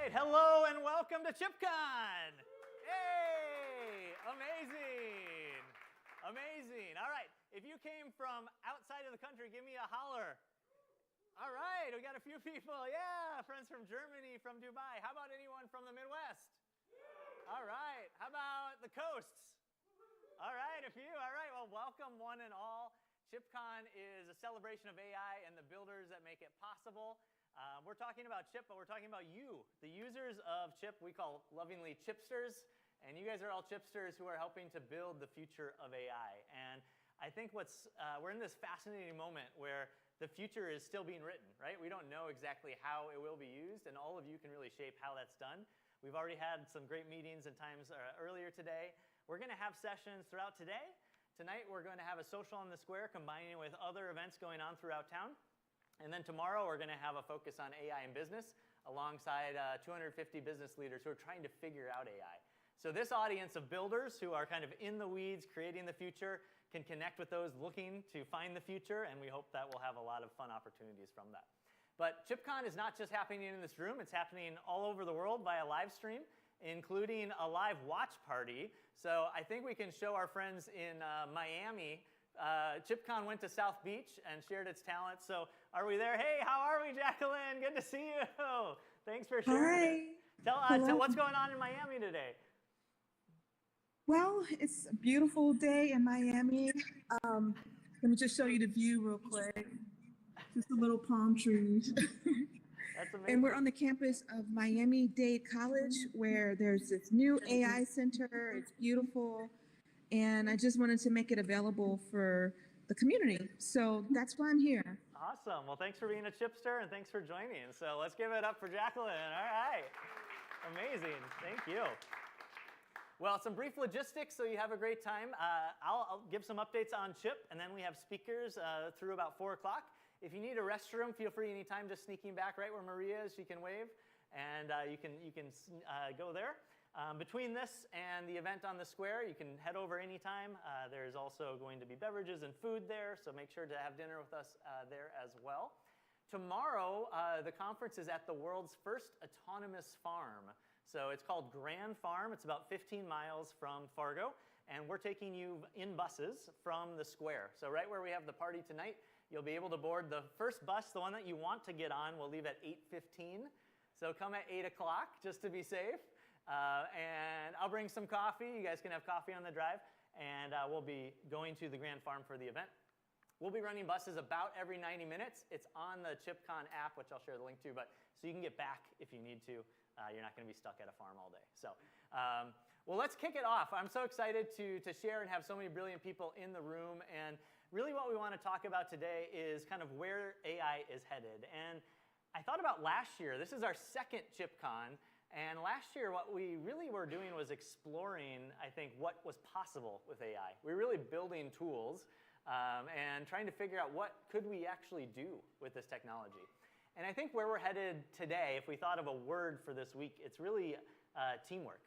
right, hello and welcome to ChippCon. Hey, amazing, amazing. All right, if you came from outside of the country, give me a holler. All right, we got a few people. Yeah, friends from Germany, from Dubai. How about anyone from the Midwest? All right, how about the coasts? All right, a few. All right, well, welcome one and all. ChippCon is a celebration of AI and the builders that make it possible. We're talking about Chip, but we're talking about you, the users of Chip. We call lovingly Chipsters, and you guys are all Chipsters who are helping to build the future of AI. And I think we're in this fascinating moment where the future is still being written, right? We don't know exactly how it will be used, and all of you can really shape how that's done. We've already had some great meetings and times earlier today. We're going to have sessions throughout today. Tonight, we're going to have a social on the square, combining with other events going on throughout town. And then tomorrow, we're going to have a focus on AI in business alongside 250 business leaders who are trying to figure out AI. So this audience of builders who are kind of in the weeds, creating the future, can connect with those looking to find the future, and we hope that we'll have a lot of fun opportunities from that. But ChippCon is not just happening in this room. It's happening all over the world via live stream, including a live watch party. So I think we can show our friends in Miami. ChippCon went to South Beach and shared its talent. So are we there? Hey, how are we, Jacqueline? Good to see you. Thanks for sharing. Hi. Tell what's going on in Miami today. Well, it's a beautiful day in Miami. Let me just show you the view real quick. Just a little palm trees. That's amazing. And we're on the campus of Miami-Dade College, where there's this new AI center. It's beautiful. And I just wanted to make it available for the community. So that's why I'm here. Awesome. Well, thanks for being a Chipster, and thanks for joining. So let's give it up for Jacqueline. All right. Amazing. Thank you. Well, some brief logistics so you have a great time. I'll give some updates on Chip, and then we have speakers through about 4 o'clock. If you need a restroom, feel free anytime, just sneaking back right where Maria is. She can wave, and you can go there. Between this and the event on the square, you can head over anytime. There's also going to be beverages and food there, so make sure to have dinner with us there as well. Tomorrow, the conference is at the world's first autonomous farm. So it's called Grand Farm. It's about 15 miles from Fargo, and we're taking you in buses from the square. So right where we have the party tonight, you'll be able to board the first bus, the one that you want to get on. We'll leave at 8:15. So come at 8 o'clock just to be safe. And I'll bring some coffee. You guys can have coffee on the drive. And we'll be going to the Grand Farm for the event. We'll be running buses about every 90 minutes. It's on the ChippCon app, which I'll share the link to, so you can get back if you need to. You're not going to be stuck at a farm all day. So, well, let's kick it off. I'm so excited to share and have so many brilliant people in the room. And really what we want to talk about today is kind of where AI is headed. And I thought about last year. This is our second ChippCon. And last year, what we really were doing was exploring, I think, what was possible with AI. We were really building tools and trying to figure out what could we actually do with this technology. And I think where we're headed today, if we thought of a word for this week, it's really teamwork.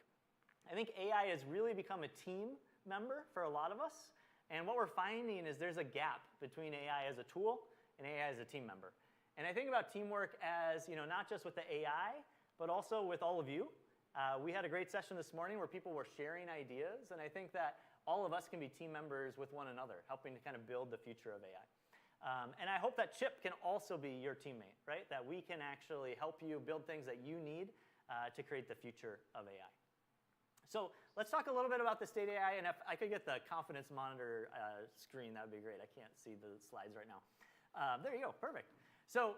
I think AI has really become a team member for a lot of us. And what we're finding is there's a gap between AI as a tool and AI as a team member. And I think about teamwork as, not just with the AI, but also with all of you. We had a great session this morning where people were sharing ideas, and I think that all of us can be team members with one another, helping to kind of build the future of AI. And I hope that Chip can also be your teammate, right? That we can actually help you build things that you need to create the future of AI. So let's talk a little bit about the state of AI, and if I could get the confidence monitor screen, that would be great. I can't see the slides right now. There you go, perfect. So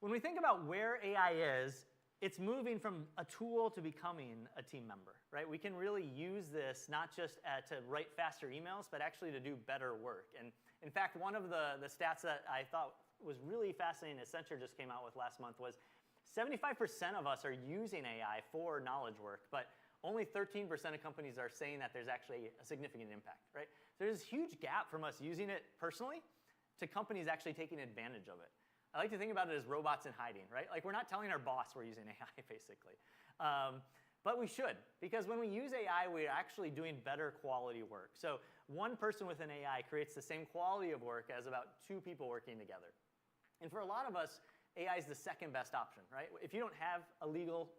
when we think about where AI is, it's moving from a tool to becoming a team member, right? We can really use this not just to write faster emails, but actually to do better work. And in fact, one of the stats that I thought was really fascinating, Accenture just came out with last month, was 75% of us are using AI for knowledge work, but only 13% of companies are saying that there's actually a significant impact, right? So there's this huge gap from us using it personally to companies actually taking advantage of it. I like to think about it as robots in hiding, right? Like we're not telling our boss we're using AI, basically. But we should, because when we use AI, we're actually doing better quality work. So one person with an AI creates the same quality of work as about 2 people working together. And for a lot of us, AI is the second best option, right? If you don't have a legal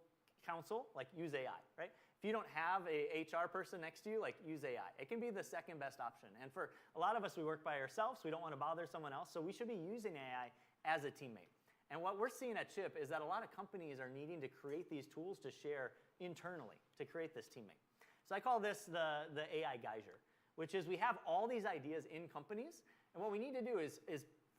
counsel, like use AI, right? If you don't have a HR person next to you, like use AI. It can be the second best option. And for a lot of us, we work by ourselves. We don't want to bother someone else. So we should be using AI as a teammate. And what we're seeing at Chip is that a lot of companies are needing to create these tools to share internally to create this teammate. So I call this the AI geyser, which is we have all these ideas in companies, and what we need to do is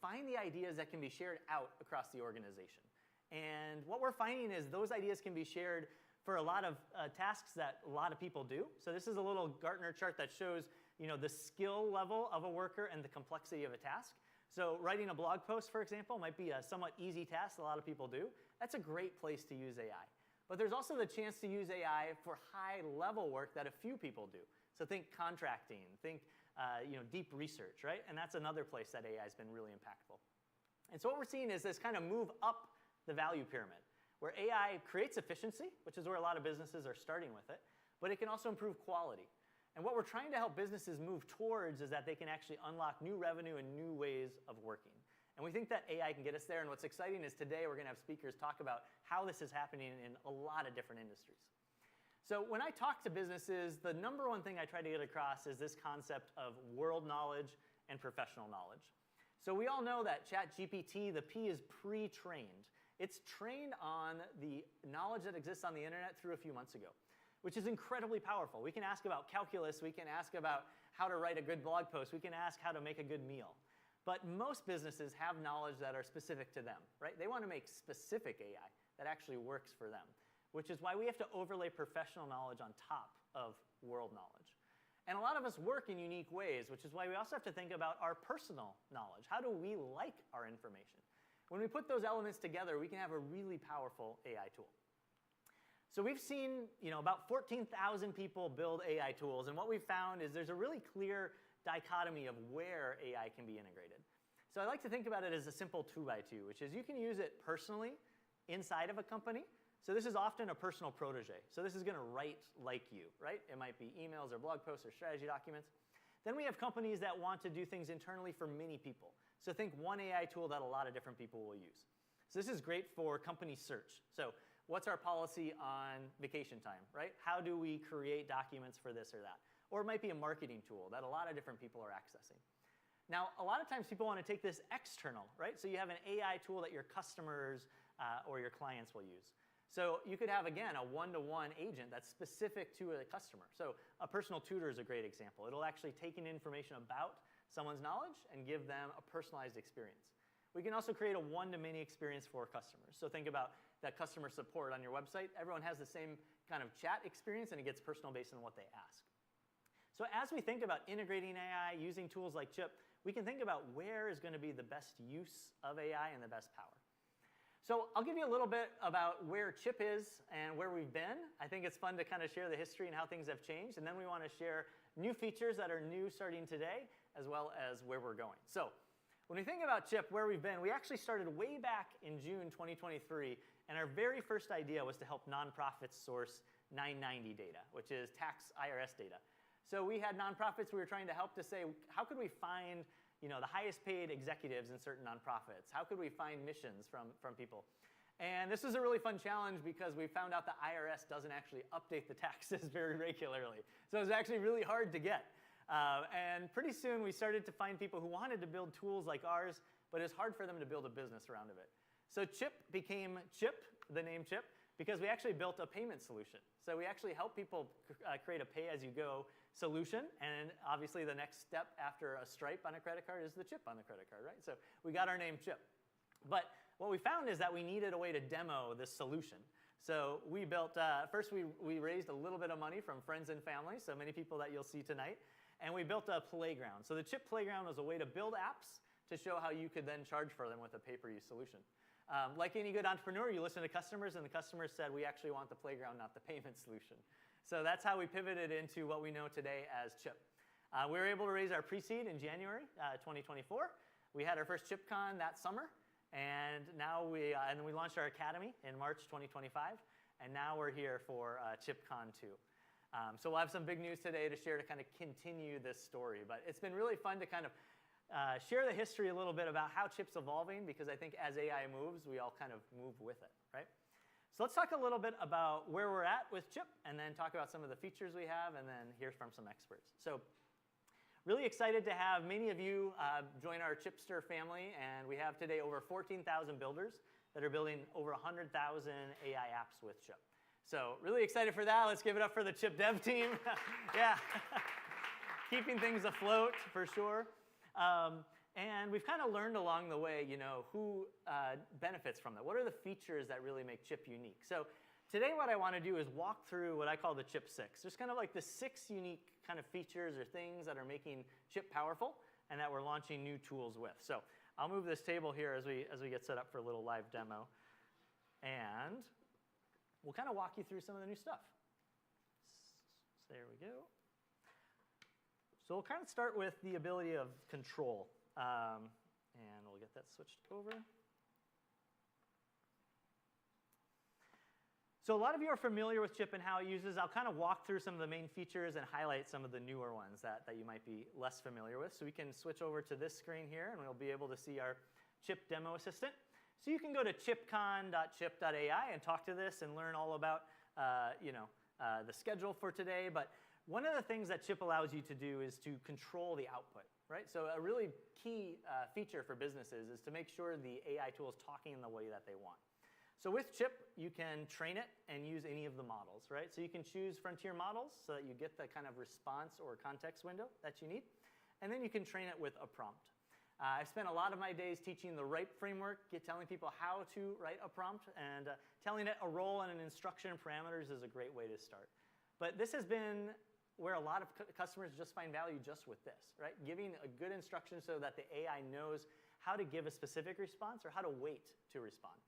find the ideas that can be shared out across the organization. And what we're finding is those ideas can be shared for a lot of tasks that a lot of people do. So this is a little Gartner chart that shows the skill level of a worker and the complexity of a task. So writing a blog post, for example, might be a somewhat easy task a lot of people do. That's a great place to use AI. But there's also the chance to use AI for high-level work that a few people do. So think contracting, think deep research, right? And that's another place that AI has been really impactful. And so what we're seeing is this kind of move up the value pyramid, where AI creates efficiency, which is where a lot of businesses are starting with it, but it can also improve quality. And what we're trying to help businesses move towards is that they can actually unlock new revenue and new ways of working. And we think that AI can get us there. And what's exciting is today we're going to have speakers talk about how this is happening in a lot of different industries. So when I talk to businesses, the number one thing I try to get across is this concept of world knowledge and professional knowledge. So we all know that ChatGPT, the P is pre-trained. It's trained on the knowledge that exists on the internet through a few months ago, which is incredibly powerful. We can ask about calculus. We can ask about how to write a good blog post. We can ask how to make a good meal. But most businesses have knowledge that are specific to them, right? They want to make specific AI that actually works for them, which is why we have to overlay professional knowledge on top of world knowledge. And a lot of us work in unique ways, which is why we also have to think about our personal knowledge. How do we like our information? When we put those elements together, we can have a really powerful AI tool. So we've seen about 14,000 people build AI tools, and what we've found is there's a really clear dichotomy of where AI can be integrated. So I like to think about it as a simple 2x2, which is you can use it personally inside of a company. So this is often a personal protege. So this is going to write like you, right? It might be emails or blog posts or strategy documents. Then we have companies that want to do things internally for many people. So think one AI tool that a lot of different people will use. So this is great for company search. So what's our policy on vacation time, right? How do we create documents for this or that? Or it might be a marketing tool that a lot of different people are accessing. Now, a lot of times people want to take this external, right? So you have an AI tool that your customers or your clients will use. So you could have, again, a one-to-one agent that's specific to a customer. So a personal tutor is a great example. It'll actually take in information about someone's knowledge and give them a personalized experience. We can also create a one-to-many experience for customers. So think about that customer support on your website. Everyone has the same kind of chat experience, and it gets personal based on what they ask. So as we think about integrating AI, using tools like Chip, we can think about where is going to be the best use of AI and the best power. So I'll give you a little bit about where Chip is and where we've been. I think it's fun to kind of share the history and how things have changed. And then we want to share new features that are new starting today, as well as where we're going. So when we think about Chip, where we've been, we actually started way back in June 2023. And our very first idea was to help nonprofits source 990 data, which is tax IRS data. So we had nonprofits we were trying to help to say, how could we find the highest paid executives in certain nonprofits? How could we find missions from people? And this was a really fun challenge because we found out the IRS doesn't actually update the taxes very regularly. So it was actually really hard to get. And pretty soon we started to find people who wanted to build tools like ours, but it's hard for them to build a business around of it. So Chip became Chip, the name Chip, because we actually built a payment solution. So we actually help people create a pay-as-you-go solution, and obviously the next step after a stripe on a credit card is the chip on the credit card, right? So we got our name Chip. But what we found is that we needed a way to demo this solution. So we built, first we raised a little bit of money from friends and family, so many people that you'll see tonight, and we built a playground. So the Chip Playground was a way to build apps to show how you could then charge for them with a pay-per-use solution. Like any good entrepreneur, you listen to customers, and the customers said, we actually want the playground, not the payment solution. So that's how we pivoted into what we know today as Chip. We were able to raise our pre-seed in January 2024. We had our first ChippCon that summer, and now we launched our academy in March 2025, and now we're here for ChippCon 2. So we'll have some big news today to share to kind of continue this story. But it's been really fun to kind of share the history a little bit about how Chip's evolving, because I think as AI moves, we all kind of move with it, right? So let's talk a little bit about where we're at with Chip, and then talk about some of the features we have, and then hear from some experts. So really excited to have many of you join our Chipster family, and we have today over 14,000 builders that are building over 100,000 AI apps with Chip. So really excited for that. Let's give it up for the Chip dev team. Yeah, keeping things afloat for sure. And we've kind of learned along the way, who benefits from that. What are the features that really make Chip unique? So today what I want to do is walk through what I call the Chip 6. There's kind of like the 6 unique kind of features or things that are making Chip powerful and that we're launching new tools with. So I'll move this table here as we get set up for a little live demo. And we'll kind of walk you through some of the new stuff. So there we go. So we'll kind of start with the ability of control. And we'll get that switched over. So a lot of you are familiar with Chip and how it uses. I'll kind of walk through some of the main features and highlight some of the newer ones that you might be less familiar with. So we can switch over to this screen here, and we'll be able to see our Chip demo assistant. So you can go to chippcon.chip.ai and talk to this and learn all about the schedule for today. But one of the things that Chip allows you to do is to control the output, right? So a really key feature for businesses is to make sure the AI tool is talking in the way that they want. So with Chip, you can train it and use any of the models, right? So you can choose frontier models so that you get the kind of response or context window that you need. And then you can train it with a prompt. I've spent a lot of my days teaching the RIPE framework, telling people how to write a prompt, and telling it a role and an instruction and parameters is a great way to start. But this has been where a lot of customers just find value just with this, right? Giving a good instruction so that the AI knows how to give a specific response or how to wait to respond.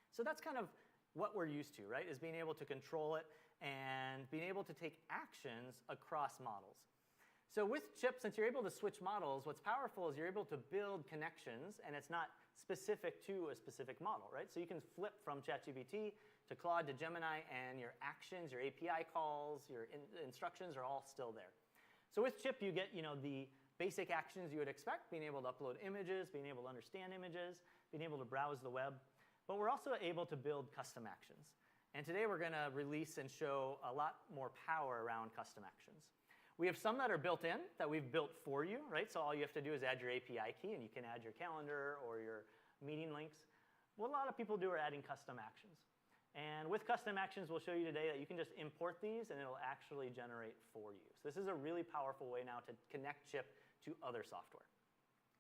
So that's kind of what we're used to, right? Is being able to control it and being able to take actions across models. So with Chip, since you're able to switch models, what's powerful is you're able to build connections, and it's not specific to a specific model, right? So you can flip from ChatGPT to Claude to Gemini, and your actions, your API calls, your instructions are all still there. So with Chip, you get the basic actions you would expect, being able to upload images, being able to understand images, being able to browse the web. But we're also able to build custom actions. And today we're going to release and show a lot more power around custom actions. We have some that are built in that we've built for you, right? So all you have to do is add your API key, and you can add your calendar or your meeting links. What a lot of people do are adding custom actions. And with custom actions, we'll show you today that you can just import these, and it'll actually generate for you. So this is a really powerful way now to connect Chip to other software.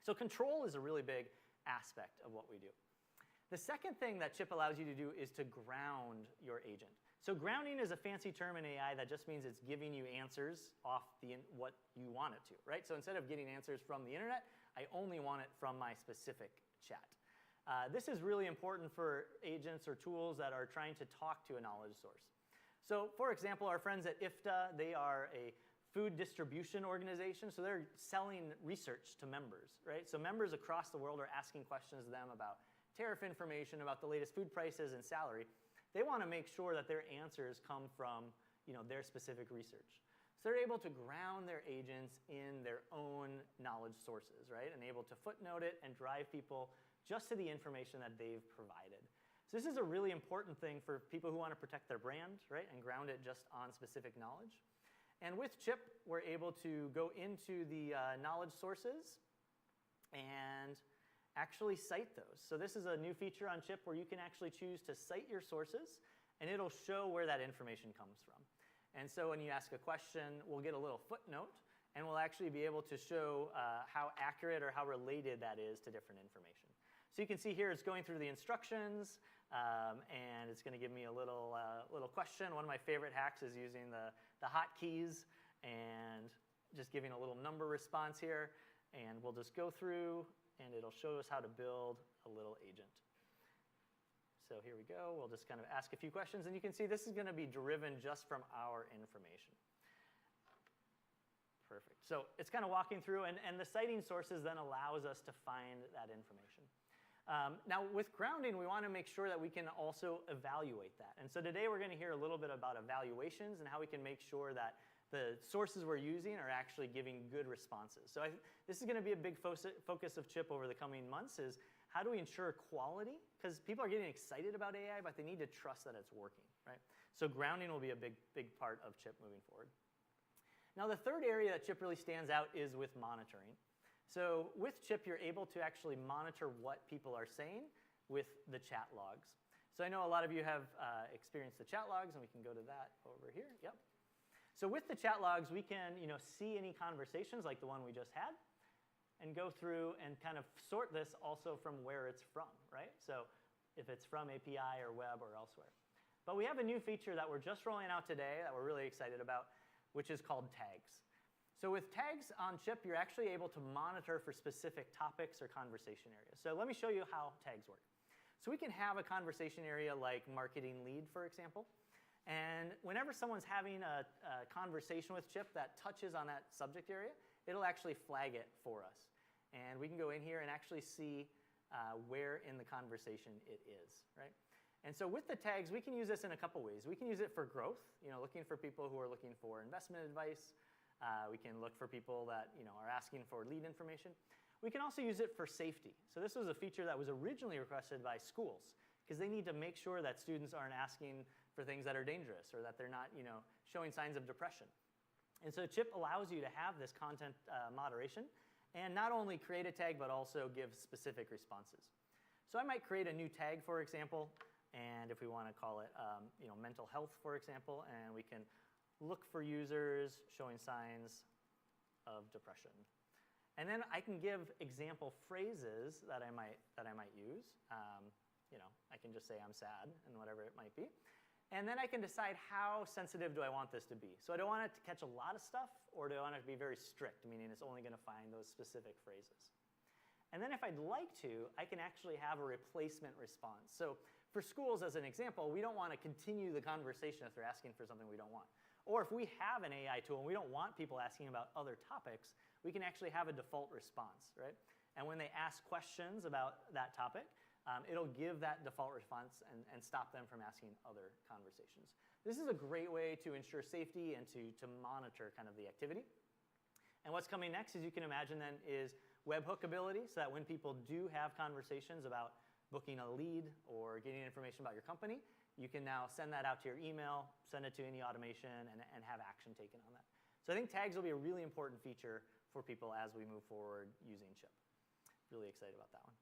So control is a really big aspect of what we do. The second thing that Chip allows you to do is to ground your agent. So grounding is a fancy term in AI that just means it's giving you answers off what you want it to, right? So instead of getting answers from the internet, I only want it from my specific chat. This is really important for agents or tools that are trying to talk to a knowledge source. So for example, our friends at IFTA, they are a food distribution organization, so they're selling research to members, right? So members across the world are asking questions to them about tariff information, about the latest food prices and salary. They want to make sure that their answers come from their specific research. So they're able to ground their agents in their own knowledge sources, right? And able to footnote it and drive people just to the information that they've provided. So this is a really important thing for people who want to protect their brand, right? And ground it just on specific knowledge. And with Chip, we're able to go into the knowledge sources and actually cite those. So this is a new feature on Chip where you can actually choose to cite your sources, and it'll show where that information comes from. And so when you ask a question, we'll get a little footnote, and we'll actually be able to show how accurate or how related that is to different information. So you can see here it's going through the instructions, and it's going to give me a little question. One of my favorite hacks is using the hotkeys and just giving a little number response here. And we'll just go through, and it'll show us how to build a little agent. So here we go. We'll just kind of ask a few questions, and you can see this is going to be driven just from our information. Perfect. So it's kind of walking through, and the citing sources then allows us to find that information. Now, with grounding, we want to make sure that we can also evaluate that. And so today we're going to hear a little bit about evaluations and how we can make sure that the sources we're using are actually giving good responses. So this is going to be a big focus of Chip over the coming months, is How do we ensure quality? Because people are getting excited about AI, but they need to trust that it's working, right? So grounding will be a big part of CHIP moving forward. Now, the third area that CHIP really stands out is with monitoring. So with CHIP, you're able to actually monitor what people are saying with the chat logs. So I know a lot of you have experienced the chat logs, and we can go to that over here. Yep. So with the chat logs, we can see any conversations like the one we just had, and go through and kind of sort this also from where it's from, right? So if it's from API or web or elsewhere. But we have a new feature that we're just rolling out today that we're really excited about, which is called tags. So with tags on CHIP, you're actually able to monitor for specific topics or conversation areas. So let me show you how tags work. So we can have a conversation area like marketing lead, for example. And whenever someone's having a conversation with CHIP that touches on that subject area, it'll actually flag it for us. And we can go in here and actually see where in the conversation it is, right? And so with the tags, we can use this in a couple ways. We can use it for growth, looking for people who are looking for investment advice. We can look for people that are asking for lead information. We can also use it for safety. So this was a feature that was originally requested by schools because they need to make sure that students aren't asking for things that are dangerous or that they're not showing signs of depression. And so CHIP allows you to have this content moderation and not only create a tag, but also give specific responses. So I might create a new tag, for example, and if we want to call it mental health, for example, and we can look for users showing signs of depression. And then I can give example phrases that I might use. I can just say I'm sad and whatever it might be. And then I can decide how sensitive do I want this to be. So I don't want it to catch a lot of stuff, or do I want it to be very strict, meaning it's only going to find those specific phrases. And then if I'd like to, I can actually have a replacement response. So for schools, as an example, we don't want to continue the conversation if they're asking for something we don't want. Or if we have an AI tool and we don't want people asking about other topics, we can actually have a default response, right? And when they ask questions about that topic, it'll give that default response and stop them from asking other conversations. This is a great way to ensure safety and to monitor kind of the activity. And what's coming next, as you can imagine then, is webhook ability, so that when people do have conversations about booking a lead or getting information about your company, you can now send that out to your email, send it to any automation, and have action taken on that. So I think tags will be a really important feature for people as we move forward using CHIP. Really excited about that one.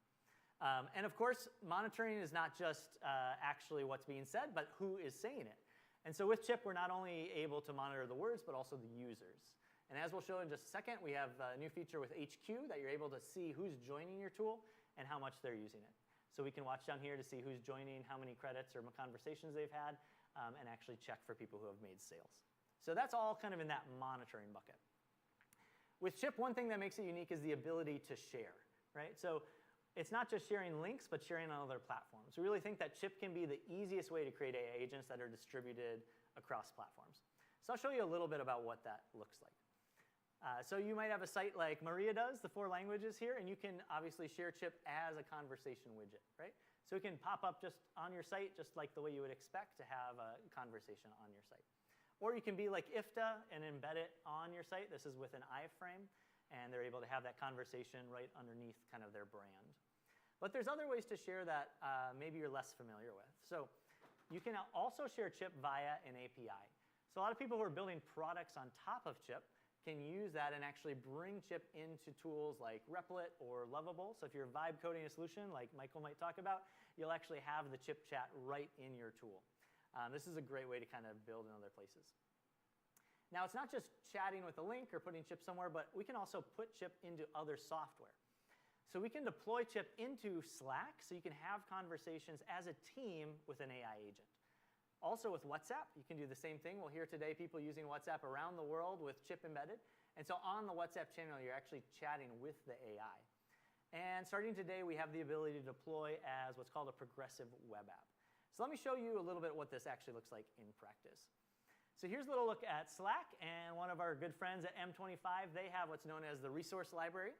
And of course, monitoring is not just actually what's being said, but who is saying it. And so with CHIP, we're not only able to monitor the words, but also the users. And as we'll show in just a second, we have a new feature with HQ that you're able to see who's joining your tool and how much they're using it. So we can watch down here to see who's joining, how many credits or conversations they've had, and actually check for people who have made sales. So that's all kind of in that monitoring bucket. With CHIP, one thing that makes it unique is the ability to share, right? So it's not just sharing links, but sharing on other platforms. We really think that CHIP can be the easiest way to create AI agents that are distributed across platforms. So I'll show you a little bit about what that looks like. So you might have a site like Maria does, the 4 languages here, and you can obviously share CHIP as a conversation widget, right? So it can pop up just on your site, just like the way you would expect to have a conversation on your site. Or you can be like IFTA and embed it on your site. This is with an iframe, and they're able to have that conversation right underneath kind of their brand. But there's other ways to share that maybe you're less familiar with. So you can also share CHIP via an API. So a lot of people who are building products on top of CHIP can use that and actually bring CHIP into tools like Replit or Lovable. So if you're vibe coding a solution like Michael might talk about, you'll actually have the CHIP chat right in your tool. This is a great way to kind of build in other places. Now, it's not just chatting with a link or putting CHIP somewhere, but we can also put CHIP into other software. So we can deploy CHIP into Slack so you can have conversations as a team with an AI agent. Also with WhatsApp, you can do the same thing. We'll hear today people using WhatsApp around the world with CHIP embedded. And so on the WhatsApp channel, you're actually chatting with the AI. And starting today, we have the ability to deploy as what's called a progressive web app. So let me show you a little bit what this actually looks like in practice. So here's a little look at Slack, and one of our good friends at M25, they have what's known as the resource library.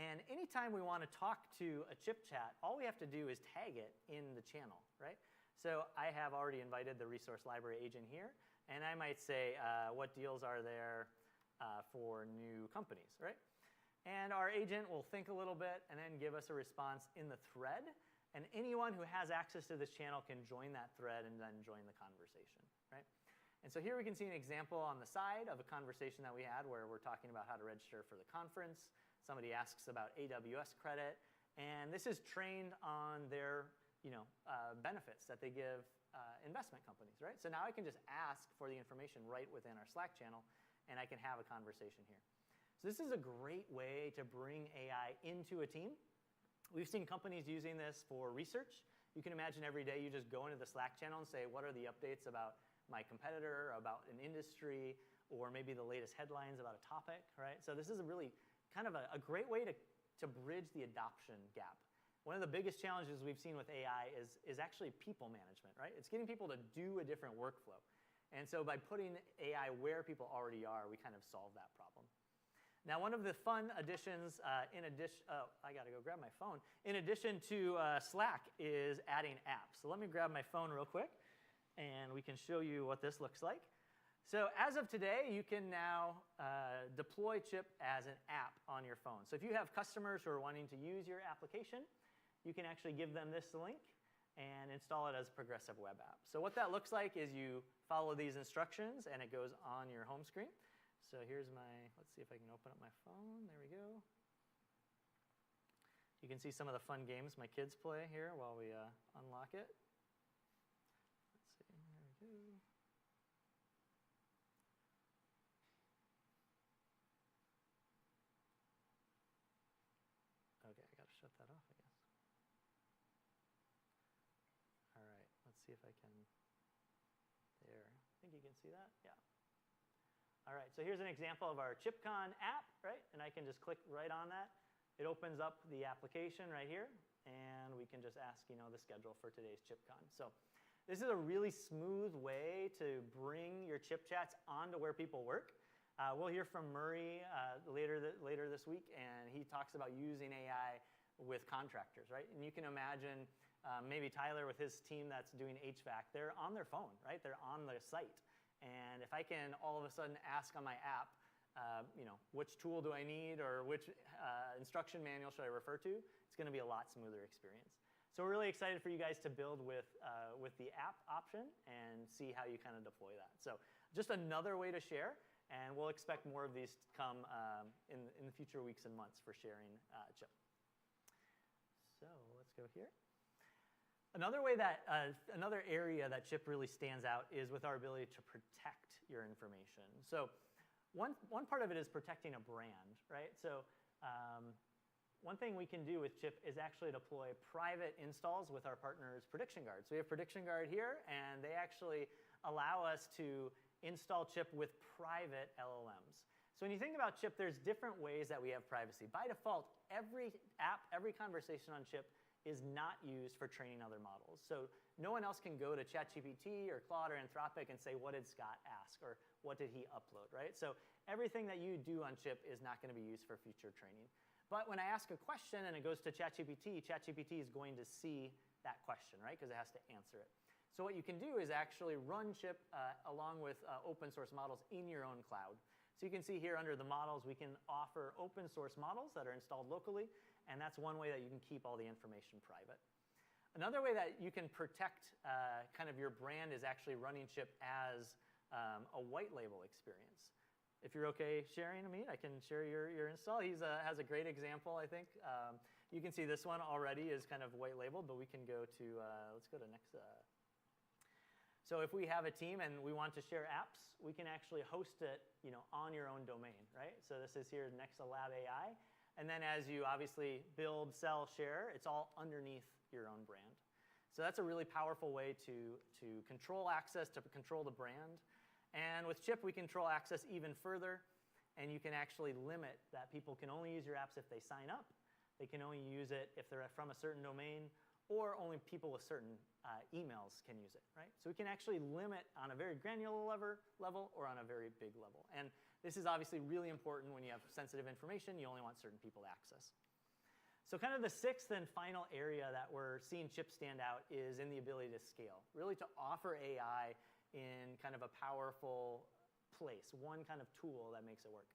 And anytime we want to talk to a CHIP chat, all we have to do is tag it in the channel, right? So I have already invited the resource library agent here, and I might say, what deals are there for new companies, right? And our agent will think a little bit and then give us a response in the thread. And anyone who has access to this channel can join that thread and then join the conversation, right? And so here we can see an example on the side of a conversation that we had where we're talking about how to register for the conference. Somebody asks about AWS credit, and this is trained on their benefits that they give investment companies, right? So now I can just ask for the information right within our Slack channel, and I can have a conversation here. So this is a great way to bring AI into a team. We've seen companies using this for research. You can imagine every day you just go into the Slack channel and say, what are the updates about my competitor, about an industry, or maybe the latest headlines about a topic, right? So this is a really kind of a great way to bridge the adoption gap. One of the biggest challenges we've seen with AI is actually people management, right? It's getting people to do a different workflow. And so by putting AI where people already are, we kind of solve that problem. Now, one of the fun additions, I gotta go grab my phone. In addition to Slack is adding apps. So let me grab my phone real quick, and we can show you what this looks like. So as of today, you can now deploy Chip as an app on your phone. So if you have customers who are wanting to use your application, you can actually give them this link and install it as a progressive web app. So what that looks like is you follow these instructions, and it goes on your home screen. So here's let's see if I can open up my phone. There we go. You can see some of the fun games my kids play here while we unlock it. Let's see, there we go. Okay, I gotta shut that off, I guess. All right, let's see if I can, there. I think you can see that, yeah. All right, so here's an example of our ChippCon app, right? And I can just click right on that. It opens up the application right here, and we can just ask, the schedule for today's ChippCon. So this is a really smooth way to bring your Chip chats onto where people work. We'll hear from Murray later this week, and he talks about using AI with contractors, right? And you can imagine maybe Tyler with his team that's doing HVAC, they're on their phone, right? They're on the site. And if I can all of a sudden ask on my app, which tool do I need, or which instruction manual should I refer to, it's going to be a lot smoother experience. So we're really excited for you guys to build with the app option and see how you kind of deploy that. So just another way to share, and we'll expect more of these to come in the future weeks and months for sharing Chip. So let's go here. Another area that Chip really stands out is with our ability to protect your information. So one part of it is protecting a brand, right? So one thing we can do with Chip is actually deploy private installs with our partners Prediction Guard. So we have Prediction Guard here, and they actually allow us to install Chip with private LLMs. So when you think about Chip, there's different ways that we have privacy. By default, every app, every conversation on Chip is not used for training other models. So no one else can go to ChatGPT or Claude or Anthropic and say, what did Scott ask, or what did he upload, right? So everything that you do on Chip is not going to be used for future training. But when I ask a question and it goes to ChatGPT, ChatGPT is going to see that question, right? Because it has to answer it. So what you can do is actually run Chip along with open source models in your own cloud. So you can see here under the models, we can offer open source models that are installed locally, and that's one way that you can keep all the information private. Another way that you can protect kind of your brand is actually running Chip as a white label experience. If you're okay sharing, I can share your install. He has a great example, I think. You can see this one already is kind of white labeled, but we can go to, let's go to next. So if we have a team and we want to share apps, we can actually host it on your own domain, right? So this is here Nexa Lab AI. And then as you obviously build, sell, share, it's all underneath your own brand. So that's a really powerful way to control access, to control the brand. And with Chip, we control access even further. And you can actually limit that people can only use your apps if they sign up. They can only use it if they're from a certain domain, or only people with certain emails can use it, right? So we can actually limit on a very granular level or on a very big level. And this is obviously really important when you have sensitive information. You only want certain people to access. So kind of the sixth and final area that we're seeing Chip stand out is in the ability to scale, really to offer AI in kind of a powerful place, one kind of tool that makes it work.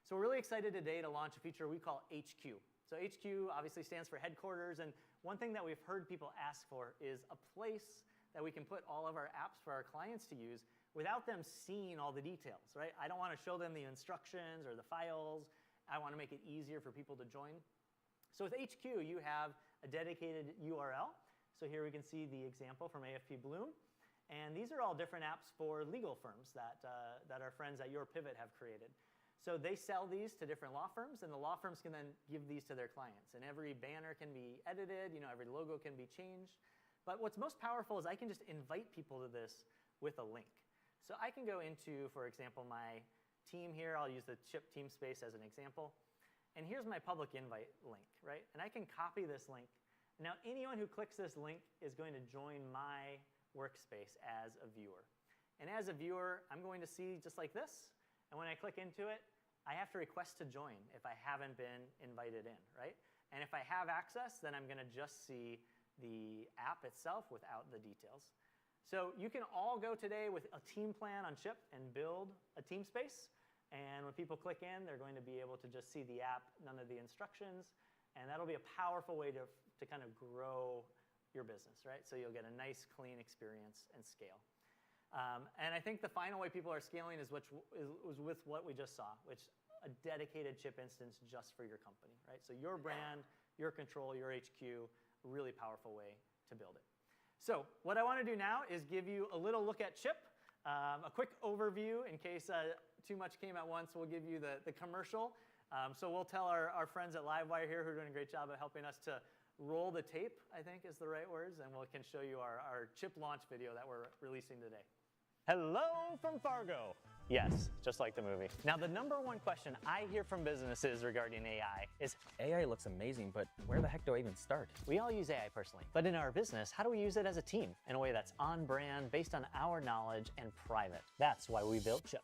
So we're really excited today to launch a feature we call HQ. So HQ obviously stands for headquarters, and one thing that we've heard people ask for is a place that we can put all of our apps for our clients to use without them seeing all the details, right? I don't want to show them the instructions or the files. I want to make it easier for people to join. So with HQ, you have a dedicated URL. So here we can see the example from AFP Bloom. And these are all different apps for legal firms that our friends at Your Pivot have created. So they sell these to different law firms, and the law firms can then give these to their clients. And every banner can be edited, every logo can be changed. But what's most powerful is I can just invite people to this with a link. So I can go into, for example, my team here. I'll use the Chip team space as an example. And here's my public invite link, right? And I can copy this link. Now, anyone who clicks this link is going to join my workspace as a viewer. And as a viewer, I'm going to see just like this. And when I click into it, I have to request to join if I haven't been invited in, right? And if I have access, then I'm going to just see the app itself without the details. So you can all go today with a team plan on Chip and build a team space. And when people click in, they're going to be able to just see the app, none of the instructions. And that'll be a powerful way to kind of grow your business, right? So you'll get a nice, clean experience and scale. And I think the final way people are scaling is with what we just saw, which a dedicated Chip instance just for your company, right? So your brand, your control, your HQ, a really powerful way to build it. So what I want to do now is give you a little look at Chip, a quick overview in case too much came at once. We'll give you the commercial. So we'll tell our friends at Livewire here who are doing a great job of helping us to roll the tape, I think is the right words, and we can show you our Chip launch video that we're releasing today. Hello from Fargo. Yes, just like the movie. Now, the #1 question I hear from businesses regarding AI is, AI looks amazing, but where the heck do I even start? we all use AI personally, but in our business, how do we use it as a team in a way that's on brand, based on our knowledge, and private? That's why we built Chip.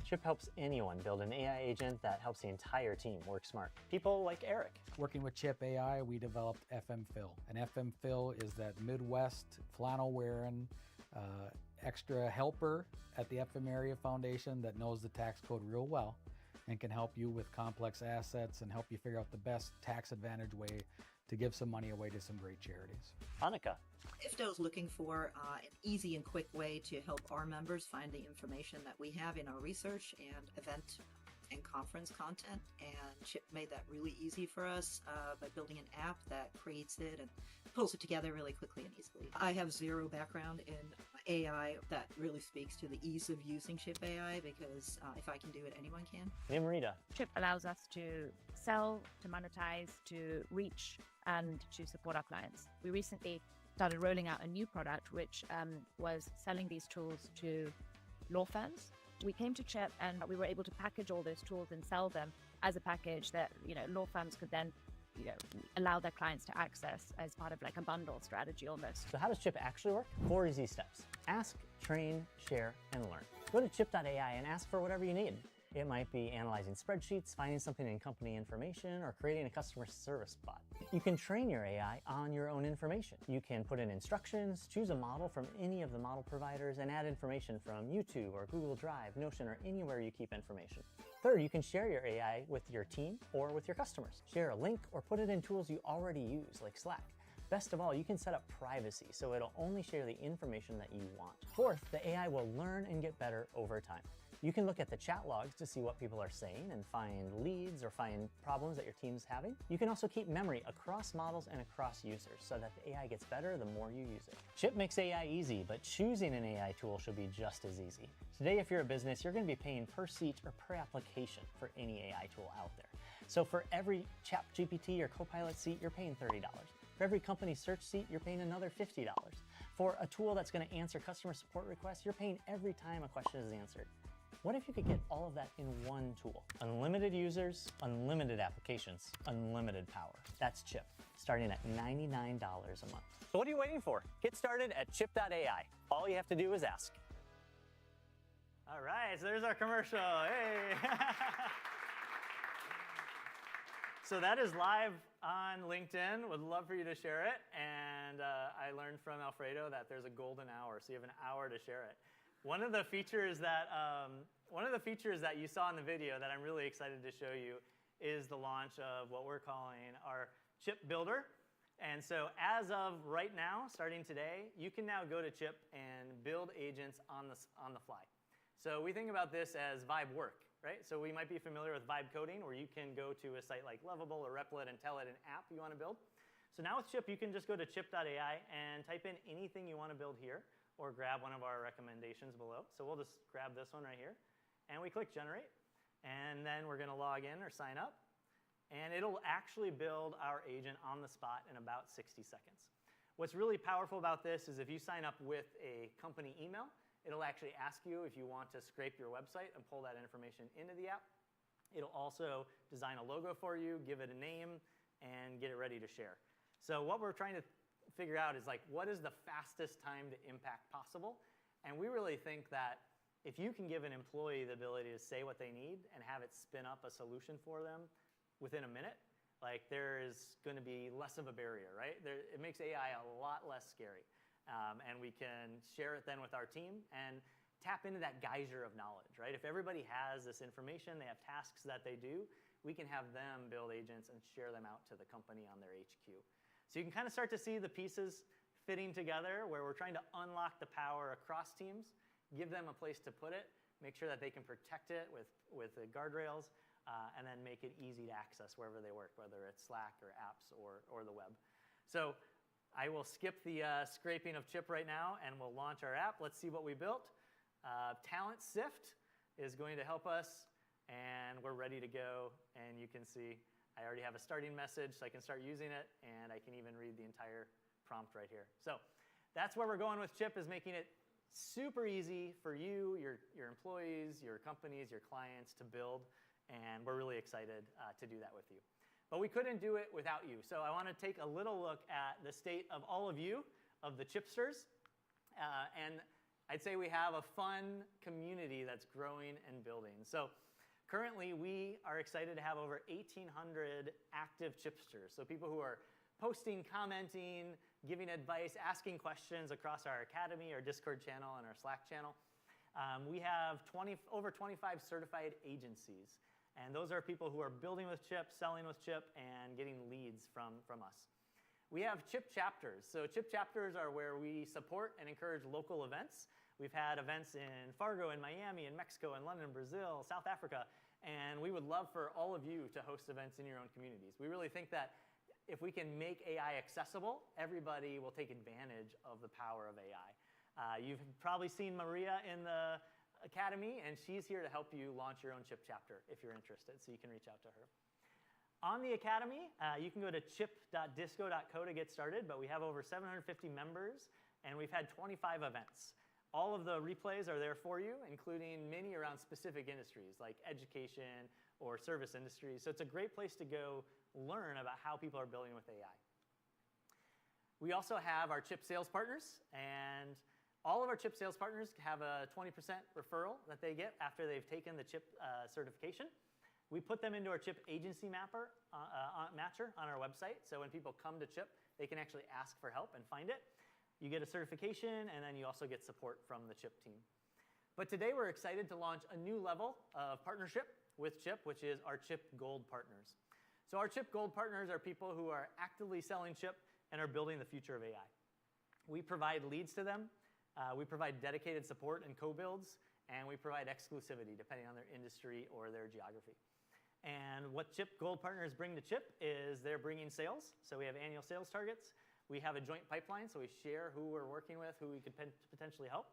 Chip helps anyone build an AI agent that helps the entire team work smart. People like Eric. Working with Chip AI, we developed FM Fill. And FM Fill is that Midwest flannel wearing extra helper at the FM Area Foundation that knows the tax code real well and can help you with complex assets and help you figure out the best tax advantage way to give some money away to some great charities. Annika. IFDO is looking for an easy and quick way to help our members find the information that we have in our research and event and conference content, and Chip made that really easy for us by building an app that creates it and pulls it together really quickly and easily. I have zero background in AI. That really speaks to the ease of using Chip AI, because if I can do it, anyone can. Nimrita. Chip allows us to sell, to monetize, to reach, and to support our clients. We recently started rolling out a new product, which was selling these tools to law firms. We came to Chip and we were able to package all those tools and sell them as a package that law firms could then allow their clients to access as part of like a bundle strategy almost. So how does Chip actually work? 4 easy steps. Ask, train, share, and learn. Go to chip.ai and ask for whatever you need. It might be analyzing spreadsheets, finding something in company information, or creating a customer service bot. You can train your AI on your own information. You can put in instructions, choose a model from any of the model providers, and add information from YouTube or Google Drive, Notion, or anywhere you keep information. Third, you can share your AI with your team or with your customers. Share a link or put it in tools you already use, like Slack. Best of all, you can set up privacy, so it'll only share the information that you want. Fourth, the AI will learn and get better over time. You can look at the chat logs to see what people are saying and find leads or find problems that your team's having. You can also keep memory across models and across users so that the AI gets better the more you use it. Chip makes AI easy, but choosing an AI tool should be just as easy. Today, if you're a business, you're going to be paying per seat or per application for any AI tool out there. So for every ChatGPT or Copilot seat, you're paying $30. For every company search seat, you're paying another $50. For a tool that's going to answer customer support requests, you're paying every time a question is answered. What if you could get all of that in one tool? Unlimited users, unlimited applications, unlimited power. That's Chip, starting at $99 a month. So what are you waiting for? Get started at chip.ai. All you have to do is ask. All right, so there's our commercial. Hey! So that is live on LinkedIn. Would love for you to share it. And I learned from Alfredo that there's a golden hour, so you have an hour to share it. One of the features that you saw in the video that I'm really excited to show you is the launch of what we're calling our Chip Builder. And so as of right now, starting today, you can now go to Chip and build agents on the fly. So we think about this as vibe work, right? So we might be familiar with vibe coding, where you can go to a site like Lovable or Replit and tell it an app you want to build. So now with Chip, you can just go to chip.ai and type in anything you want to build here, or grab one of our recommendations below. So we'll just grab this one right here, and we click Generate. And then we're going to log in or sign up, and it'll actually build our agent on the spot in about 60 seconds. What's really powerful about this is if you sign up with a company email, it'll actually ask you if you want to scrape your website and pull that information into the app. It'll also design a logo for you, give it a name, and get it ready to share. So what we're trying to figure out is, like, what is the fastest time to impact possible? And we really think that if you can give an employee the ability to say what they need and have it spin up a solution for them within a minute, like, there is going to be less of a barrier, right? It makes AI a lot less scary. And we can share it then with our team and tap into that geyser of knowledge, right? If everybody has this information, they have tasks that they do, we can have them build agents and share them out to the company on their HQ. So you can kind of start to see the pieces fitting together, where we're trying to unlock the power across teams, give them a place to put it, make sure that they can protect it with the guardrails, and then make it easy to access wherever they work, whether it's Slack or apps or the web. So I will skip the scraping of Chip right now, and we'll launch our app. Let's see what we built. Talent Sift is going to help us, and we're ready to go. And you can see I already have a starting message, so I can start using it, and I can even read the entire prompt right here. So that's where we're going with Chip, is making it super easy for you, your employees, your companies, your clients to build, and we're really excited to do that with you. But we couldn't do it without you, so I want to take a little look at the state of all of you, of the Chipsters, and I'd say we have a fun community that's growing and building. So currently, we are excited to have over 1,800 active Chipsters, so people who are posting, commenting, giving advice, asking questions across our Academy, our Discord channel, and our Slack channel. We have over 25 certified agencies, and those are people who are building with Chip, selling with Chip, and getting leads from us. We have Chip chapters. So Chip chapters are where we support and encourage local events. We've had events in Fargo, in Miami, in Mexico, in London, Brazil, South Africa, and we would love for all of you to host events in your own communities. We really think that if we can make AI accessible, everybody will take advantage of the power of AI. You've probably seen Maria in the Academy, and she's here to help you launch your own Chip chapter if you're interested, so you can reach out to her. On the Academy, you can go to chip.disco.co to get started, but we have over 750 members, and we've had 25 events. All of the replays are there for you, including many around specific industries like education or service industries. So it's a great place to go learn about how people are building with AI. We also have our Chip sales partners, and all of our Chip sales partners have a 20% referral that they get after they've taken the Chip certification. We put them into our Chip agency matcher on our website, so when people come to Chip, they can actually ask for help and find it. You get a certification, and then you also get support from the Chip team. But today we're excited to launch a new level of partnership with Chip, which is our Chip Gold partners. So our Chip Gold partners are people who are actively selling Chip and are building the future of AI. We provide leads to them, we provide dedicated support and co-builds, and we provide exclusivity depending on their industry or their geography. And what Chip Gold partners bring to Chip is they're bringing sales. So we have annual sales targets. We have a joint pipeline, so we share who we're working with, who we could potentially help.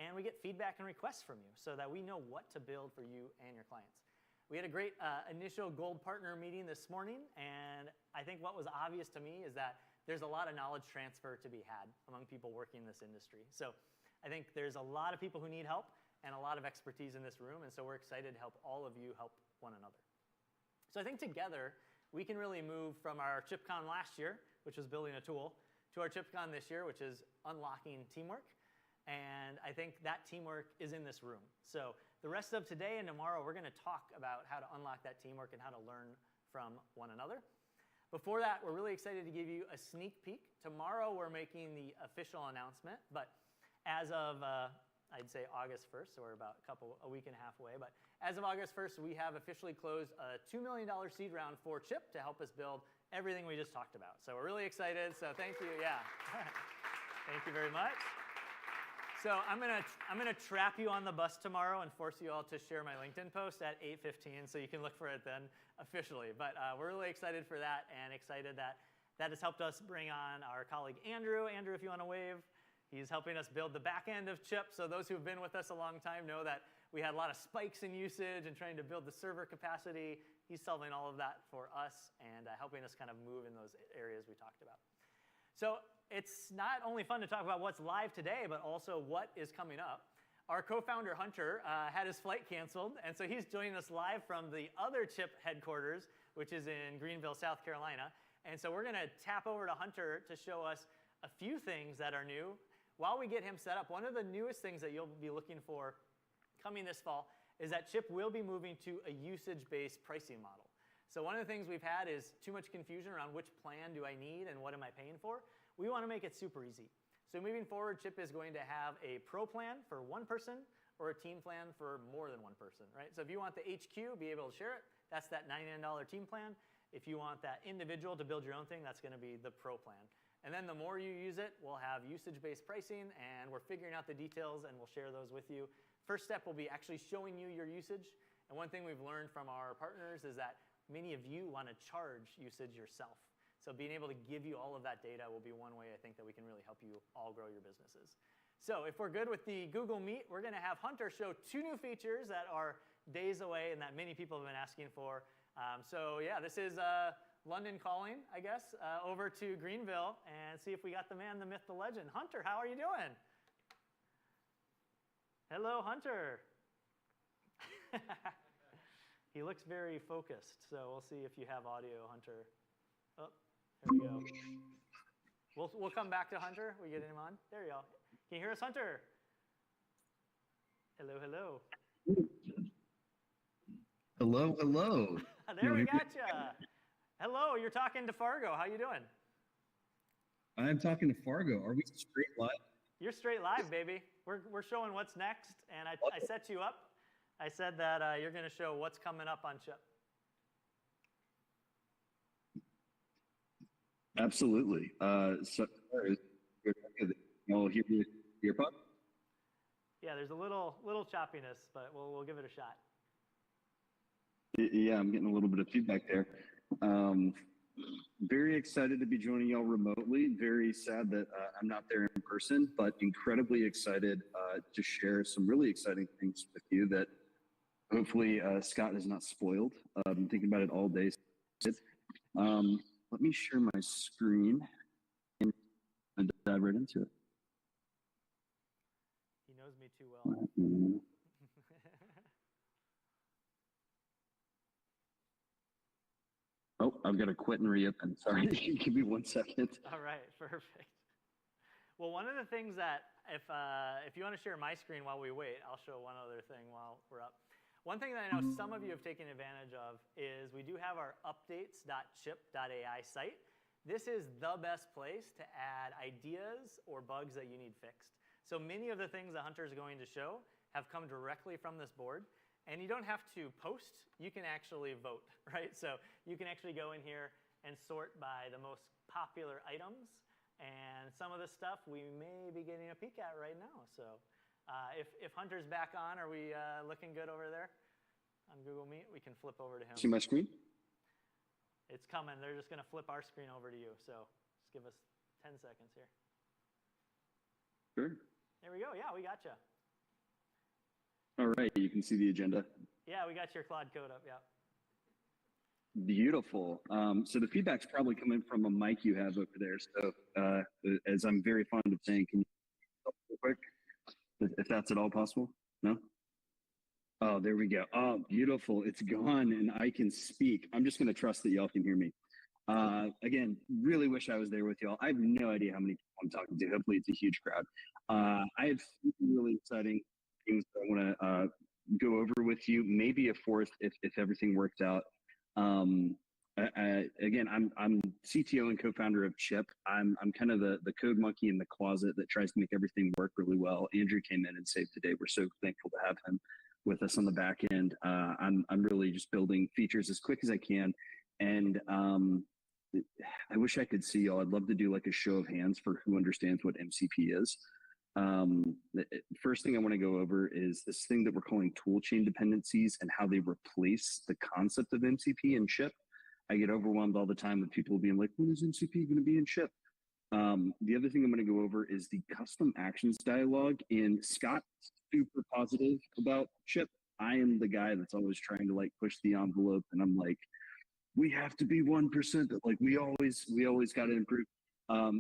And we get feedback and requests from you so that we know what to build for you and your clients. We had a great initial Gold partner meeting this morning, and I think what was obvious to me is that there's a lot of knowledge transfer to be had among people working in this industry. So I think there's a lot of people who need help and a lot of expertise in this room, and so we're excited to help all of you help one another. So I think together, we can really move from our ChippCon last year, which was building a tool, to our ChippCon this year, which is unlocking teamwork. And I think that teamwork is in this room. So the rest of today and tomorrow, we're going to talk about how to unlock that teamwork and how to learn from one another. Before that, we're really excited to give you a sneak peek. Tomorrow, we're making the official announcement. But as of I'd say August 1st, so we're about a week and a half away. But as of August 1st, we have officially closed a $2 million seed round for Chip to help us build everything we just talked about. So we're really excited. So thank you. Yeah. Thank you very much. So I'm gonna trap you on the bus tomorrow and force you all to share my LinkedIn post at 8:15, so you can look for it then officially. But we're really excited for that, and excited that that has helped us bring on our colleague Andrew. Andrew, if you want to wave, he's helping us build the back end of Chip. So those who've been with us a long time know that we had a lot of spikes in usage and trying to build the server capacity. He's solving all of that for us and helping us kind of move in those areas we talked about. So it's not only fun to talk about what's live today, but also what is coming up. Our co-founder, Hunter, had his flight canceled, and so he's joining us live from the other Chip headquarters, which is in Greenville, South Carolina. And so we're going to tap over to Hunter to show us a few things that are new. While we get him set up, one of the newest things that you'll be looking for coming this fall is that Chip will be moving to a usage-based pricing model. So one of the things we've had is too much confusion around which plan do I need and what am I paying for. We want to make it super easy. So moving forward, Chip is going to have a pro plan for one person or a team plan for more than one person, right? So if you want the HQ, be able to share it, that's that $99 team plan. If you want that individual to build your own thing, that's going to be the pro plan. And then the more you use it, we'll have usage-based pricing, and we're figuring out the details, and we'll share those with you. First step will be actually showing you your usage. And one thing we've learned from our partners is that many of you want to charge usage yourself. So being able to give you all of that data will be one way I think that we can really help you all grow your businesses. So if we're good with the Google Meet, we're going to have Hunter show 2 new features that are days away and that many people have been asking for. So yeah, this is London calling, I guess, over to Greenville and see if we got the man, the myth, the legend. Hunter, how are you doing? Hello, Hunter. He looks very focused, so we'll see if you have audio, Hunter. Oh, there we go. We'll come back to Hunter. We get him on. There you go. Can you hear us, Hunter? Hello, hello. Hello, hello. There we got you. Hello, you're talking to Fargo. How you doing? I'm talking to Fargo. Are we straight live? You're straight live, baby. We're showing what's next, and I set you up. I said that you're going to show what's coming up on Chip. Absolutely. So, you'll hear the earpod? Yeah, there's a little choppiness, but we'll give it a shot. Yeah, I'm getting a little bit of feedback there. Very excited to be joining y'all remotely. Very sad that I'm not there in person, but incredibly excited to share some really exciting things with you that hopefully Scott has not spoiled. I've been thinking about it all day. Let me share my screen and dive right into it. He knows me too well. Oh, I've got to quit and reopen. Sorry, give me 1 second. All right, perfect. Well, one of the things that, if you want to share my screen while we wait, I'll show one other thing while we're up. One thing that I know some of you have taken advantage of is we do have our updates.chip.ai site. This is the best place to add ideas or bugs that you need fixed. So many of the things that Hunter is going to show have come directly from this board. And you don't have to post, you can actually vote, right? So you can actually go in here and sort by the most popular items. And some of the stuff we may be getting a peek at right now. So if Hunter's back on, are we looking good over there on Google Meet? We can flip over to him. See my screen? It's coming. They're just going to flip our screen over to you. So just give us 10 seconds here. Sure. There we go. Yeah, we got you. All right, you can see the agenda. Yeah, we got your Claude code up, yeah. Beautiful. So the feedback's probably coming from a mic you have over there. So as I'm very fond of saying, can you real quick, if that's at all possible? No? Oh, there we go. Oh, beautiful. It's gone and I can speak. I'm just going to trust that y'all can hear me. Again, really wish I was there with y'all. I have no idea how many people I'm talking to. Hopefully it's a huge crowd. I have really exciting things that I want to go over with you. Maybe a fourth if everything worked out. again, I'm CTO and co-founder of Chip. I'm kind of the code monkey in the closet that tries to make everything work really well. Andrew came in and saved the day. We're so thankful to have him with us on the back end. I'm really just building features as quick as I can, and I wish I could see y'all. I'd love to do like a show of hands for who understands what MCP is. The first thing I want to go over is this thing that we're calling toolchain dependencies and how they replace the concept of MCP in Chip. I get overwhelmed all the time with people being like, when is MCP going to be in Chip? The other thing I'm going to go over is the custom actions dialogue. And Scott's super positive about Chip. I am the guy that's always trying to like push the envelope, and I'm like, we have to be 1%. Like we always got to improve.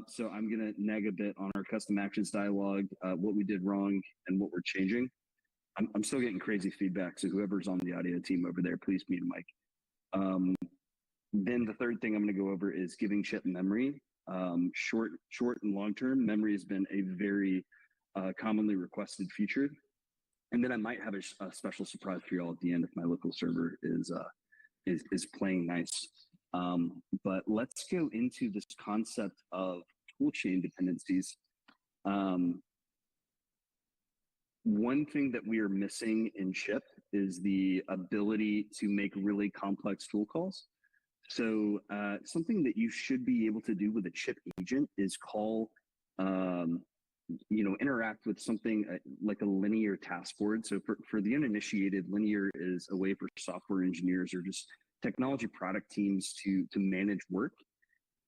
So I'm going to nag a bit on our custom actions dialogue, what we did wrong and what we're changing. I'm still getting crazy feedback. So whoever's on the audio team over there, please mute a mic. Then the third thing I'm going to go over is giving Chip memory. Short and long term memory has been a very commonly requested feature. And then I might have a special surprise for you all at the end if my local server is playing nice. But let's go into this concept of toolchain dependencies. One thing that we are missing in Chip is the ability to make really complex tool calls. So something that you should be able to do with a Chip agent is call, interact with something like a linear task board. So for the uninitiated, linear is a way for software engineers or just technology product teams to manage work.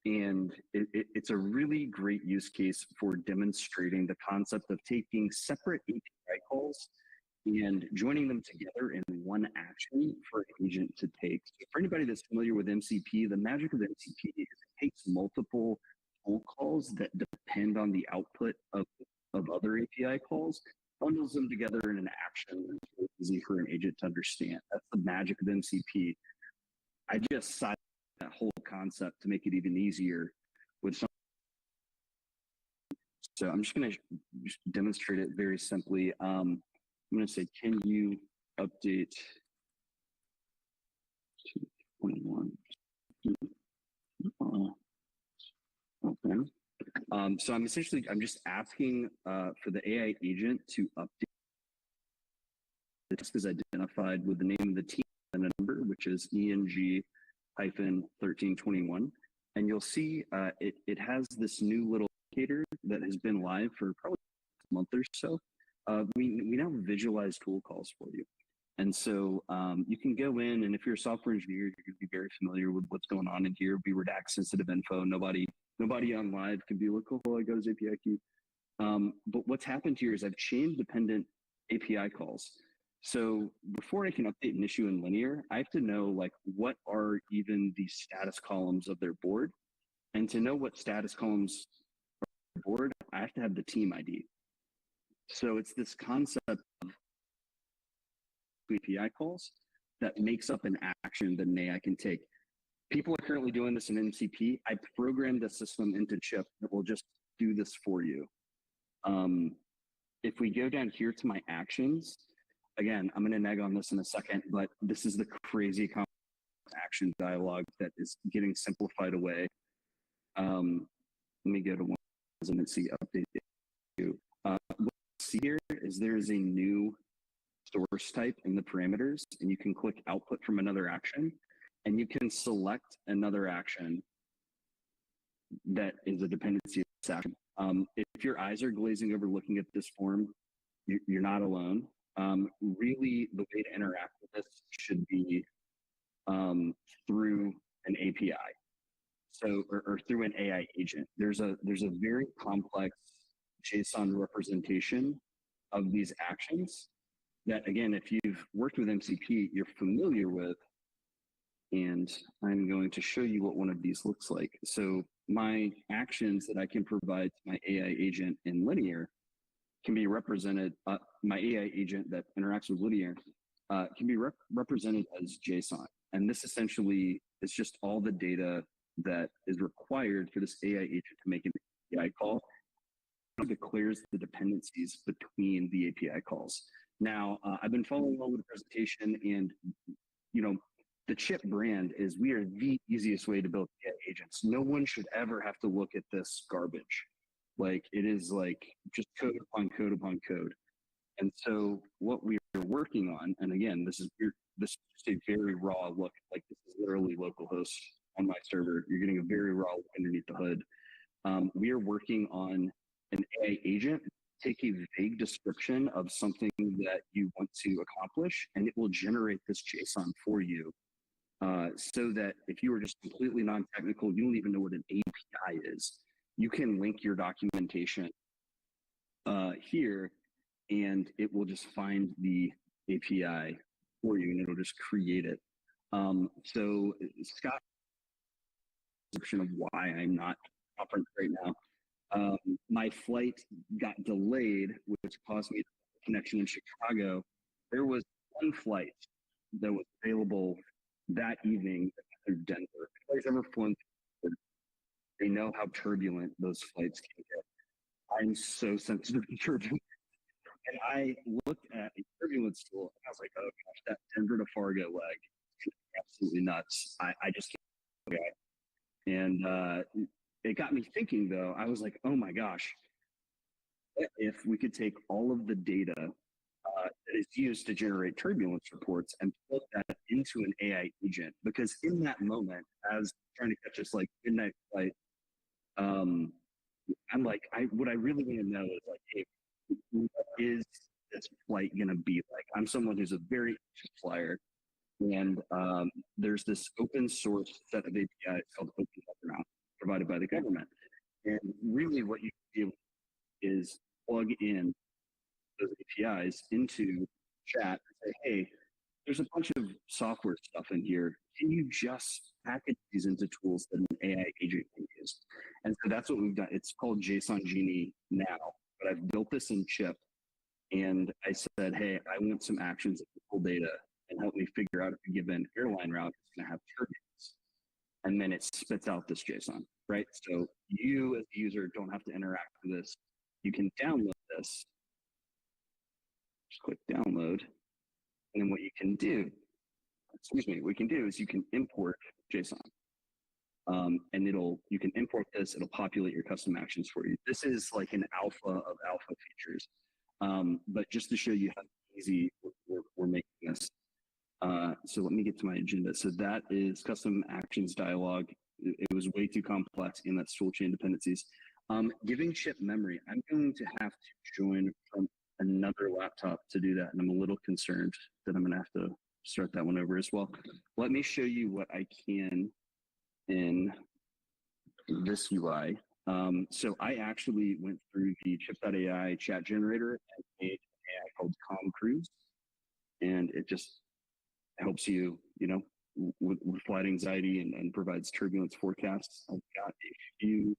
And it's a really great use case for demonstrating the concept of taking separate API calls and joining them together in one action for an agent to take. So for anybody that's familiar with MCP, the magic of MCP is it takes multiple tool calls that depend on the output of other API calls, bundles them together in an action that's really easy for an agent to understand. That's the magic of MCP. I just cited that whole concept to make it even easier with some. So I'm just going to demonstrate it very simply. I'm going to say, can you update 2.1? Okay. So I'm just asking for the AI agent to update the task is identified with the name of the team and a number, which is ENG-1321. And you'll see it has this new little indicator that has been live for probably a month or so. We now visualize tool calls for you. And so you can go in, and if you're a software engineer, you're going to be very familiar with what's going on in here. Be redact sensitive info. Nobody on live can be like, oh, I got his API key. But what's happened here is I've chain dependent API calls. So before I can update an issue in linear, I have to know like what are even the status columns of their board. And to know what status columns are on their board, I have to have the team ID. So it's this concept of API calls that makes up an action that an AI can take. People are currently doing this in MCP. I programmed a system into Chip that will just do this for you. If we go down here to my actions, again, I'm going to nag on this in a second, but this is the crazy complex action dialogue that is getting simplified away. Let me go to one and see update. What you see here is there is a new source type in the parameters, and you can click output from another action, and you can select another action that is a dependency of this action. If your eyes are glazing over looking at this form, you're not alone. Really, the way to interact with this should be through an API, so or through an AI agent. There's a very complex JSON representation of these actions that, again, if you've worked with MCP, you're familiar with. And I'm going to show you what one of these looks like. So my actions that I can provide to my AI agent in linear can be represented, my AI agent that interacts with linear can be represented as JSON. And this essentially is just all the data that is required for this AI agent to make an API call. It declares the dependencies between the API calls. Now, I've been following along with the presentation, and the Chip brand is we are the easiest way to build AI agents. No one should ever have to look at this garbage. Like it is like just code upon code upon code. And so what we are working on, and again, this is just a very raw look. Like this is literally localhost on my server. You're getting a very raw look underneath the hood. We are working on an AI agent. Take a vague description of something that you want to accomplish, and it will generate this JSON for you. So that if you are just completely non-technical, you don't even know what an API is. You can link your documentation here, and it will just find the API for you, and it'll just create it. So Scott, description of why I'm not conference right now. My flight got delayed, which caused me to connection in Chicago. There was one flight that was available that evening through Denver. If anybody's ever flown, they know how turbulent those flights can get. I'm so sensitive to turbulence. And I looked at a turbulence tool and I was like, oh gosh, that Denver to Fargo leg is absolutely nuts. I just can't. Okay. And it got me thinking though, I was like, oh my gosh, if we could take all of the data that is used to generate turbulence reports and plug that into an AI agent, because in that moment, as trying to catch this like midnight flight, I'm like, what I really want to know is like, hey, what is this flight going to be like? I'm someone who's a very anxious flyer, and there's this open source set of APIs called OpenWeatherMount provided by the government. And really what you can do is plug in those APIs into chat and say, hey, there's a bunch of software stuff in here. Can you just package these into tools that an AI agent can use? And so that's what we've done. It's called JSON Genie now, but I've built this in Chip. And I said, hey, I want some actions that pull data and help me figure out if a given airline route is going to have turbulence. And then it spits out this JSON, right? So you as the user don't have to interact with this. You can download this. Just click download. And then what you can do, is you can import JSON. And you can import this, it'll populate your custom actions for you. This is like an alpha of alpha features. But just to show you how easy we're making this. So let me get to my agenda. So that is custom actions dialog. It was way too complex in that tool chain dependencies. Giving Chip memory, I'm going to have to join from another laptop to do that. And I'm a little concerned that I'm going to have to start that one over as well. Let me show you what I can in this UI. So I actually went through the chip.ai chat generator and made an AI called Cruise. And it just helps you, with flight anxiety and provides turbulence forecasts. I've got a few,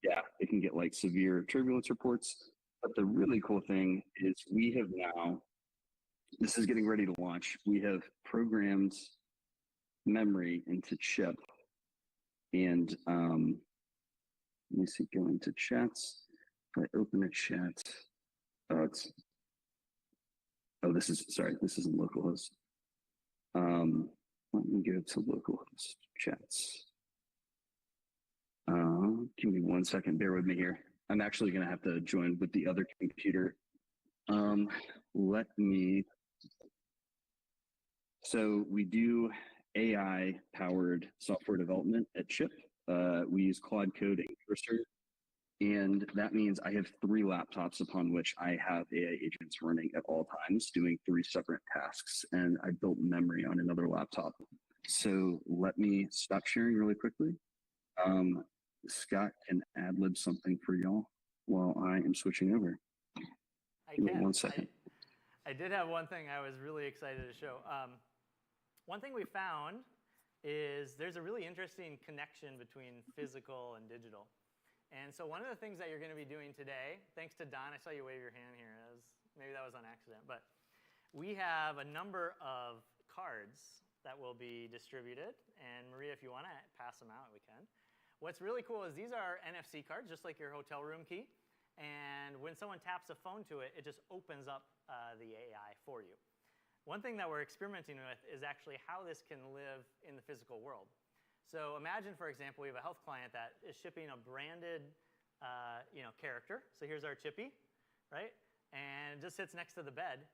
it can get like severe turbulence reports. But the really cool thing is we have now, this is getting ready to launch. We have programmed memory into Chip. And let me see, go into chats. If I open a chat, this isn't localhost. Let me go to localhost chats. Give me 1 second, bear with me here. I'm actually gonna have to join with the other computer. So we do AI powered software development at Chip. We use Claude Code and Cursor. And that means I have 3 laptops upon which I have AI agents running at all times, doing 3 separate tasks. And I built memory on another laptop. So let me stop sharing really quickly. Scott can ad-lib something for y'all while I am switching over. I Give me can. 1 second. I did have one thing I was really excited to show. One thing we found is there's a really interesting connection between physical and digital. And so one of the things that you're going to be doing today, thanks to Don, I saw you wave your hand here. Maybe that was on accident, but we have a number of cards that will be distributed. And Maria, if you want to pass them out, we can. What's really cool is these are NFC cards, just like your hotel room key. And when someone taps a phone to it, it just opens up the AI for you. one thing that we're experimenting with is actually how this can live in the physical world. So imagine, for example, we have a health client that is shipping a branded character. So here's our Chippy, right? And it just sits next to the bed.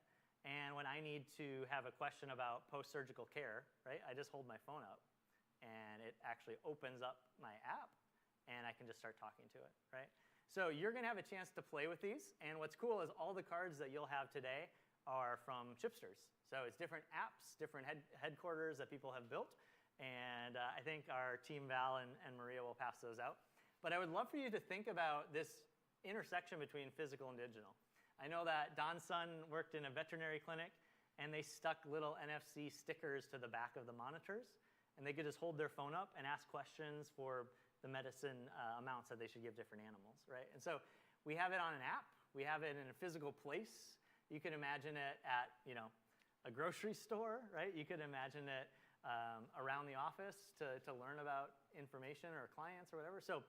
And when I need to have a question about post-surgical care, right, I just hold my phone up, and it actually opens up my app, and I can just start talking to it, right? So you're going to have a chance to play with these. And what's cool is all the cards that you'll have today are from Chipsters. So it's different apps, different headquarters that people have built. And I think our team, Val and Maria, will pass those out. But I would love for you to think about this intersection between physical and digital. I know that Don's son worked in a veterinary clinic, and they stuck little NFC stickers to the back of the monitors, and they could just hold their phone up and ask questions for the medicine amounts that they should give different animals, right? And so we have it on an app. We have it in a physical place. You can imagine it at, a grocery store, right? You could imagine it around the office to learn about information or clients or whatever. So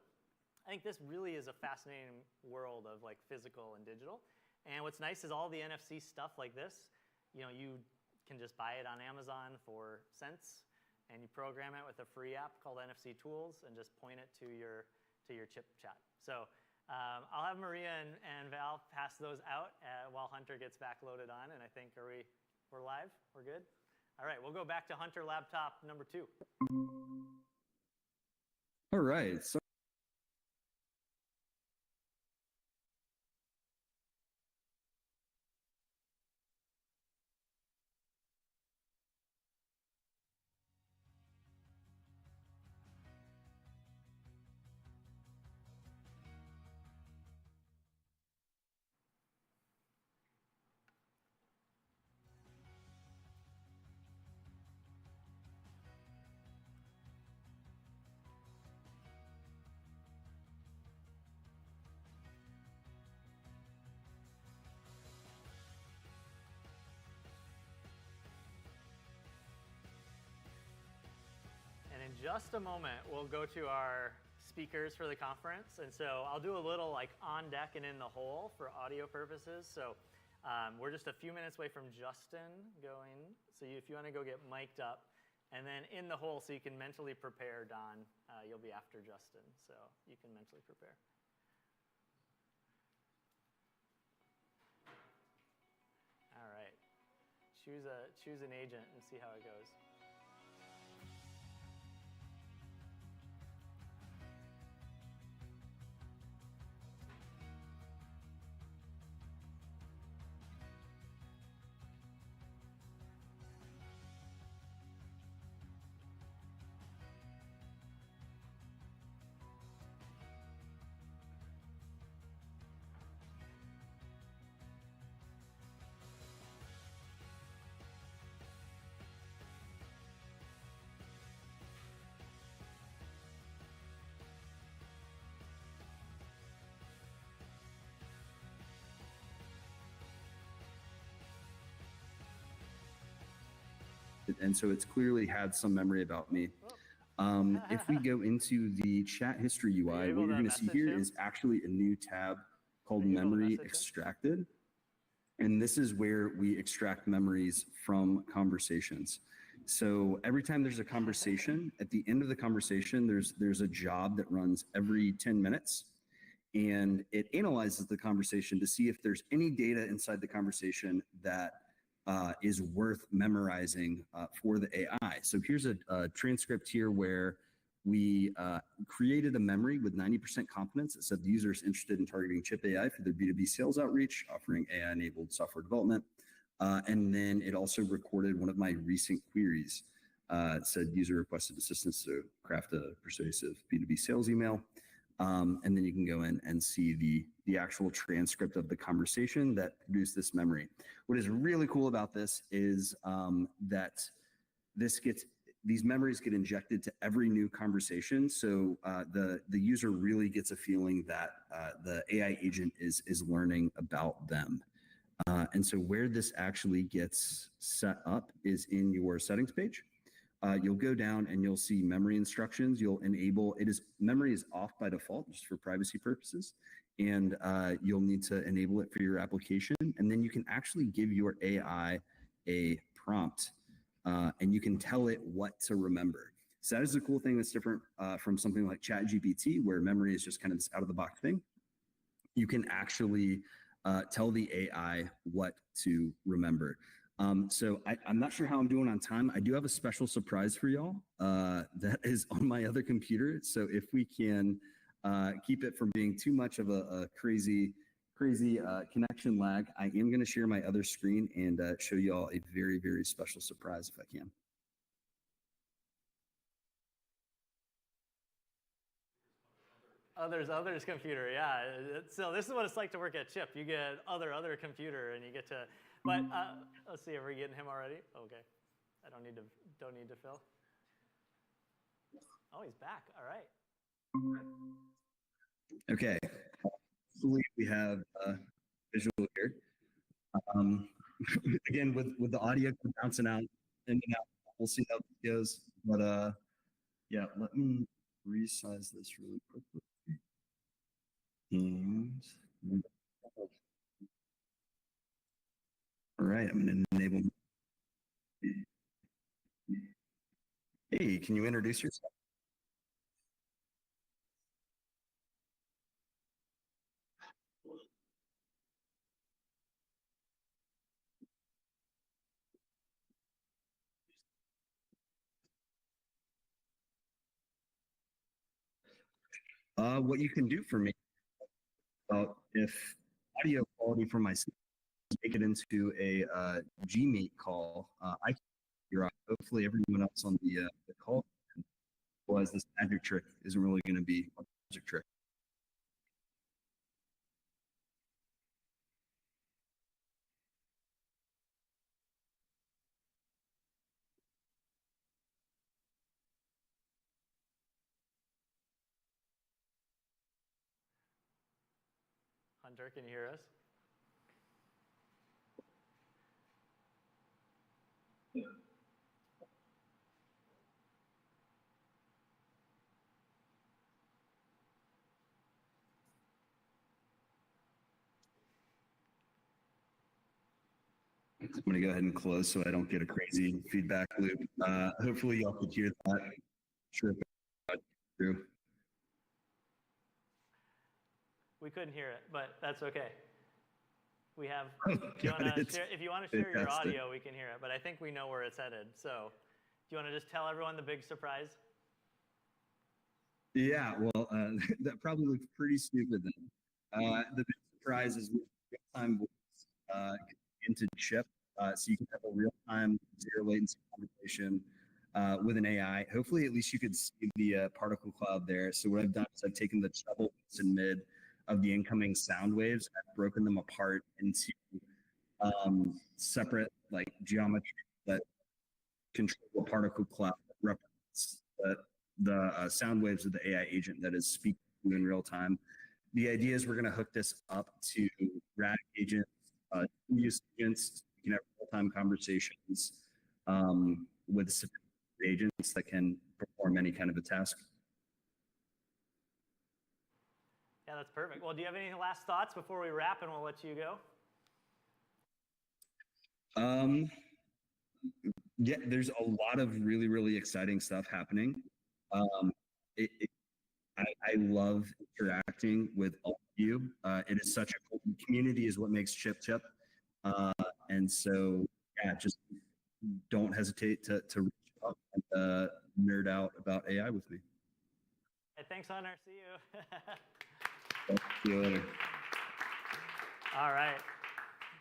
I think this really is a fascinating world of like physical and digital. And what's nice is all the NFC stuff like this, you can just buy it on Amazon for cents, and you program it with a free app called NFC Tools and just point it to your chip chat. So I'll have Maria and Val pass those out while Hunter gets back loaded on. And I think we're live? We're good? All right, we'll go back to Hunter laptop number 2. All right. So in just a moment, we'll go to our speakers for the conference. And so I'll do a little like on deck and in the hole for audio purposes. So we're just a few minutes away from Justin going. So if you want to go get mic'd up. And then in the hole, so you can mentally prepare, Don. You'll be after Justin, so you can mentally prepare. All right. Choose an agent and see how it goes. and so it's clearly had some memory about me. If we go into the chat history UI, what you're going to see here is actually a new tab called Memory Extracted. And this is where we extract memories from conversations. So every time there's a conversation, at the end of the conversation, there's a job that runs every 10 minutes. And it analyzes the conversation to see if there's any data inside the conversation that is worth memorizing for the AI. So here's a transcript here where we created a memory with 90% confidence that said the user is interested in targeting Chip AI for their B2B sales outreach, offering AI-enabled software development. And then it also recorded one of my recent queries. It said user requested assistance to craft a persuasive B2B sales email. And then you can go in and see the actual transcript of the conversation that produced this memory. What is really cool about this is that these memories get injected to every new conversation. So the user really gets a feeling that the AI agent is learning about them. And so where this actually gets set up is in your settings page. You'll go down and you'll see memory instructions. You'll enable, memory is off by default just for privacy purposes. And you'll need to enable it for your application. And then you can actually give your AI a prompt, and you can tell it what to remember. So that is the cool thing that's different from something like ChatGPT, where memory is just kind of this out of the box thing. You can actually tell the AI what to remember. So I'm not sure how I'm doing on time. I do have a special surprise for y'all that is on my other computer. So if we can keep it from being too much of a crazy connection lag, I am going to share my other screen and show y'all a very, very special surprise if I can. Others computer, yeah. So this is what it's like to work at Chip. You get other computer, and you get to. But let's see, are we getting him already? Okay, I don't need to fill. Oh, he's back. All right. Okay. Hopefully we have visual here. Again, with the audio bouncing out in and out, we'll see how it goes. But yeah, let me resize this really quickly. And all right, I'm going to enable. Hey, can you introduce yourself? What you can do for me, if audio quality from my make it into a Gmeet call, I can figure out. Hopefully, everyone else on the call was this magic trick isn't really going to be a magic trick. Hunter, can you hear us? I'm going to go ahead and close so I don't get a crazy feedback loop. Hopefully, y'all could hear that. Sure. True. We couldn't hear it, but that's okay. We have. Oh, if you want to share your audio, we can hear it. But I think we know where it's headed. So, do you want to just tell everyone the big surprise? Yeah. Well, that probably looks pretty stupid then. The big surprise is real-time voice into Chip, so you can have a real-time zero latency conversation with an AI. Hopefully, at least you could see the particle cloud there. So what I've done is I've taken the treble, bass, and mid of the incoming sound waves. I've broken them apart into separate like geometry that control the particle cloud that represents the sound waves of the AI agent that is speaking in real time. The idea is we're going to hook this up to RAG agents, use agents, so you can have real-time conversations with agents that can perform any kind of a task. Yeah, that's perfect. Well, do you have any last thoughts before we wrap, and we'll let you go? Yeah, there's a lot of really, really exciting stuff happening. I love interacting with all of you. It is such a cool community is what makes Chip. And so, yeah, just don't hesitate to reach out and nerd out about AI with me. Hey, thanks, Hunter. See you. See you later. All right.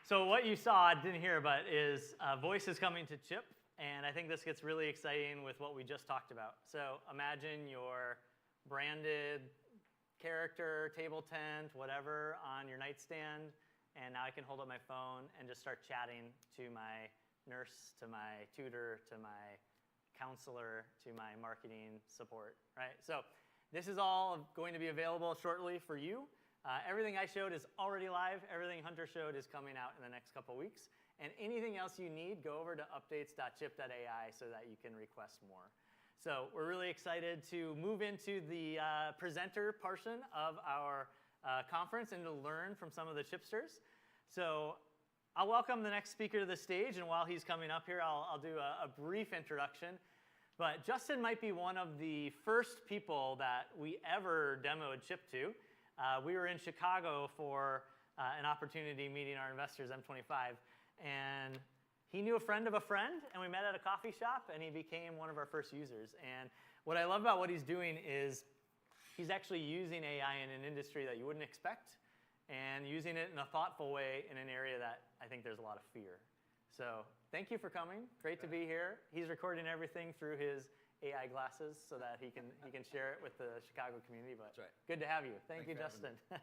So what you saw, I didn't hear, but is voice is coming to Chip. And I think this gets really exciting with what we just talked about. So imagine your branded character, table tent, whatever, on your nightstand. And now I can hold up my phone and just start chatting to my nurse, to my tutor, to my counselor, to my marketing support, right? So this is all going to be available shortly for you. Everything I showed is already live. Everything Hunter showed is coming out in the next couple weeks. And anything else you need, go over to updates.chip.ai so that you can request more. So we're really excited to move into the presenter portion of our conference and to learn from some of the Chipsters. So I'll welcome the next speaker to the stage, and while he's coming up here, I'll do a brief introduction. But Justin might be one of the first people that we ever demoed Chip to. We were in Chicago for an opportunity meeting our investors, M25, and he knew a friend of a friend, and we met at a coffee shop, and he became one of our first users. And what I love about what he's doing is he's actually using AI in an industry that you wouldn't expect, and using it in a thoughtful way in an area that I think there's a lot of fear. So thank you for coming. Great to be here. He's recording everything through his AI glasses so that he can share it with the Chicago community. But That's right. Good to have you. Thank Thanks you, for having Justin.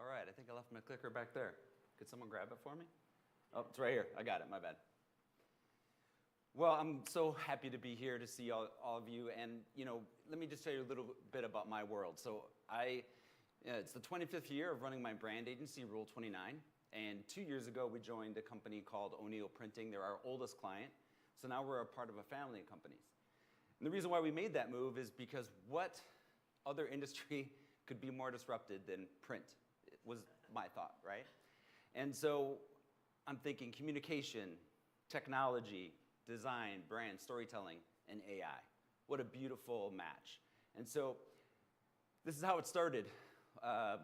All right, I think I left my clicker back there. Could someone grab it for me? Oh, it's right here. I got it, my bad. Well, I'm so happy to be here to see all of you. And, let me just tell you a little bit about my world. So it's the 25th year of running my brand agency, Rule 29. And 2 years ago, we joined a company called O'Neill Printing. They're our oldest client. So now we're a part of a family of companies. And the reason why we made that move is because what other industry could be more disrupted than print? It was my thought, right? And so I'm thinking communication, technology, design, brand, storytelling, and AI. What a beautiful match. And so this is how it started.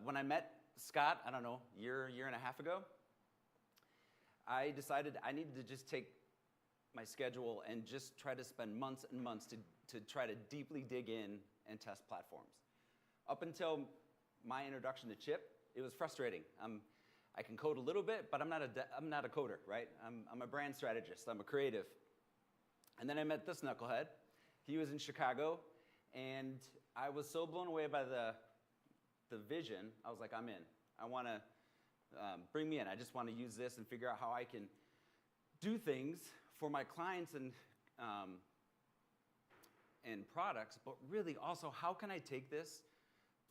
When I met Scott, I don't know, year and a half ago, I decided I needed to just take my schedule and just try to spend months and months to try to deeply dig in and test platforms. Up until my introduction to Chip, it was frustrating. I can code a little bit, but I'm not a coder, right? I'm a brand strategist. I'm a creative. And then I met this knucklehead. He was in Chicago, and I was so blown away by the vision. I was like, I'm in. I want to bring me in. I just want to use this and figure out how I can do things for my clients and products, but really also how can I take this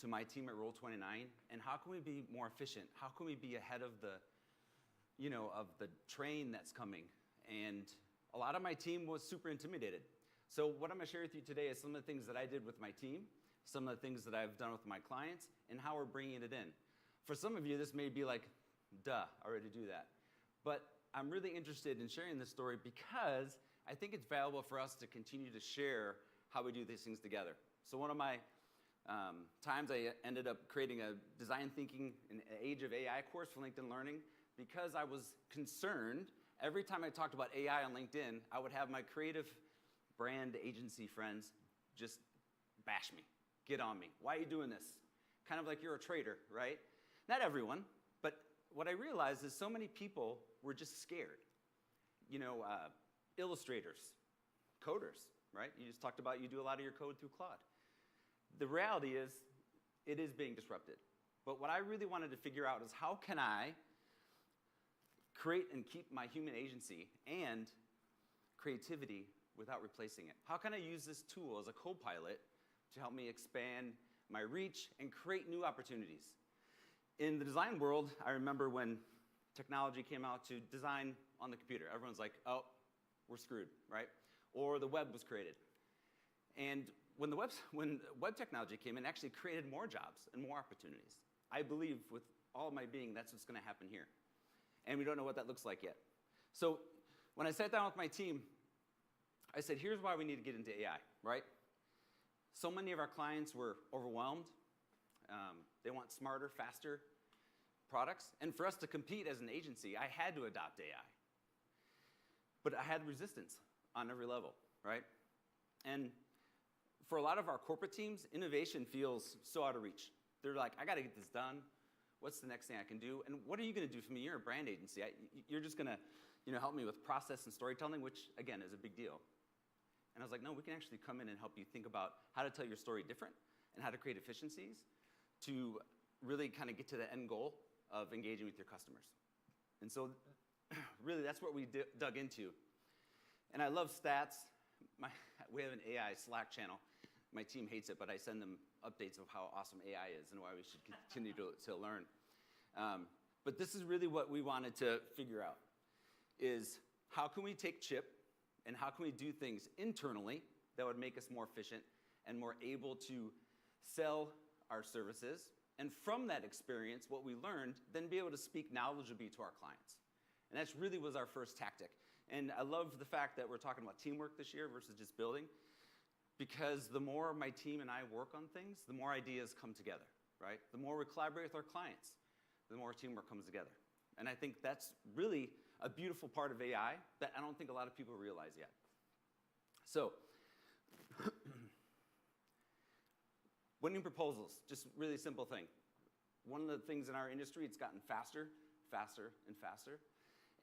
to my team at Roll 29, and how can we be more efficient? How can we be ahead of the train that's coming? And a lot of my team was super intimidated. So what I'm gonna share with you today is some of the things that I did with my team, some of the things that I've done with my clients, and how we're bringing it in. For some of you, this may be like, duh, I already do that. But I'm really interested in sharing this story because I think it's valuable for us to continue to share how we do these things together. So one of my times I ended up creating a design thinking in the age of AI course for LinkedIn Learning because I was concerned every time I talked about AI on LinkedIn, I would have my creative brand agency friends just bash me, get on me. Why are you doing this? Kind of like you're a traitor, right? Not everyone, but what I realized is so many people were just scared. Illustrators, coders, right? You just talked about you do a lot of your code through Claude. The reality is, it is being disrupted. But what I really wanted to figure out is how can I create and keep my human agency and creativity without replacing it? How can I use this tool as a co-pilot to help me expand my reach and create new opportunities? In the design world, I remember when technology came out to design on the computer. Everyone's like, oh, we're screwed, right? Or the web was created. And when web technology came in, it actually created more jobs and more opportunities. I believe with all my being, that's what's going to happen here. And we don't know what that looks like yet. So when I sat down with my team, I said, here's why we need to get into AI, right? So many of our clients were overwhelmed. They want smarter, faster products. And for us to compete as an agency, I had to adopt AI. But I had resistance on every level, right? And for a lot of our corporate teams, innovation feels so out of reach. They're like, I got to get this done. What's the next thing I can do? And what are you going to do for me? You're a brand agency. You're just going to help me with process and storytelling, which, again, is a big deal. And I was like, no, we can actually come in and help you think about how to tell your story different and how to create efficiencies to really kind of get to the end goal of engaging with your customers. And so really, that's what we dug into. And I love stats. We have an AI Slack channel. My team hates it, but I send them updates of how awesome AI is and why we should continue to learn. But this is really what we wanted to figure out, is how can we take Chip and how can we do things internally that would make us more efficient and more able to sell our services And from that experience, what we learned, then be able to speak knowledgeably to our clients. And that's really was our first tactic. And I love the fact that we're talking about teamwork this year versus just building, because the more my team and I work on things, the more ideas come together, right? The more we collaborate with our clients, the more teamwork comes together. And I think that's really a beautiful part of AI that I don't think a lot of people realize yet. So, winning proposals, just really simple thing. One of the things in our industry, it's gotten faster, faster, and faster.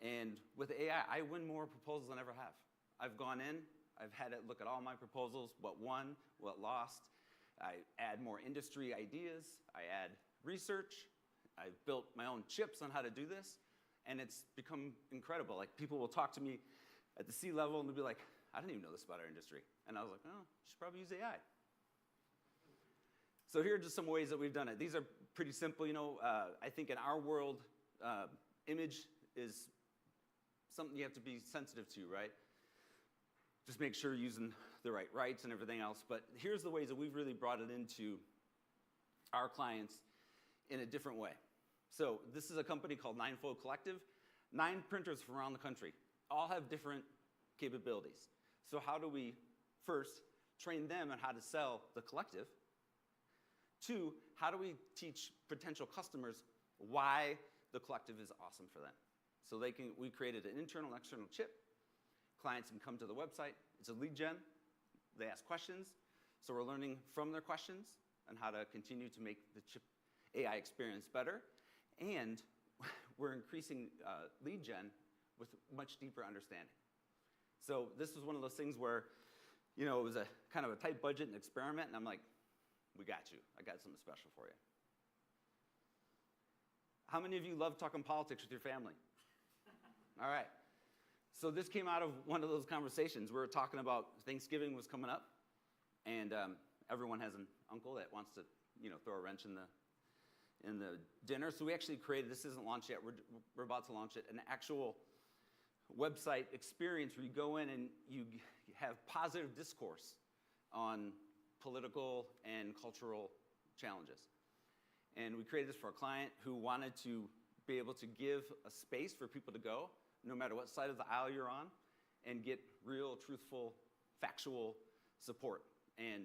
And with AI, I win more proposals than I ever have. I've gone in, I've had it look at all my proposals, what won, what lost. I add more industry ideas, I add research. I've built my own chips on how to do this, and it's become incredible. Like, people will talk to me at the C-level, and they'll be like, I didn't even know this about our industry. And I was like, oh, you should probably use AI. So here are just some ways that we've done it. These are pretty simple. I think in our world, image is something you have to be sensitive to, right? Just make sure you're using the right rights and everything else. But here's the ways that we've really brought it into our clients in a different way. So this is a company called Ninefold Collective. 9 printers from around the country, all have different capabilities. So how do we, first, train them on how to sell the collective? 2, how do we teach potential customers why the collective is awesome for them? So we created an internal and external chip. Clients can come to the website. It's a lead gen. They ask questions. So we're learning from their questions and how to continue to make the chip AI experience better. And we're increasing lead gen with much deeper understanding. So this was one of those things where, it was a kind of a tight budget and experiment, and I'm like, we got you. I got something special for you. How many of you love talking politics with your family? All right. So this came out of one of those conversations. We were talking about Thanksgiving was coming up, and everyone has an uncle that wants to, throw a wrench in the dinner. So we actually created, this isn't launched yet, we're about to launch it, an actual website experience where you go in and you have positive discourse on political and cultural challenges. And we created this for a client who wanted to be able to give a space for people to go, no matter what side of the aisle you're on, and get real, truthful, factual support. And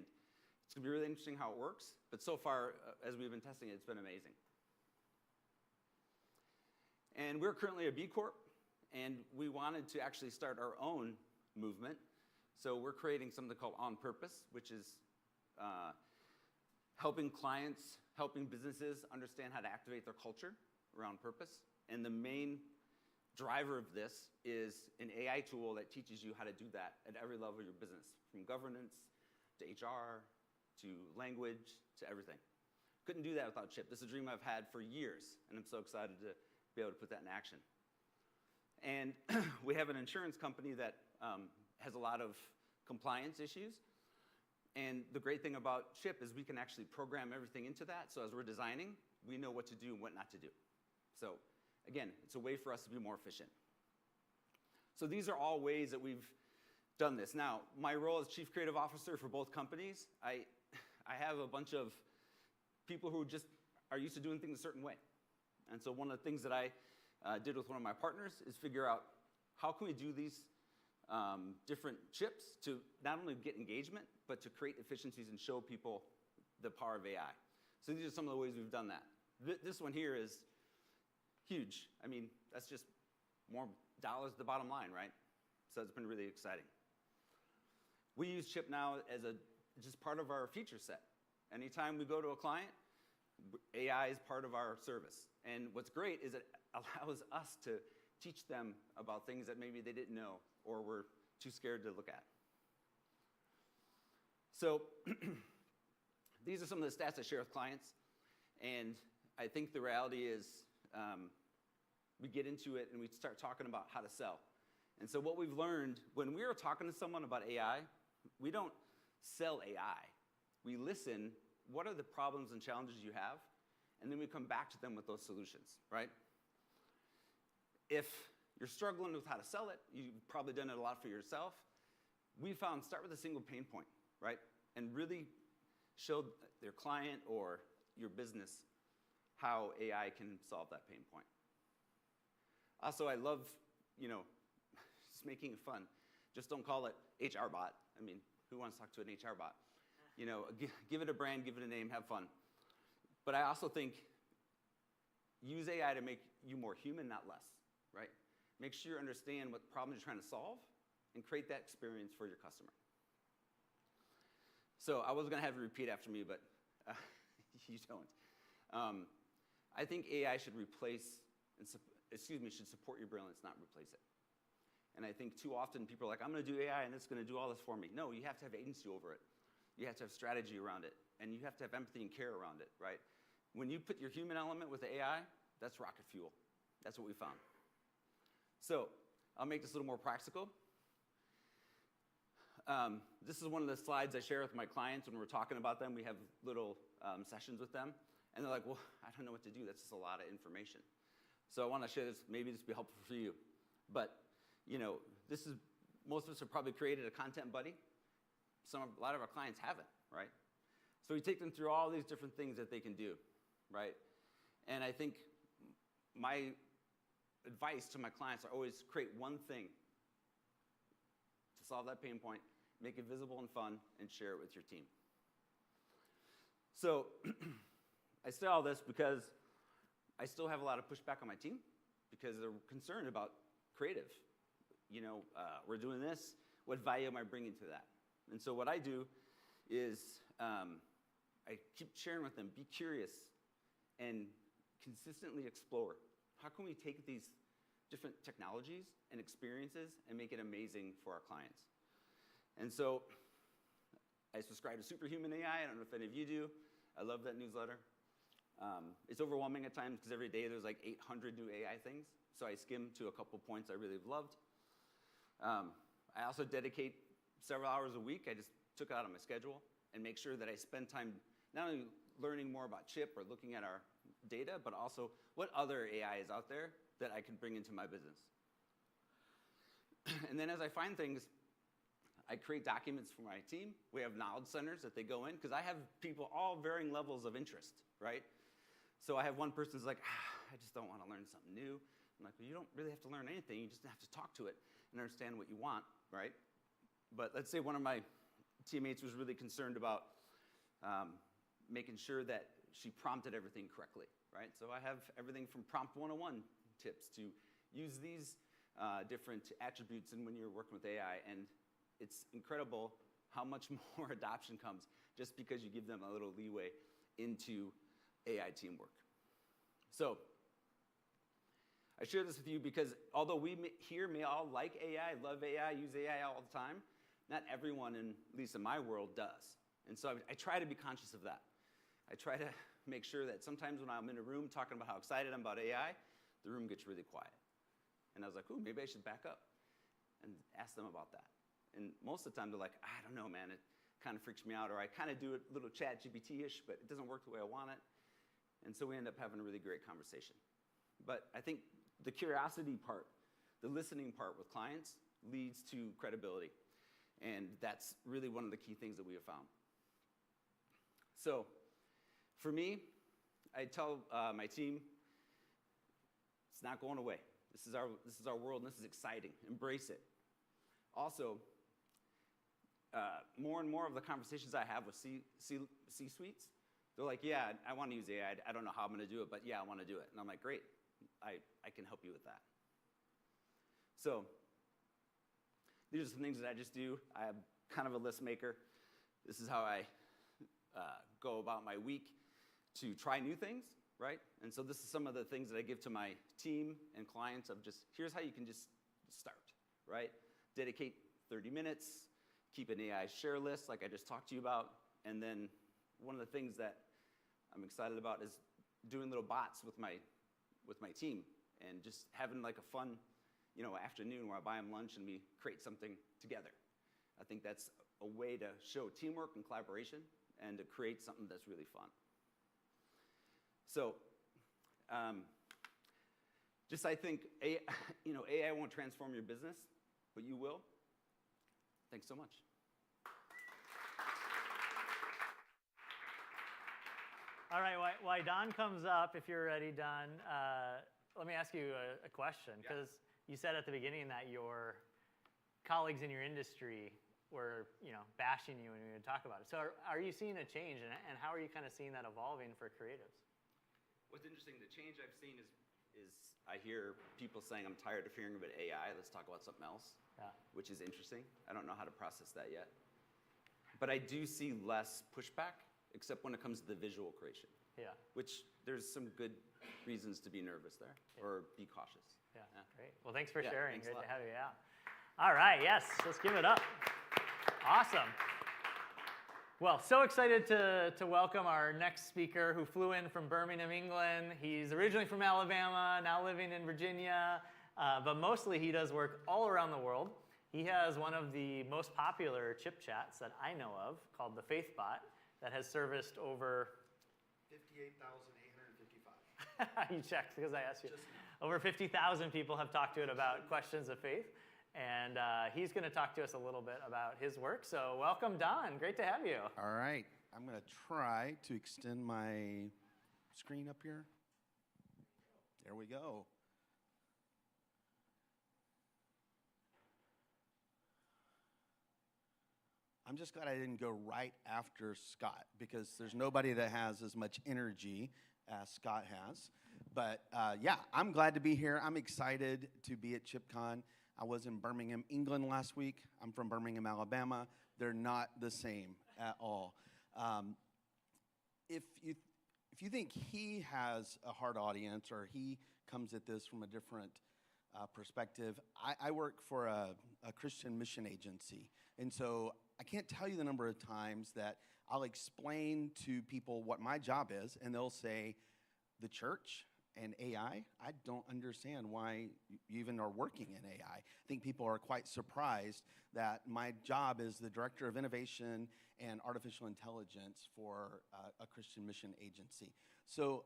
it's going to be really interesting how it works, but so far, as we've been testing it, it's been amazing. And we're currently a B Corp, and we wanted to actually start our own movement. So we're creating something called On Purpose, which is helping clients, helping businesses understand how to activate their culture around purpose. And the main driver of this is an AI tool that teaches you how to do that at every level of your business, from governance to HR to language to everything. Couldn't do that without Chip. This is a dream I've had for years, and I'm so excited to be able to put that in action. And we have an insurance company that has a lot of compliance issues. And the great thing about Chip is we can actually program everything into that. So as we're designing, we know what to do and what not to do. So again, it's a way for us to be more efficient. So these are all ways that we've done this. Now, my role as Chief Creative Officer for both companies, I have a bunch of people who just are used to doing things a certain way. And so one of the things that I did with one of my partners is figure out how can we do these different chips to not only get engagement, but to create efficiencies and show people the power of AI. So these are some of the ways we've done that. This one here is huge. I mean, that's just more dollars to the bottom line, right? So it's been really exciting. We use Chip now as just part of our feature set. Anytime we go to a client, AI is part of our service. And what's great is it allows us to teach them about things that maybe they didn't know or were too scared to look at. So these are some of the stats I share with clients. And I think the reality is we get into it and we start talking about how to sell. And so what we've learned, when we are talking to someone about AI, we don't sell AI. We listen, what are the problems and challenges you have? And then we come back to them with those solutions, right? If you're struggling with how to sell it, you've probably done it a lot for yourself. We found start with a single pain point, right? And really show their client or your business how AI can solve that pain point. Also, I love, just making it fun. Just don't call it HR bot. I mean, who wants to talk to an HR bot? Give it a brand, give it a name, have fun. But I also think use AI to make you more human, not less, right? Make sure you understand what problems you're trying to solve and create that experience for your customer. So I was going to have you repeat after me, but you don't. I think AI should should support your brilliance, not replace it. And I think too often people are like, I'm going to do AI and it's going to do all this for me. No, you have to have agency over it. You have to have strategy around it. And you have to have empathy and care around it, right? When you put your human element with the AI, that's rocket fuel. That's what we found. So I'll make this a little more practical. This is one of the slides I share with my clients when we're talking about them. We have little sessions with them. And they're like, well, I don't know what to do. That's just a lot of information. So I want to share this. Maybe this will be helpful for you. But, most of us have probably created a content buddy. A lot of our clients haven't, right? So we take them through all these different things that they can do, right? And I think my advice to my clients are always create one thing to solve that pain point, make it visible and fun, and share it with your team. So I say all this because I still have a lot of pushback on my team because they're concerned about creative. We're doing this. What value am I bringing to that? And so what I do is I keep sharing with them, be curious and consistently explore. How can we take these different technologies and experiences and make it amazing for our clients? And so I subscribe to Superhuman AI. I don't know if any of you do. I love that newsletter. It's overwhelming at times because every day there's like 800 new AI things. So I skim to a couple points I really have loved. I also dedicate several hours a week. I just took it out of my schedule and make sure that I spend time not only learning more about Chip or looking at our data, but also what other AI is out there that I can bring into my business. And then as I find things, I create documents for my team. We have knowledge centers that they go in because I have people all varying levels of interest, right? So I have one person who's like, I just don't want to learn something new. I'm like, well, you don't really have to learn anything. You just have to talk to it and understand what you want, right? But let's say one of my teammates was really concerned about making sure that she prompted everything correctly, right? So I have everything from prompt 101 tips to use these different attributes in when you're working with AI. And it's incredible how much more adoption comes just because you give them a little leeway into AI teamwork. So I share this with you because although we here may all like AI, love AI, use AI all the time, not everyone, at least in my world, does. And so I try to be conscious of that. I try to make sure that sometimes when I'm in a room talking about how excited I'm about AI, the room gets really quiet. And I was like, ooh, maybe I should back up and ask them about that. And most of the time they're like, I don't know, man, it kind of freaks me out, or I kind of do it a little chat GPT-ish, but it doesn't work the way I want it. And so we end up having a really great conversation. But I think the curiosity part, the listening part with clients leads to credibility. And that's really one of the key things that we have found. So for me, I tell my team, it's not going away. This is our world, and this is exciting. Embrace it. Also, more and more of the conversations I have with C-suites, they're like, yeah, I want to use AI. I don't know how I'm going to do it, but yeah, I want to do it. And I'm like, great. I can help you with that. So these are some things that I just do. I am kind of a list maker. This is how I go about my week to try new things, right? And so this is some of the things that I give to my team and clients of just, here's how you can just start, right? Dedicate 30 minutes, keep an AI share list like I just talked to you about, and then one of the things that I'm excited about is doing little bots with my team and just having like a fun, afternoon where I buy them lunch and we create something together. I think that's a way to show teamwork and collaboration and to create something that's really fun. So, I think AI won't transform your business, but you will. Thanks so much. All right, while Don comes up, if you're ready, Don, let me ask you a question, because you said at the beginning that your colleagues in your industry were, bashing you when we would talk about it. So are you seeing a change, and how are you kind of seeing that evolving for creatives? What's interesting, the change I've seen is I hear people saying, I'm tired of hearing about AI, let's talk about something else, which is interesting. I don't know how to process that yet. But I do see less pushback, except when it comes to the visual creation. Yeah. Which there's some good reasons to be nervous there, or be cautious. Yeah, great. Well, thanks for sharing. Thanks Great a lot. to have you. Yeah. All right, yes, let's give it up. Awesome. Well, so excited to welcome our next speaker who flew in from Birmingham, England. He's originally from Alabama, now living in Virginia, but mostly he does work all around the world. He has one of the most popular chip chats that I know of called the FaithBot that has serviced over 58,855. You checked because I asked you. Over 50,000 people have talked to it about questions of faith. And he's going to talk to us a little bit about his work. So welcome, Don. Great to have you. All right. I'm going to try to extend my screen up here. There we go. I'm just glad I didn't go right after Scott, because there's nobody that has as much energy as Scott has. But yeah, I'm glad to be here. I'm excited to be at ChippCon. I was in Birmingham, England last week. I'm from Birmingham, Alabama. They're not the same at all. If you think he has a hard audience, or he comes at this from a different perspective, I work for a Christian mission agency. And so I can't tell you the number of times that I'll explain to people what my job is, and they'll say, the church and AI, I don't understand why you even are working in AI. I think people are quite surprised that my job is the Director of Innovation and Artificial Intelligence for a Christian mission agency. So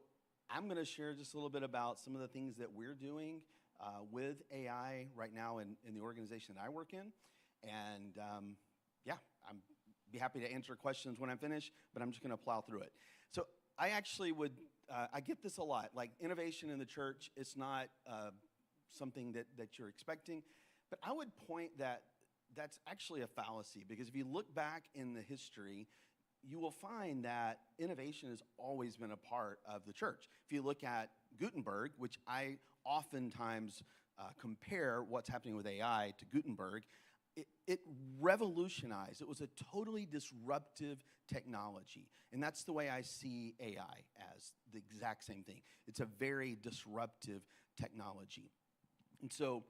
I'm going to share just a little bit about some of the things that we're doing with AI right now in the organization that I work in. And yeah, I'm be happy to answer questions when I'm finished, but I'm just going to plow through it. So I actually would, I get this a lot, like innovation in the church, it's not something that you're expecting, but I would point that that's actually a fallacy, because if you look back in the history, you will find that innovation has always been a part of the church. If you look at Gutenberg, which I oftentimes compare what's happening with AI to Gutenberg, it revolutionized. It was a totally disruptive technology. And that's the way I see AI, as the exact same thing. It's a very disruptive technology. And so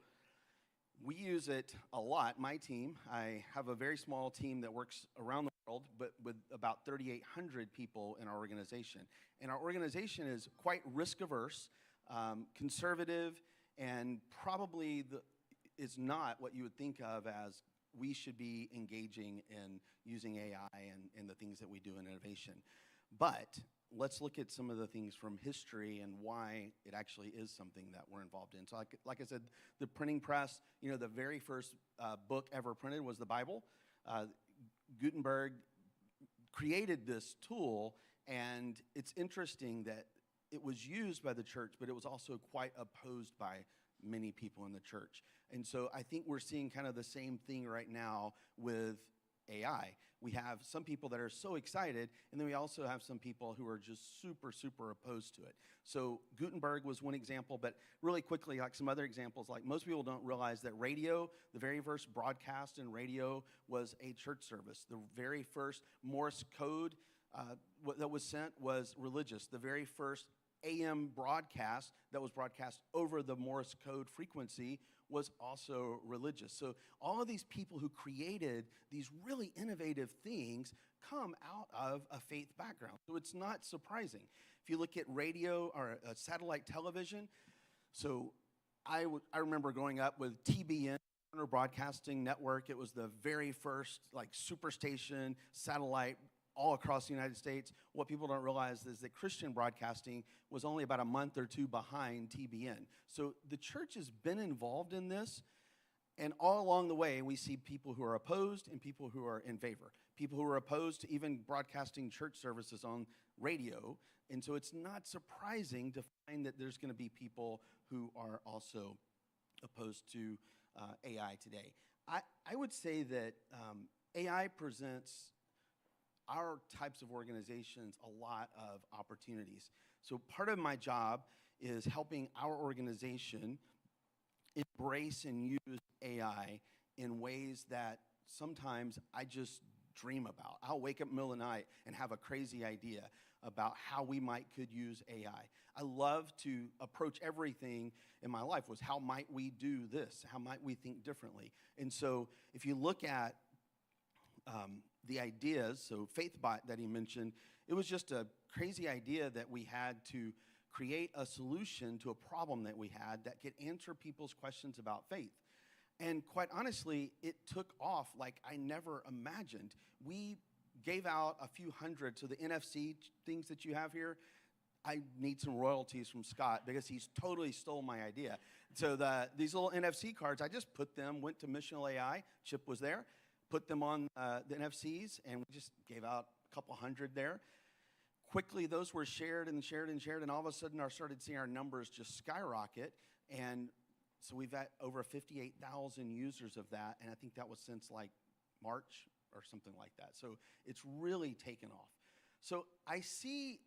we use it a lot. My team, I have a very small team that works around the world, but with about 3,800 people in our organization. And our organization is quite risk averse, conservative, and probably is not what you would think of as we should be engaging in using AI and the things that we do in innovation. But let's look at some of the things from history and why it actually is something that we're involved in. So like I said, the printing press, you know, the very first book ever printed was the Bible. Gutenberg created this tool, and it's interesting that it was used by the church, but it was also quite opposed by many people in the church. And so I think we're seeing kind of the same thing right now with AI. We have some people that are so excited, and then we also have some people who are just super, super opposed to it. So Gutenberg was one example, but really quickly, like some other examples, like most people don't realize that radio, the very first broadcast in radio was a church service. The very first Morse code that was sent was religious. The very first AM broadcast that was broadcast over the Morse code frequency was also religious. So all of these people who created these really innovative things come out of a faith background. So it's not surprising. If you look at radio or satellite television, so I remember growing up with TBN, Turner Broadcasting Network. It was the very first like superstation satellite all across the United States. What people don't realize is that Christian broadcasting was only about a month or two behind TBN. So the church has been involved in this. And all along the way, we see people who are opposed and people who are in favor. People who are opposed to even broadcasting church services on radio. And so it's not surprising to find that there's going to be people who are also opposed to AI today. I would say that AI presents our types of organizations a lot of opportunities. So part of my job is helping our organization embrace and use AI in ways that sometimes I just dream about. I'll wake up in the middle of the night and have a crazy idea about how we could use AI. I love to approach everything in my life was how might we do this? How might we think differently? And so if you look at the ideas, so FaithBot that he mentioned, it was just a crazy idea that we had to create a solution to a problem that we had that could answer people's questions about faith. And quite honestly, it took off like I never imagined. We gave out a few hundred, so the NFC things that you have here, I need some royalties from Scott because he's totally stole my idea. So these little NFC cards, I just put them, went to Missional AI, Chip was there, put them on the NFCs, and we just gave out a couple hundred there. Quickly, those were shared and shared and shared, and all of a sudden I started seeing our numbers just skyrocket. And so we've got over 58,000 users of that, and I think that was since like March or something like that. So it's really taken off. So I see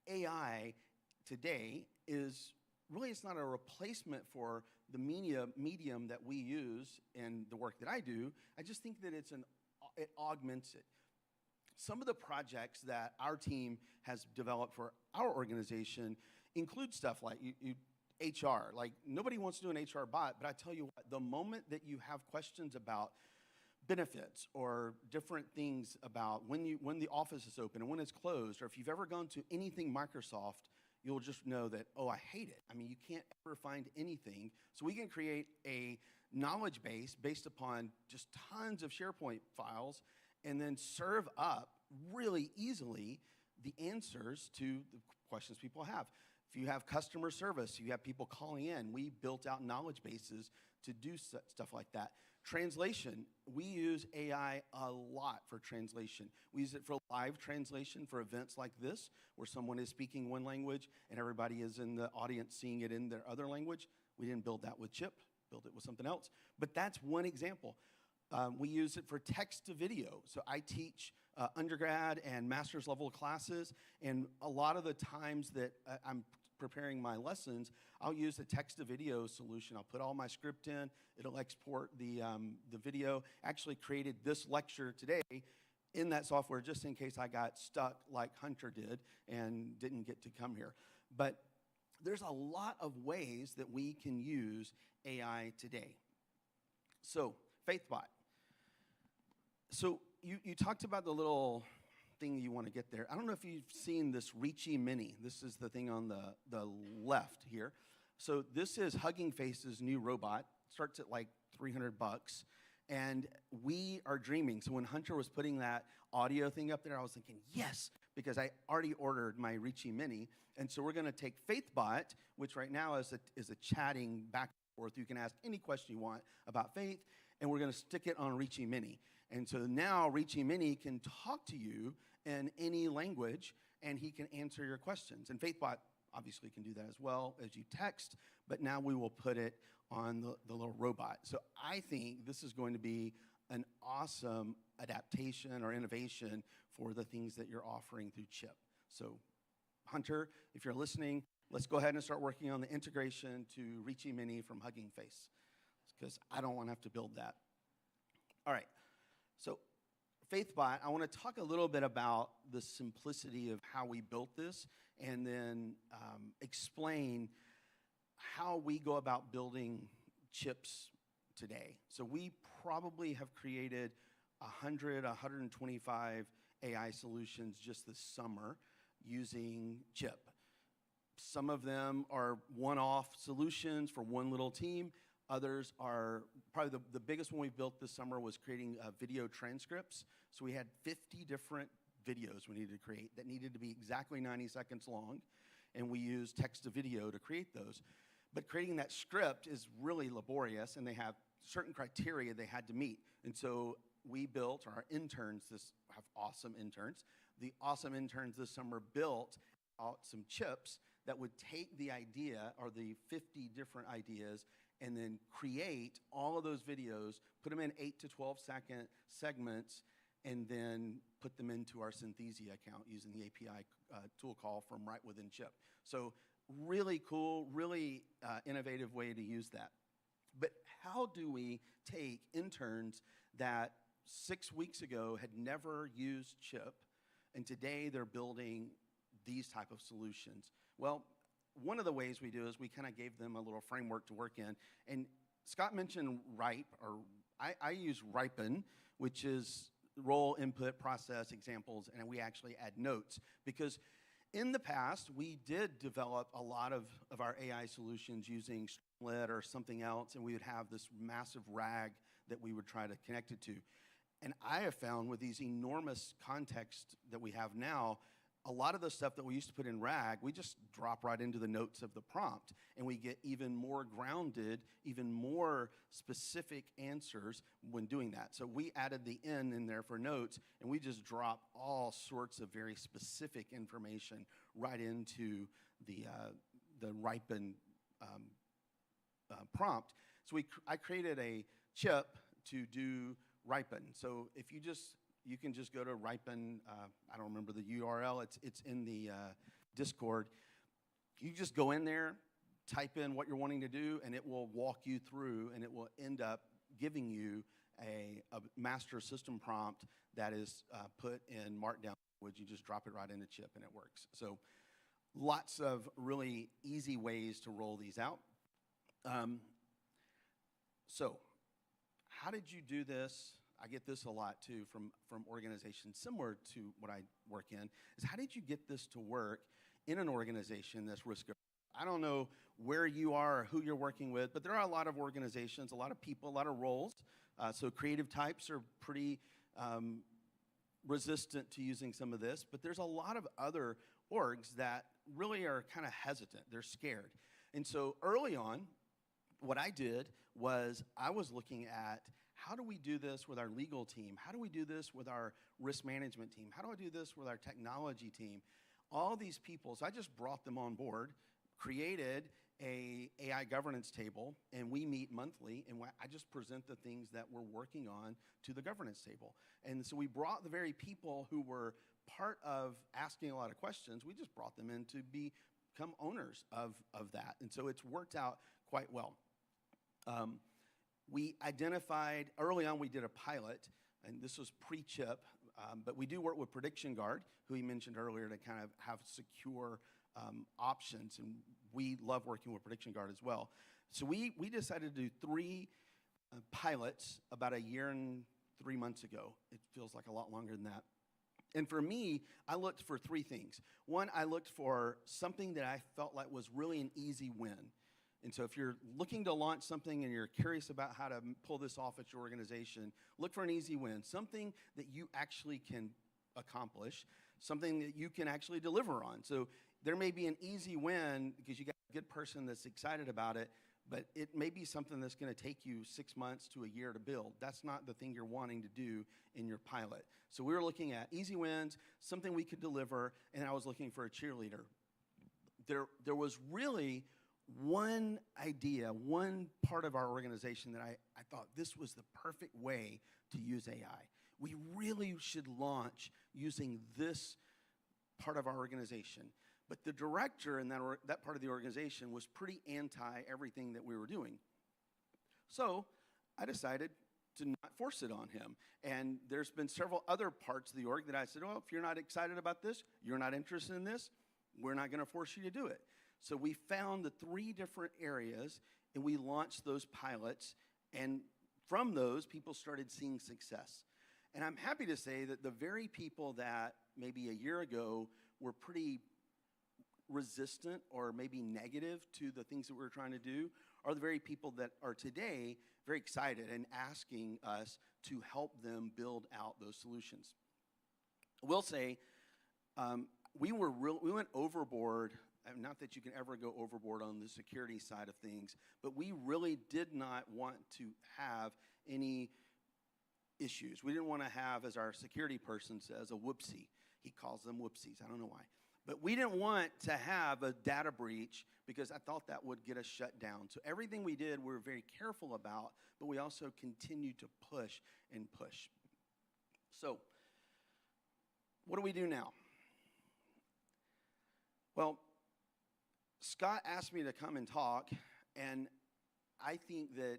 AI today is really, it's not a replacement for the medium that we use in the work that I do. I just think that it augments it. Some of the projects that our team has developed for our organization include stuff like HR. Like, nobody wants to do an HR bot, but I tell you what, the moment that you have questions about benefits or different things about when the office is open and when it's closed, or if you've ever gone to anything Microsoft, you'll just know that, oh, I hate it. I mean, you can't ever find anything. So we can create a knowledge base based upon just tons of SharePoint files and then serve up really easily the answers to the questions people have. If you have customer service, you have people calling in, we built out knowledge bases to do stuff like that. Translation, we use AI a lot for translation. We use it for live translation for events like this, where someone is speaking one language and everybody is in the audience seeing it in their other language. We didn't build that with Chip, built it with something else. But that's one example. We use it for text to video. So I teach undergrad and master's level classes, and a lot of the times that I'm preparing my lessons, I'll use a text to video solution. I'll put all my script in, it'll export the video. Actually created this lecture today in that software just in case I got stuck like Hunter did and didn't get to come here. But there's a lot of ways that we can use AI today. So, FaithBot. So you talked about the little thing you want to get there. I don't know if you've seen this Reachy Mini. This is the thing on the left here. So this is Hugging Face's new robot. Starts at like $300. And we are dreaming. So when Hunter was putting that audio thing up there, I was thinking, yes, because I already ordered my Reachy Mini. And so we're going to take FaithBot, which right now is a chatting back and forth. You can ask any question you want about faith, and we're going to stick it on Reachy Mini. And so now Reachy Mini can talk to you in any language, and he can answer your questions. And FaithBot obviously can do that as well as you text, but now we will put it on the little robot. So I think this is going to be an awesome adaptation or innovation for the things that you're offering through Chip. So Hunter, if you're listening, let's go ahead and start working on the integration to Reachy Mini from Hugging Face, because I don't want to have to build that. All right. So FaithBot, I want to talk a little bit about the simplicity of how we built this, and then explain how we go about building chips today. So we probably have created 125 AI solutions just this summer using Chip. Some of them are one-off solutions for one little team. Others are, probably the biggest one we built this summer was creating video transcripts. So we had 50 different videos we needed to create that needed to be exactly 90 seconds long, and we used text to video to create those. But creating that script is really laborious, and they have certain criteria they had to meet. And so we built, our interns have awesome interns. The awesome interns this summer built out some chips that would take the idea or the 50 different ideas and then create all of those videos, put them in 8 to 12-second segments, and then put them into our Synthesia account using the API tool call from right within Chip. So really cool, really innovative way to use that. But how do we take interns that 6 weeks ago had never used Chip, and today they're building these type of solutions? Well, one of the ways we do is we kind of gave them a little framework to work in. And Scott mentioned RIPE, or I use Ripen, which is role, input, process, examples, and we actually add notes. Because in the past, we did develop a lot of our AI solutions using Streamlit or something else, and we would have this massive RAG that we would try to connect it to. And I have found with these enormous context that we have now, a lot of the stuff that we used to put in RAG, we just drop right into the notes of the prompt, and we get even more grounded, even more specific answers when doing that. So we added the N in there for notes, and we just drop all sorts of very specific information right into the Ripen prompt. So I created a chip to do Ripen. So if you can just go to Ripen, I don't remember the URL, it's in the Discord. You just go in there, type in what you're wanting to do, and it will walk you through, and it will end up giving you a master system prompt that is put in Markdown language. You just drop it right in the chip, and it works. So lots of really easy ways to roll these out. So how did you do this? I get this a lot too from organizations similar to what I work in, is how did you get this to work in an organization that's risk-averse? I don't know where you are or who you're working with, but there are a lot of organizations, a lot of people, a lot of roles. So creative types are pretty resistant to using some of this, but there's a lot of other orgs that really are kind of hesitant. They're scared. And so early on, what I did was I was looking at, how do we do this with our legal team? How do we do this with our risk management team? How do I do this with our technology team? All these people, so I just brought them on board, created a AI governance table, and we meet monthly, and I just present the things that we're working on to the governance table. And so we brought the very people who were part of asking a lot of questions, we just brought them in to become owners of that. And so it's worked out quite well. We identified, early on we did a pilot, and this was pre-chip, but we do work with Prediction Guard, who he mentioned earlier, to kind of have secure options, and we love working with Prediction Guard as well. So we decided to do 3 pilots about a year and 3 months ago. It feels like a lot longer than that. And for me, I looked for 3 things. One, I looked for something that I felt like was really an easy win. And so if you're looking to launch something and you're curious about how to pull this off at your organization, look for an easy win, something that you actually can accomplish, something that you can actually deliver on. So there may be an easy win because you got a good person that's excited about it, but it may be something that's going to take you 6 months to a year to build. That's not the thing you're wanting to do in your pilot. So we were looking at easy wins, something we could deliver, and I was looking for a cheerleader. There was really one idea, one part of our organization that I thought this was the perfect way to use AI. We really should launch using this part of our organization. But the director in that part of the organization was pretty anti everything that we were doing. So I decided to not force it on him. And there's been several other parts of the org that I said, if you're not excited about this, you're not interested in this, we're not going to force you to do it. So we found the 3 different areas, and we launched those pilots, and from those, people started seeing success. And I'm happy to say that the very people that maybe a year ago were pretty resistant or maybe negative to the things that we were trying to do are the very people that are today very excited and asking us to help them build out those solutions. I will say, we went overboard not that you can ever go overboard on the security side of things, but we really did not want to have any issues. We didn't want to have, as our security person says, a whoopsie. He calls them whoopsies. I don't know why. But we didn't want to have a data breach because I thought that would get us shut down. So everything we did, we were very careful about, but we also continued to push and push. So what do we do now? Well, Scott asked me to come and talk, and I think that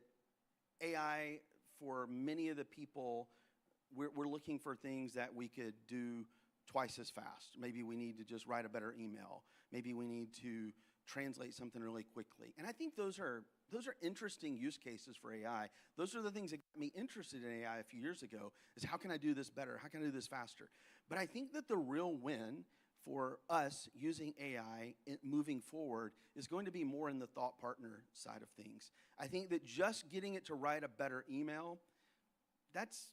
AI, for many of the people, we're looking for things that we could do twice as fast. Maybe we need to just write a better email. Maybe we need to translate something really quickly. And I think those are interesting use cases for AI. Those are the things that got me interested in AI a few years ago, is how can I do this better? How can I do this faster? But I think that the real win for us using AI moving forward is going to be more in the thought partner side of things. I think that just getting it to write a better email, that's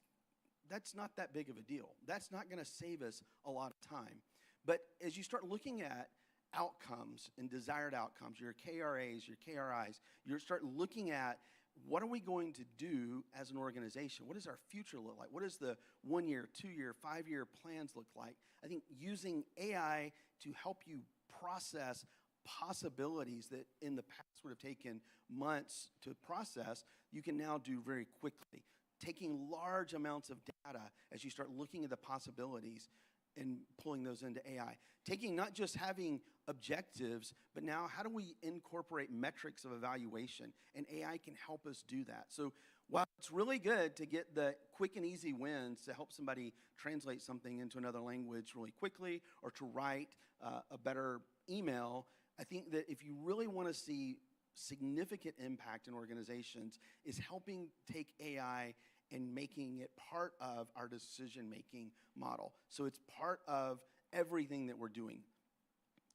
not that big of a deal. That's not going to save us a lot of time. But as you start looking at outcomes and desired outcomes, your KRAs, your KRIs, you start looking at what are we going to do as an organization? What does our future look like? What does the 1 year, 2 year, 5 year plans look like? I think using AI to help you process possibilities that in the past would have taken months to process, you can now do very quickly. Taking large amounts of data as you start looking at the possibilities and pulling those into AI. Taking not just having objectives, but now how do we incorporate metrics of evaluation? And AI can help us do that. So while it's really good to get the quick and easy wins to help somebody translate something into another language really quickly or to write a better email, I think that if you really want to see significant impact in organizations is helping take AI and making it part of our decision-making model. So it's part of everything that we're doing.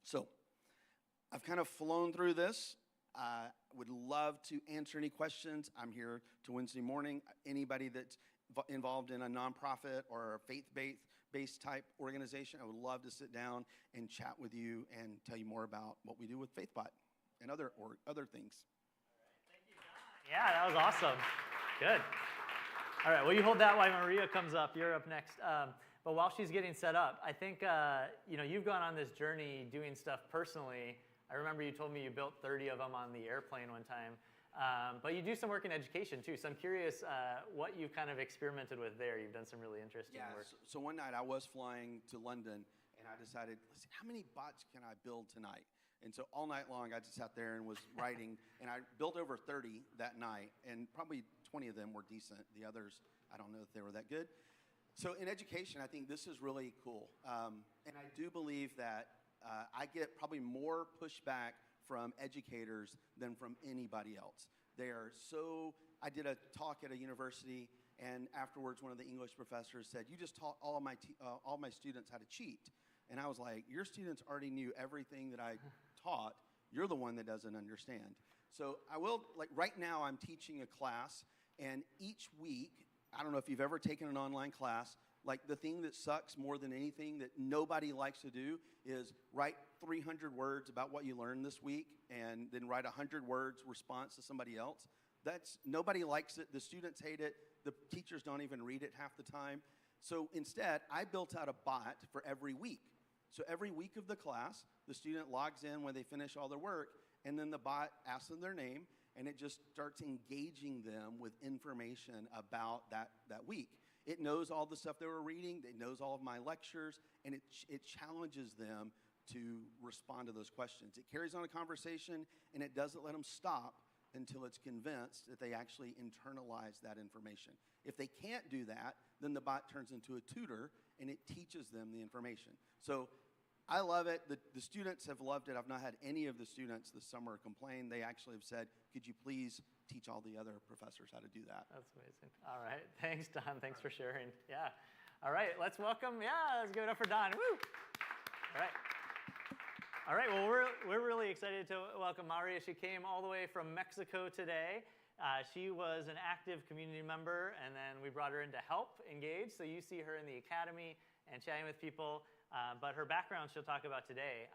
So I've kind of flown through this. Would love to answer any questions. I'm here to Wednesday morning. Anybody that's involved in a nonprofit or a faith-based type organization, I would love to sit down and chat with you and tell you more about what we do with FaithBot and other things. Thank you, John. Yeah, that was awesome. Good. All right, well, you hold that while Maria comes up. You're up next. But while she's getting set up, I think you've gone on this journey doing stuff personally. I remember you told me you built 30 of them on the airplane one time. But you do some work in education too. So I'm curious what you've kind of experimented with there. You've done some really interesting work. So one night I was flying to London and I decided, let's see, how many bots can I build tonight? And so all night long I just sat there and was writing, and I built over 30 that night, and probably 20 of them were decent. The others, I don't know if they were that good. So in education, I think this is really cool. And I do believe that I get probably more pushback from educators than from anybody else. They are so, I did a talk at a university, and afterwards one of the English professors said, you just taught all my students how to cheat. And I was like, your students already knew everything that I taught. You're the one that doesn't understand. So I will, like right now I'm teaching a class, and each week, I don't know if you've ever taken an online class, like the thing that sucks more than anything that nobody likes to do is write 300 words about what you learned this week and then write 100 words response to somebody else. Nobody likes it. The students hate it. The teachers don't even read it half the time. So instead, I built out a bot for every week. So every week of the class, the student logs in when they finish all their work, and then the bot asks them their name, and it just starts engaging them with information about that week. It knows all the stuff they were reading, it knows all of my lectures, and it challenges them to respond to those questions. It carries on a conversation, and it doesn't let them stop until it's convinced that they actually internalize that information. If they can't do that, then the bot turns into a tutor, and it teaches them the information. So I love it. The students have loved it. I've not had any of the students this summer complain. They actually have said, could you please teach all the other professors how to do that? That's amazing. All right. Thanks, Don. Thanks for sharing. Yeah. All right. Let's welcome, let's give it up for Don. Woo! All right. All right. Well, we're really excited to welcome Maria. She came all the way from Mexico today. She was an active community member, and then we brought her in to help engage. So you see her in the academy and chatting with people. But her background she'll talk about today,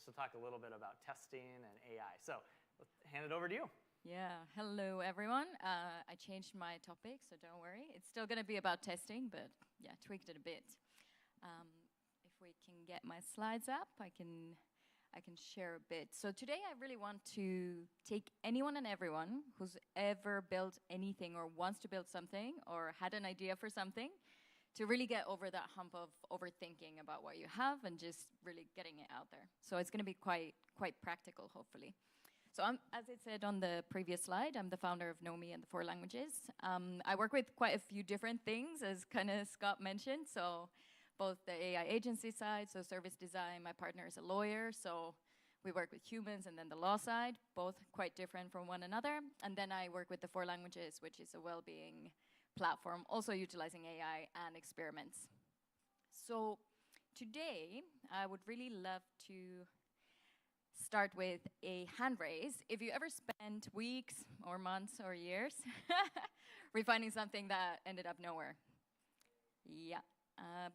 she'll talk a little bit about testing and AI. So let's hand it over to you. Yeah, hello everyone. I changed my topic, so don't worry. It's still going to be about testing, but yeah, tweaked it a bit. If we can get my slides up, I can share a bit. So today I really want to take anyone and everyone who's ever built anything or wants to build something or had an idea for something to really get over that hump of overthinking about what you have and just really getting it out there. So it's going to be quite practical, hopefully. So as it said on the previous slide, I'm the founder of Know Me and the 4 languages. I work with quite a few different things, as kind of Scott mentioned. So both the AI agency side, so service design, my partner is a lawyer, so we work with humans, and then the law side, both quite different from one another. And then I work with the 4 languages, which is a well-being platform, also utilizing AI and experiments. So today, I would really love to start with a hand raise. If you ever spent weeks or months or years refining something that ended up nowhere. Yeah,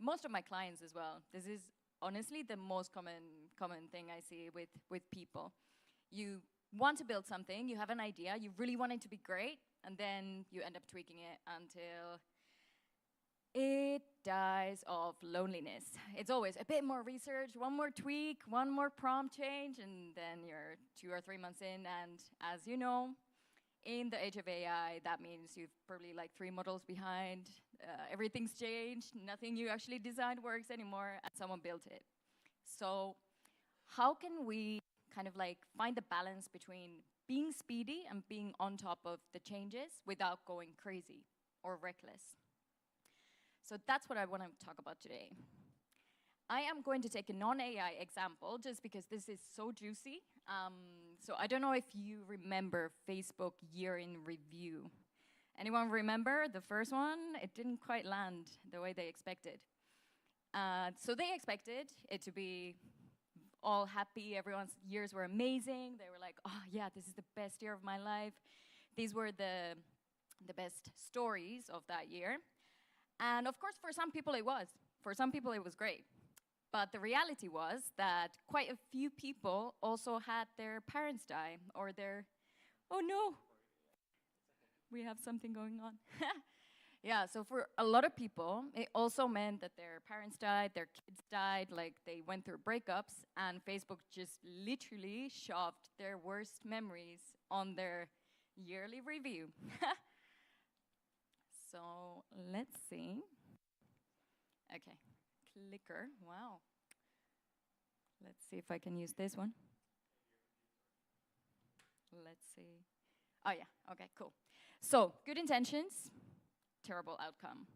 most of my clients as well. This is honestly the most common thing I see with people. You want to build something, you have an idea, you really want it to be great, and then you end up tweaking it until it dies of loneliness. It's always a bit more research, one more tweak, one more prompt change, and then you're 2 or 3 months in, and as you know, in the age of AI, that means you've probably like 3 models behind, everything's changed, nothing you actually designed works anymore, and someone built it. So how can we kind of like find the balance between being speedy and being on top of the changes without going crazy or reckless? So that's what I want to talk about today. I am going to take a non-AI example just because this is so juicy. So I don't know if you remember Facebook year in review. Anyone remember the first one? It didn't quite land the way they expected. So they expected it to be all happy, everyone's years were amazing. They were like, oh yeah, this is the best year of my life. These were the best stories of that year. And of course, for some people it was. For some people it was great. But the reality was that quite a few people also had their parents die or their, oh no, we have something going on. Yeah, so for a lot of people, it also meant that their parents died, their kids died, like they went through breakups, and Facebook just literally shoved their worst memories on their yearly review. So let's see. Okay, clicker, wow. Let's see if I can use this one. Let's see. Oh yeah, okay, cool. So, good intentions, terrible outcome.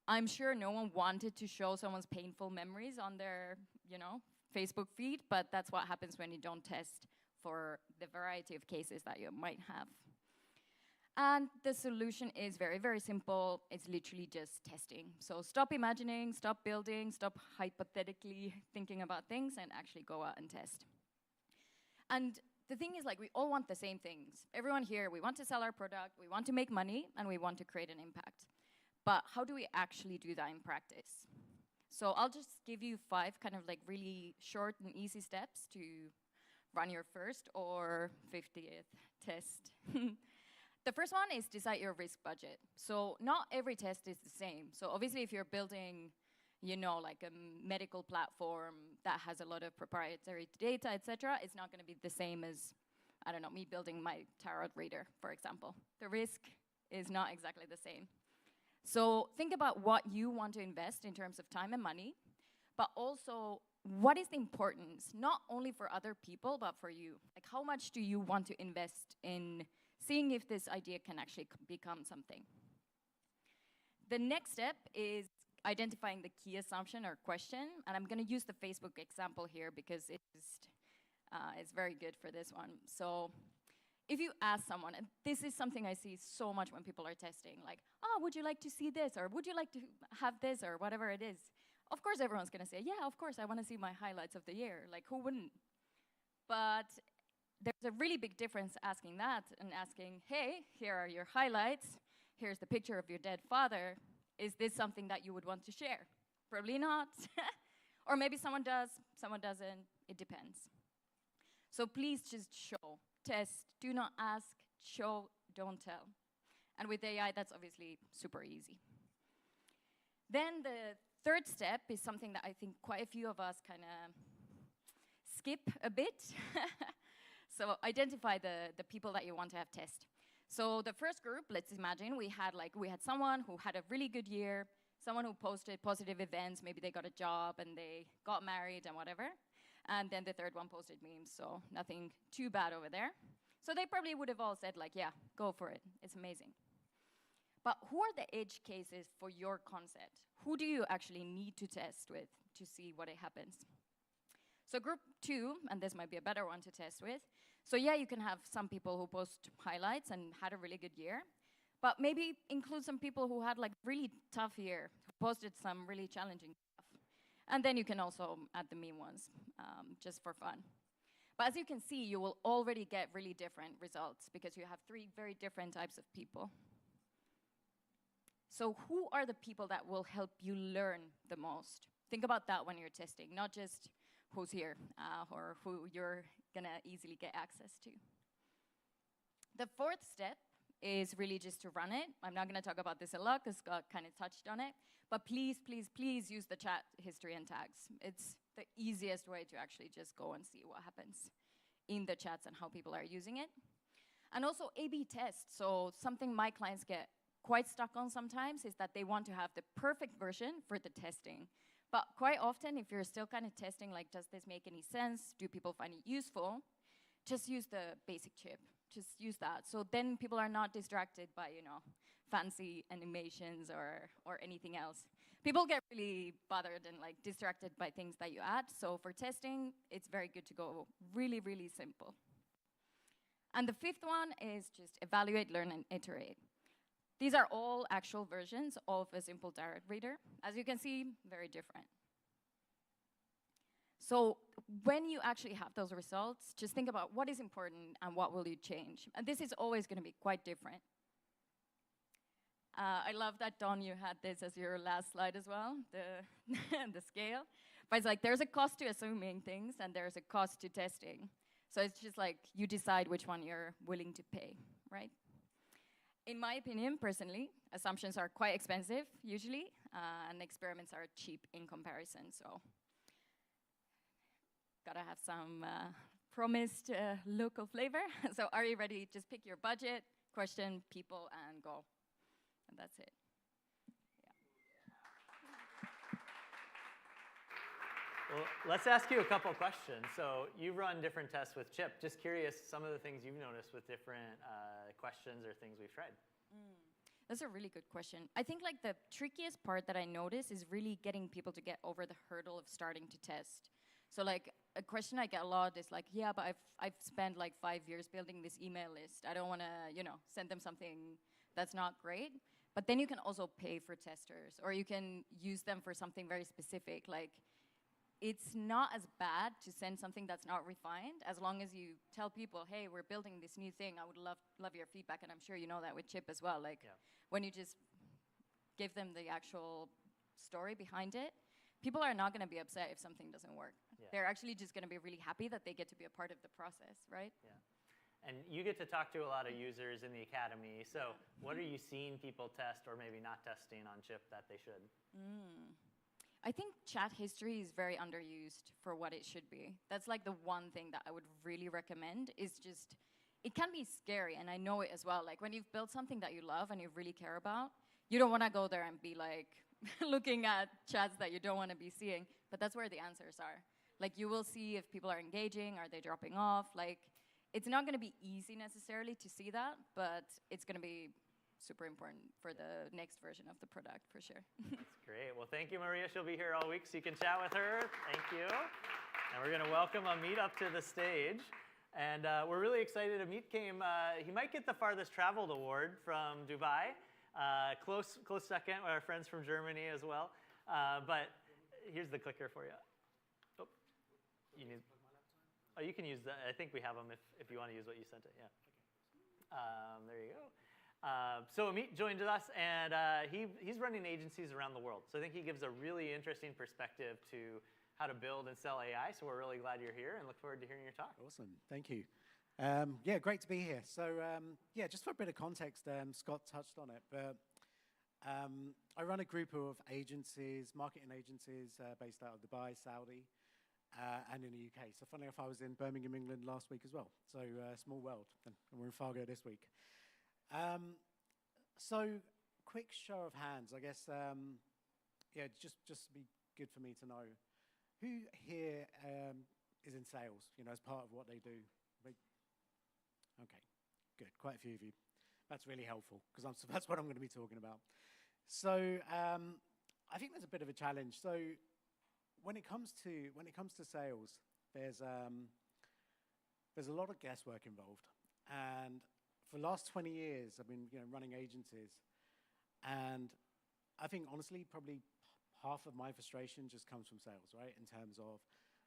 I'm sure no one wanted to show someone's painful memories on their, Facebook feed, but that's what happens when you don't test for the variety of cases that you might have. And the solution is very, very simple. It's literally just testing. So stop imagining, stop building, stop hypothetically thinking about things, and actually go out and test. And the thing is, like, we all want the same things. Everyone here, we want to sell our product, we want to make money, and we want to create an impact. But how do we actually do that in practice? So I'll just give you 5 kind of like really short and easy steps to run your first or 50th test. The first one is decide your risk budget. So not every test is the same. So obviously if you're building, like a medical platform that has a lot of proprietary data, etc., it's not going to be the same as, I don't know, me building my tarot reader, for example. The risk is not exactly the same. So think about what you want to invest in terms of time and money, but also what is the importance, not only for other people, but for you? Like, how much do you want to invest in seeing if this idea can actually become something? The next step is identifying the key assumption or question, and I'm going to use the Facebook example here because it's very good for this one. So if you ask someone, and this is something I see so much when people are testing, like, oh, would you like to see this, or would you like to have this, or whatever it is? Of course everyone's going to say, yeah, of course, I want to see my highlights of the year. Like, who wouldn't? But there's a really big difference asking that and asking, hey, here are your highlights. Here's the picture of your dead father. Is this something that you would want to share? Probably not. Or maybe someone does, someone doesn't. It depends. So please just show, test, do not ask, show, don't tell. And with AI, that's obviously super easy. Then the third step is something that I think quite a few of us kind of skip a bit. So identify the people that you want to have test. So the first group, let's imagine we had someone who had a really good year, someone who posted positive events, maybe they got a job and they got married and whatever. And then the third one posted memes, so nothing too bad over there. So they probably would have all said like, yeah, go for it, it's amazing. But who are the edge cases for your concept? Who do you actually need to test with to see what happens? So group 2, and this might be a better one to test with. So yeah, you can have some people who post highlights and had a really good year, but maybe include some people who had like really tough year, who posted some really challenging stuff. And then you can also add the meme ones, just for fun. But as you can see, you will already get really different results because you have 3 very different types of people. So who are the people that will help you learn the most? Think about that when you're testing, not just who's here or who you're gonna easily get access to. The fourth step is really just to run it. I'm not gonna talk about this a lot because Scott kind of touched on it, but please, please, please use the chat history and tags. It's the easiest way to actually just go and see what happens in the chats and how people are using it. And also A/B test. So something my clients get quite stuck on sometimes is that they want to have the perfect version for the testing. But quite often, if you're still kind of testing, like, does this make any sense? Do people find it useful? Just use the basic chip. Just use that. So then people are not distracted by, fancy animations or anything else. People get really bothered and like distracted by things that you add. So for testing, it's very good to go really, really simple. And the fifth one is just evaluate, learn, and iterate. These are all actual versions of a simple direct reader. As you can see, very different. So when you actually have those results, just think about what is important and what will you change. And this is always going to be quite different. I love that, Don, you had this as your last slide as well, the scale. But it's like there's a cost to assuming things and there's a cost to testing. So it's just like you decide which one you're willing to pay, right? In my opinion, personally, assumptions are quite expensive, usually, and experiments are cheap in comparison, so gotta have some promised local flavor. So are you ready? Just pick your budget, question, people, and go. And that's it. Yeah. Well, let's ask you a couple questions. So you run different tests with Chip. Just curious, some of the things you've noticed with different questions or things we've tried. That's a really good question. I think like the trickiest part that I notice is really getting people to get over the hurdle of starting to test. So like a question I get a lot is like, yeah, but I've spent like 5 years building this email list. I don't want to, send them something that's not great. But then you can also pay for testers, or you can use them for something very specific. Like, it's not as bad to send something that's not refined, as long as you tell people, hey, we're building this new thing. I would love your feedback, and I'm sure you know that with Chip as well. Like, when you just give them the actual story behind it, people are not going to be upset if something doesn't work. Yeah. They're actually just going to be really happy that they get to be a part of the process, right? Yeah. And you get to talk to a lot of users in the academy. So what are you seeing people test or maybe not testing on Chip that they should? I think chat history is very underused for what it should be. That's like the one thing that I would really recommend is just, it can be scary, and I know it as well. Like when you've built something that you love and you really care about, you don't want to go there and be like looking at chats that you don't want to be seeing, but that's where the answers are. Like you will see if people are engaging, are they dropping off? Like it's not going to be easy necessarily to see that, but it's going to be super important for the next version of the product, for sure. That's great. Well, thank you, Maria. She'll be here all week, so you can chat with her. Thank you. And we're going to welcome Amit up to the stage. And we're really excited. Amit came, he might get the farthest traveled award from Dubai. Close second with our friends from Germany as well. But here's the clicker for you. Oh, you can use that. I think we have them if you want to use what you sent it. Yeah. There you go. So Amit joined us, and he's running agencies around the world. So I think he gives a really interesting perspective to how to build and sell AI. So we're really glad you're here and look forward to hearing your talk. Awesome. Thank you. Yeah, great to be here. So yeah, just for a bit of context, Scott touched on it, but I run a group of agencies, marketing agencies based out of Dubai, Saudi, and in the UK. So funnily enough, I was in Birmingham, England last week as well. So small world, and we're in Fargo this week. So quick show of hands, I guess. Yeah, just be good for me to know who here is in sales, as part of what they do. Okay, good, quite a few of you. That's really helpful because that's what I'm going to be talking about. So I think there's a bit of a challenge. So when it comes to sales, there's a lot of guesswork involved, and for the last 20 years, I've been running agencies, and I think honestly, probably half of my frustration just comes from sales, right? In terms of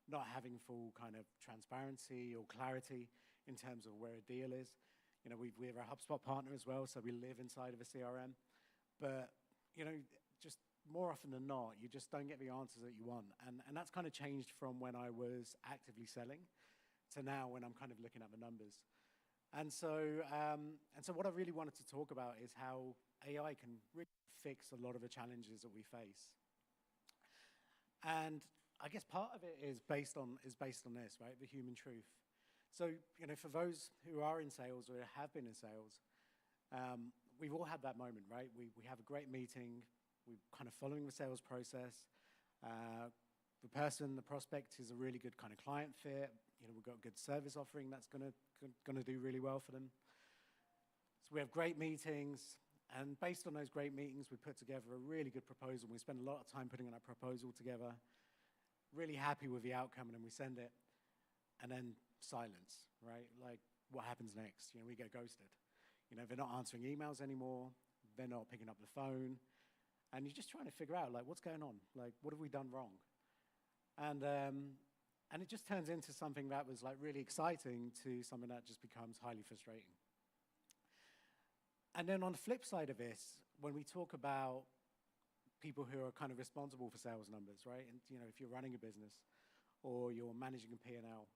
not having full kind of transparency or clarity in terms of where a deal is. We're a HubSpot partner as well, so we live inside of a CRM. But, just more often than not, you just don't get the answers that you want. And that's kind of changed from when I was actively selling to now when I'm kind of looking at the numbers. And so what I really wanted to talk about is how AI can really fix a lot of the challenges that we face. And I guess part of it is based on this, right? The human truth. So, for those who are in sales or have been in sales, we've all had that moment, right? We have a great meeting, we're kind of following the sales process. The prospect is a really good kind of client fit. We've got a good service offering that's gonna do really well for them. So we have great meetings, and based on those great meetings, we put together a really good proposal. We spend a lot of time putting that proposal together, really happy with the outcome, and then we send it, and then silence, right? Like, what happens next? We get ghosted. They're not answering emails anymore. They're not picking up the phone. And you're just trying to figure out, like, what's going on? Like, what have we done wrong? And it just turns into something that was, like, really exciting to something that just becomes highly frustrating. And then on the flip side of this, when we talk about people who are kind of responsible for sales numbers, right? And, if you're running a business or you're managing a P&L,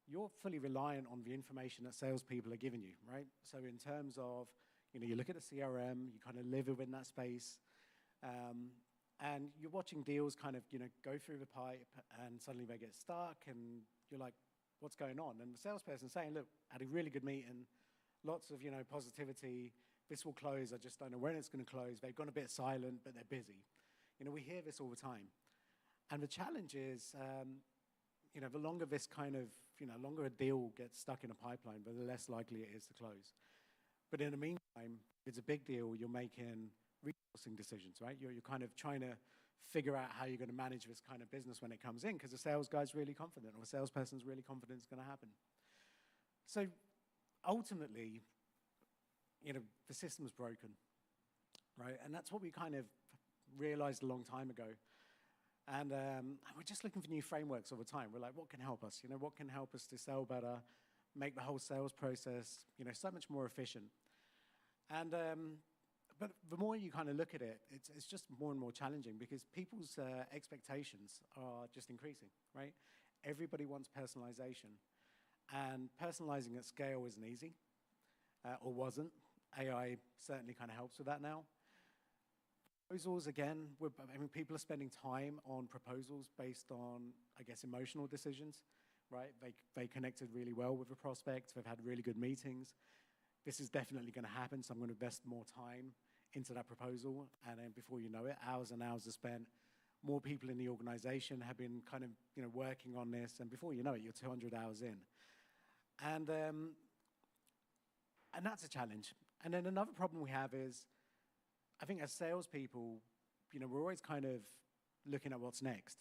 you're fully reliant on the information that salespeople are giving you, right? So in terms of, you look at the CRM, you kind of live within that space, and you're watching deals kind of, go through the pipe, and suddenly they get stuck, and you're like, what's going on? And the salesperson saying, look, I had a really good meeting, lots of, positivity, this will close, I just don't know when it's going to close, they've gone a bit silent, but they're busy. We hear this all the time. And the challenge is, the longer this kind of, longer a deal gets stuck in a pipeline, the less likely it is to close. But in the meantime, if it's a big deal, you're making resourcing decisions, right? You're kind of trying to figure out how you're going to manage this kind of business when it comes in, because the sales guy's really confident, or the salesperson's really confident it's going to happen. So ultimately, the system's broken, right? And that's what we kind of realized a long time ago. And we're just looking for new frameworks all the time. We're like, what can help us? What can help us to sell better, make the whole sales process, so much more efficient. And but the more you kind of look at it, it's just more and more challenging because people's expectations are just increasing, right? Everybody wants personalization, and personalizing at scale isn't easy, or wasn't. AI certainly kind of helps with that now. Proposals, again, people are spending time on proposals based on, I guess, emotional decisions, right? They connected really well with the prospect. They've had really good meetings. This is definitely going to happen, so I'm going to invest more time into that proposal. And then before you know it, hours and hours are spent. More people in the organization have been kind of, working on this. And before you know it, you're 200 hours in. And that's a challenge. And then another problem we have is, I think as salespeople, we're always kind of looking at what's next.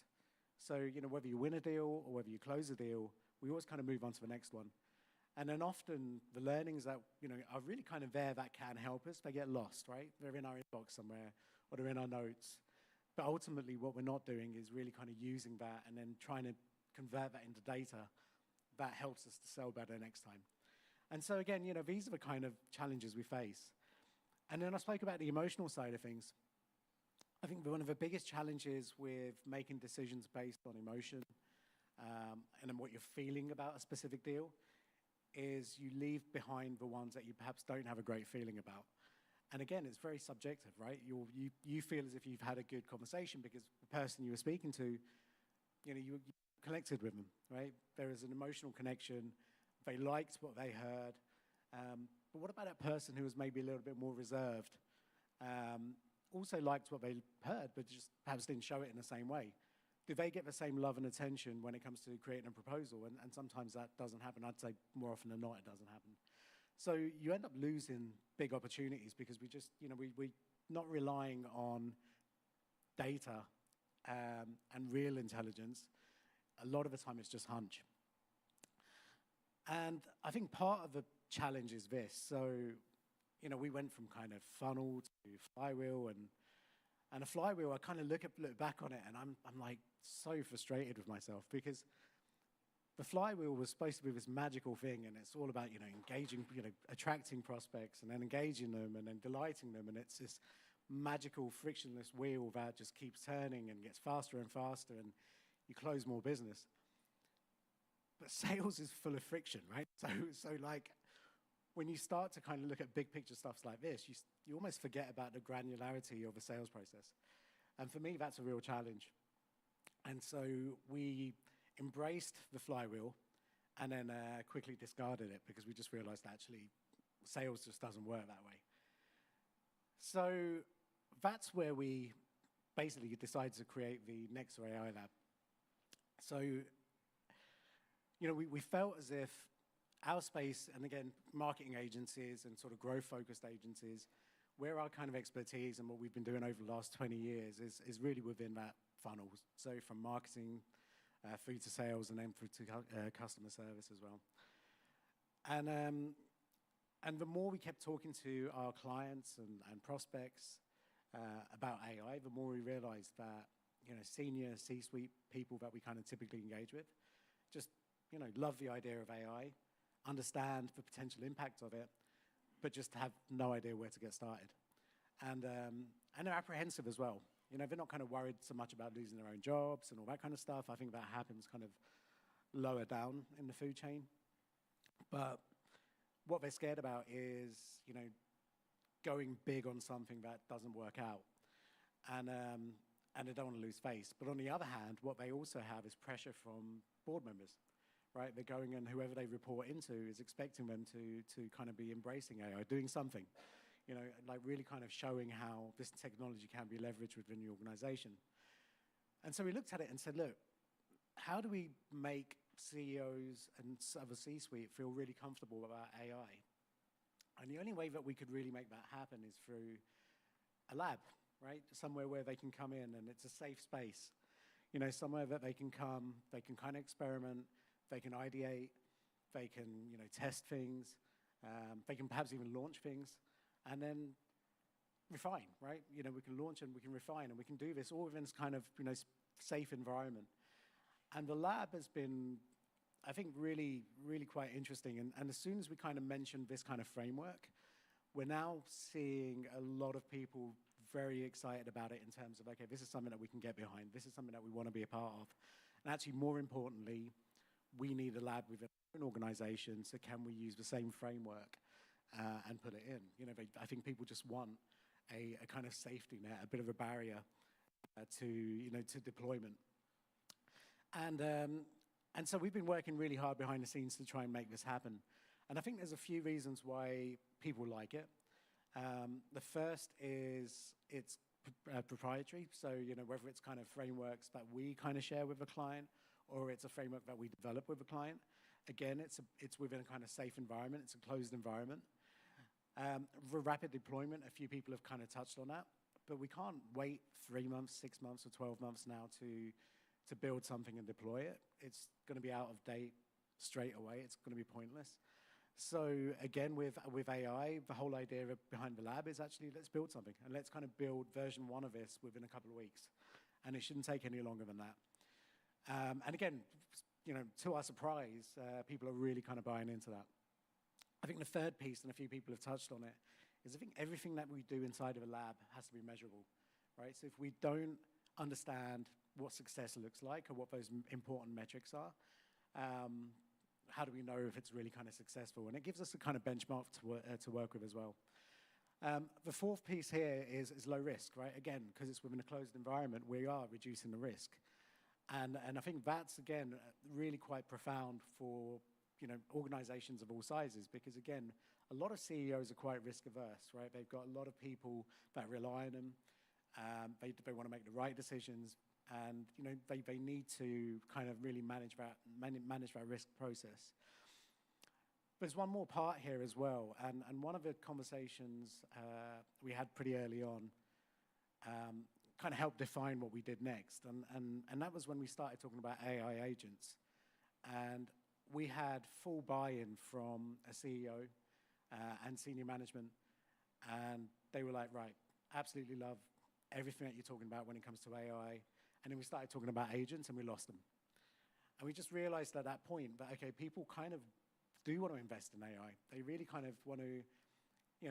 So, whether you win a deal or whether you close a deal, we always kind of move on to the next one. And then often the learnings that, are really kind of there that can help us, they get lost, right? They're in our inbox somewhere, or they're in our notes. But ultimately what we're not doing is really kind of using that and then trying to convert that into data that helps us to sell better next time. And so again, these are the kind of challenges we face. And then I spoke about the emotional side of things. I think one of the biggest challenges with making decisions based on emotion and then what you're feeling about a specific deal is you leave behind the ones that you perhaps don't have a great feeling about. And again, it's very subjective, right? You feel as if you've had a good conversation because the person you were speaking to, you connected with them, right? There is an emotional connection. They liked what they heard. But what about that person who was maybe a little bit more reserved? Also liked what they heard, but just perhaps didn't show it in the same way. Do they get the same love and attention when it comes to creating a proposal? And sometimes that doesn't happen. I'd say more often than not, it doesn't happen. So you end up losing big opportunities because we're not relying on data and real intelligence. A lot of the time it's just hunch. And I think part of the challenge is this. So, we went from kind of funnel to flywheel, and a flywheel, I kind of look back on it and I'm like so frustrated with myself because the flywheel was supposed to be this magical thing, and it's all about, engaging, attracting prospects and then engaging them and then delighting them. And it's this magical frictionless wheel that just keeps turning and gets faster and faster, and you close more business. But sales is full of friction, right? So like when you start to kind of look at big picture stuff like this, you almost forget about the granularity of a sales process. And for me, that's a real challenge. And so we embraced the flywheel and then quickly discarded it because we just realized actually sales just doesn't work that way. So that's where we basically decided to create the Nexo AI Lab. So, we felt as if our space, and again, marketing agencies and sort of growth-focused agencies, where our kind of expertise and what we've been doing over the last 20 years is really within that funnel. So from marketing through to sales and then through to customer service as well. And the more we kept talking to our clients and prospects about AI, the more we realized that, senior C-suite people that we kind of typically engage with just, love the idea of AI, understand the potential impact of it, but just have no idea where to get started. And they're apprehensive as well. They're not kind of worried so much about losing their own jobs and all that kind of stuff. I think that happens kind of lower down in the food chain. But what they're scared about is, going big on something that doesn't work out. And they don't want to lose face. But on the other hand, what they also have is pressure from board members, right? They're going, and whoever they report into is expecting them to kind of be embracing AI, doing something, like really kind of showing how this technology can be leveraged within the organization. And so we looked at it and said, look, how do we make CEOs and other C-suite feel really comfortable about AI? And the only way that we could really make that happen is through a lab, right? Somewhere where they can come in and it's a safe space. Somewhere that they can come, they can kind of experiment, they can ideate, they can, test things, they can perhaps even launch things, and then refine, right? We can launch and we can refine, and we can do this all within this kind of, safe environment. And the lab has been, I think, really, really quite interesting. And as soon as we kind of mentioned this kind of framework, we're now seeing a lot of people very excited about it in terms of, okay, this is something that we can get behind. This is something that we want to be a part of. And actually, more importantly, we need a lab within an organization, so can we use the same framework and put it in? I think people just want a kind of safety net, a bit of a barrier to deployment. And so we've been working really hard behind the scenes to try and make this happen. And I think there's a few reasons why people like it. The first is it's proprietary. So, whether it's kind of frameworks that we kind of share with a client or it's a framework that we develop with a client, again, it's within a kind of safe environment. It's a closed environment. For rapid deployment, a few people have kind of touched on that, but we can't wait 3 months, 6 months, or 12 months now to build something and deploy it. It's going to be out of date straight away. It's going to be pointless. So again, with AI, the whole idea behind the lab is actually let's build something and let's kind of build version 1 of this within a couple of weeks. And it shouldn't take any longer than that. And again, to our surprise, people are really kind of buying into that. I think the third piece, and a few people have touched on it, is I think everything that we do inside of a lab has to be measurable. right? So if we don't understand what success looks like or what those important metrics are, how do we know if it's really kind of successful? And it gives us a kind of benchmark to work with as well. The fourth piece here is low risk, right? Again, because it's within a closed environment, we are reducing the risk. And I think that's, again, really quite profound for organizations of all sizes, because, again, a lot of CEOs are quite risk averse, right? They've got a lot of people that rely on them. They want to make the right decisions, and they need to kind of really manage that risk process. There's one more part here as well, and one of the conversations we had pretty early on kind of helped define what we did next, and that was when we started talking about AI agents. And we had full buy-in from a CEO and senior management, and they were like, right, absolutely love everything that you're talking about when it comes to AI. And then we started talking about agents, and we lost them. And we just realized at that point that, okay, people kind of do want to invest in AI. They really kind of want to,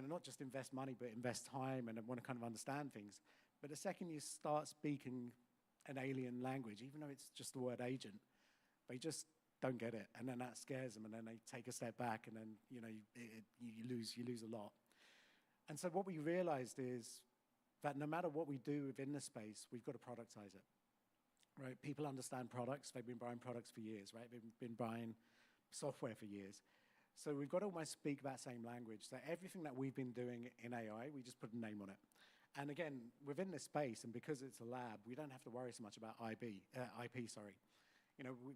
not just invest money, but invest time and want to kind of understand things. But the second you start speaking an alien language, even though it's just the word agent, they just don't get it. And then that scares them, and then they take a step back, and then, you lose a lot. And so what we realized is that no matter what we do within the space, we've got to productize it, right? People understand products. They've been buying products for years, right? They've been buying software for years. So we've got to almost speak that same language. So everything that we've been doing in AI, we just put a name on it. And again, within this space, and because it's a lab, we don't have to worry so much about IP.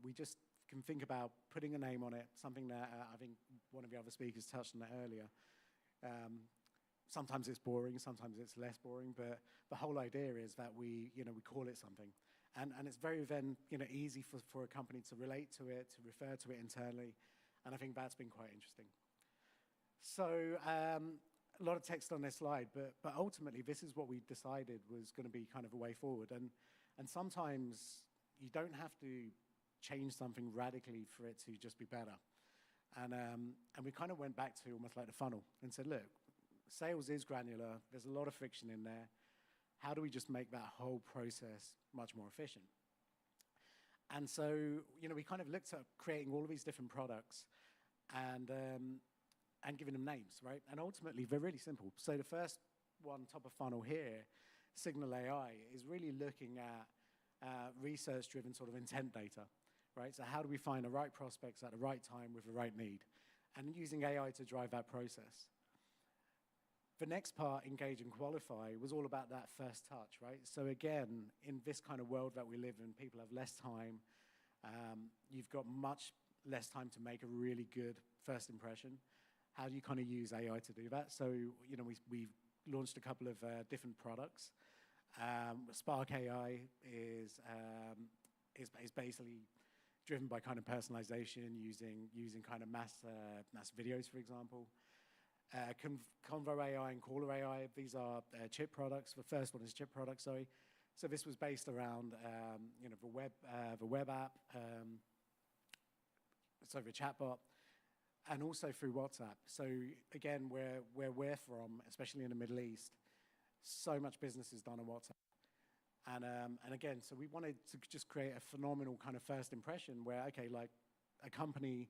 We just can think about putting a name on it, something that I think one of the other speakers touched on that earlier. Sometimes it's boring, sometimes it's less boring, but the whole idea is that we call it something. And it's very then, easy for a company to relate to it, to refer to it internally. And I think that's been quite interesting. So a lot of text on this slide, but ultimately this is what we decided was going to be kind of a way forward. And sometimes you don't have to change something radically for it to just be better. And we kind of went back to almost like the funnel and said, look, sales is granular. There's a lot of friction in there. How do we just make that whole process much more efficient? And so, we kind of looked at creating all of these different products and giving them names, right? And ultimately, they're really simple. So the first one, top of funnel here, Signal AI, is really looking at research-driven sort of intent data, right? So how do we find the right prospects at the right time with the right need? And using AI to drive that process. The next part, engage and qualify, was all about that first touch, right? So again, in this kind of world that we live in, people have less time. You've got much less time to make a really good first impression. How do you kind of use AI to do that? So, we've launched a couple of different products. Spark AI is basically driven by kind of personalization using kind of mass videos, for example. Convo AI and Caller AI, these are Chip products. The first one is Chip products, sorry. So this was based around the web app, the chatbot, and also through WhatsApp. So again, where we're from, especially in the Middle East, so much business is done on WhatsApp. And again, so we wanted to just create a phenomenal kind of first impression where, okay, like a company,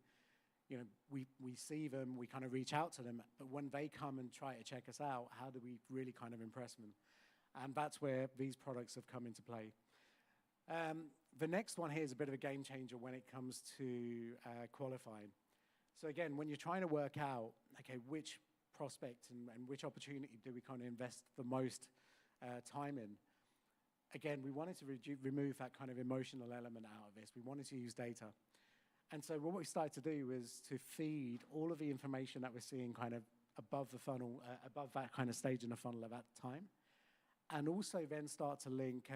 we see them, we kind of reach out to them, but when they come and try to check us out, how do we really kind of impress them? And that's where these products have come into play. The next one here is a bit of a game changer when it comes to qualifying. So again, when you're trying to work out, okay, which prospect and which opportunity do we kind of invest the most time in, again, we wanted to remove that kind of emotional element out of this. We wanted to use data. And so what we started to do was to feed all of the information that we're seeing kind of above the funnel, above that kind of stage in the funnel at that time, and also then start to link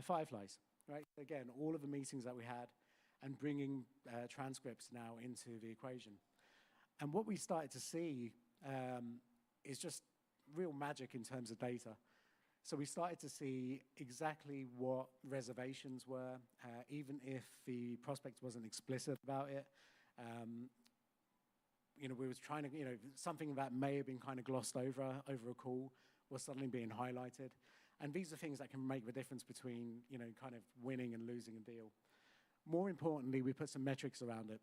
fireflies, right? Again, all of the meetings that we had and bringing transcripts now into the equation. And what we started to see is just real magic in terms of data. So we started to see exactly what reservations were, even if the prospect wasn't explicit about it. We was trying to, something that may have been kind of glossed over a call was suddenly being highlighted. And these are things that can make the difference between, kind of winning and losing a deal. More importantly, we put some metrics around it.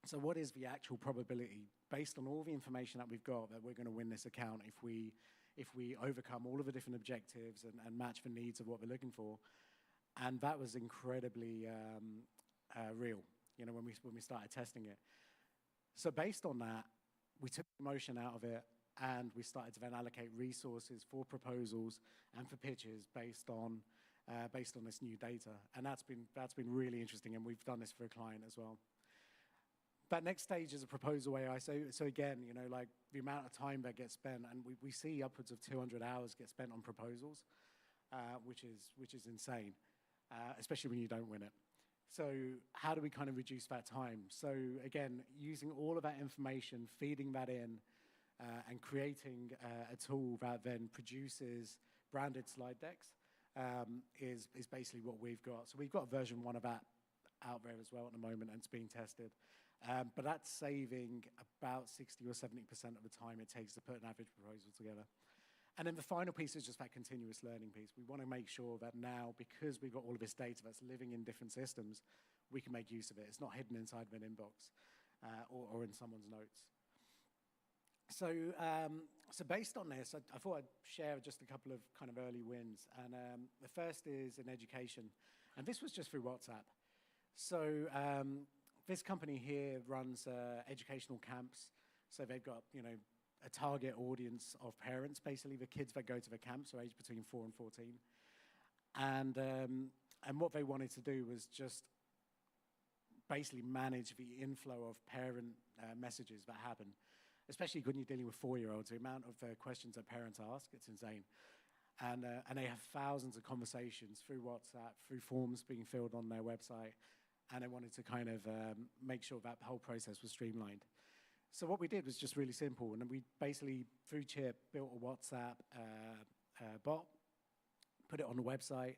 So what is the actual probability, based on all the information that we've got, that we're going to win this account if we overcome all of the different objectives and match the needs of what we're looking for? And that was incredibly real, when we started testing it. So based on that, we took emotion out of it, and we started to then allocate resources for proposals and for pitches based on this new data. And that's been really interesting, and we've done this for a client as well. That next stage is a proposal AI. So again, like the amount of time that gets spent, and we see upwards of 200 hours get spent on proposals, which is insane, especially when you don't win it. So how do we kind of reduce that time? So again, using all of that information, feeding that in, and creating a tool that then produces branded slide decks is basically what we've got. So we've got version 1 of that out there as well at the moment, and it's being tested. But that's saving about 60 or 70% of the time it takes to put an average proposal together. And then the final piece is just that continuous learning piece. We want to make sure that now, because we've got all of this data that's living in different systems, we can make use of it. It's not hidden inside of an inbox or in someone's notes. So based on this, I thought I'd share just a couple of kind of early wins. And the first is in education. And this was just through WhatsApp. So this company here runs educational camps. So they've got, a target audience of parents, basically the kids that go to the camps are aged between 4 and 14. And what they wanted to do was just basically manage the inflow of parent messages that happen, especially when you're dealing with 4-year-olds. The amount of questions that parents ask, it's insane. And they have thousands of conversations through WhatsApp, through forms being filled on their website, and they wanted to kind of make sure that the whole process was streamlined. So what we did was just really simple, and we basically, through Chip, built a WhatsApp bot, put it on the website,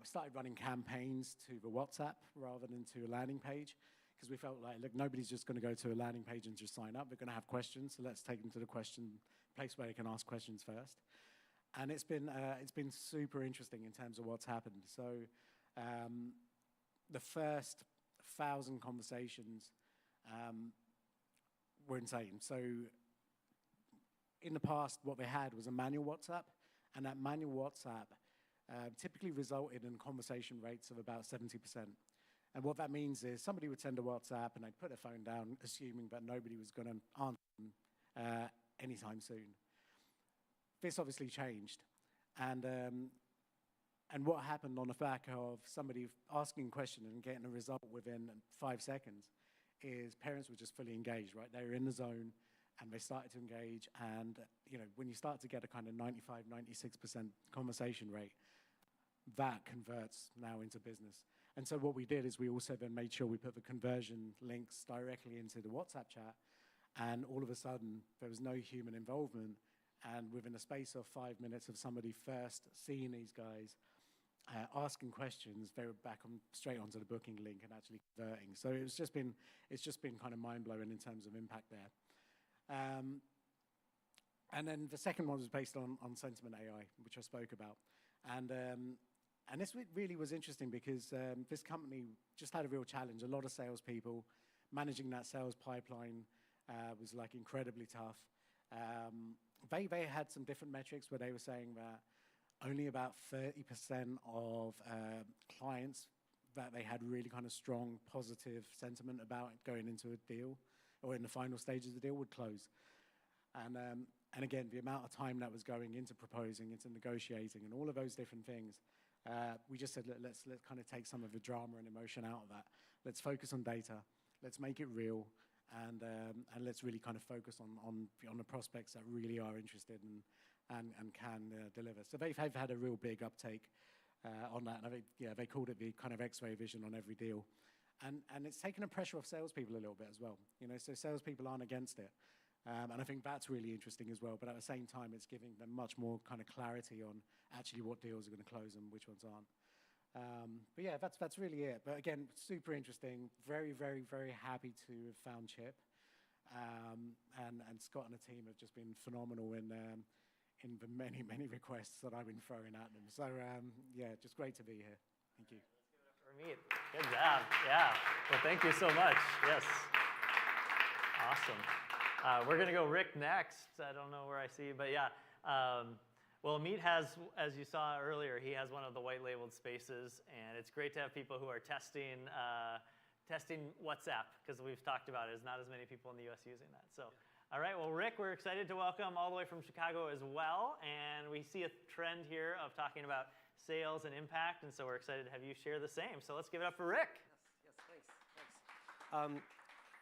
started running campaigns to the WhatsApp rather than to a landing page, because we felt like, look, nobody's just going to go to a landing page and just sign up. They're going to have questions, so let's take them to the place where they can ask questions first. And it's been super interesting in terms of what's happened. So the first 1,000 conversations were insane. So in the past, what they had was a manual WhatsApp, and that manual WhatsApp typically resulted in conversation rates of about 70%. And what that means is somebody would send a WhatsApp and they'd put their phone down, assuming that nobody was going to answer them anytime soon. This obviously changed. And what happened on the back of somebody asking a question and getting a result within 5 seconds is parents were just fully engaged, right? They were in the zone and they started to engage. And, when you start to get a kind of 95, 96% conversation rate, that converts now into business. And so what we did is we also then made sure we put the conversion links directly into the WhatsApp chat. And all of a sudden, there was no human involvement. And within a space of 5 minutes of somebody first seeing these guys, asking questions, they were back straight onto the booking link and actually converting. So it's just been kind of mind-blowing in terms of impact there. And then the second one was based on sentiment AI, which I spoke about. And this really was interesting because this company just had a real challenge. A lot of salespeople, managing that sales pipeline was like incredibly tough. They had some different metrics where they were saying that only about 30% of clients that they had really kind of strong positive sentiment about going into a deal or in the final stages of the deal would close. And again, the amount of time that was going into proposing, into negotiating, and all of those different things, we just said, let's kind of take some of the drama and emotion out of that. Let's focus on data. Let's make it real. And let's really kind of focus on the prospects that really are interested and can deliver. So they've had a real big uptake on that. And they called it the kind of X-ray vision on every deal. And it's taken the pressure off salespeople a little bit as well. So salespeople aren't against it. And I think that's really interesting as well. But at the same time, it's giving them much more kind of clarity on actually what deals are going to close and which ones aren't. But yeah, that's really it. But again, super interesting. Very, very, very happy to have found Chip. And Scott and the team have just been phenomenal in the many, many requests that I've been throwing at them. So yeah, just great to be here. Thank you. For Meet. Good job. Yeah. Well, thank you so much. Yes. Awesome. We're going to go Rick next. I don't know where I see, but yeah. Well, Meet has, as you saw earlier, he has one of the white labeled spaces, and it's great to have people who are testing WhatsApp, because we've talked about it. There's not as many people in the US using that. So, all right, well, Rick, we're excited to welcome all the way from Chicago as well, and we see a trend here of talking about sales and impact, and so we're excited to have you share the same. So let's give it up for Rick. Yes, thanks.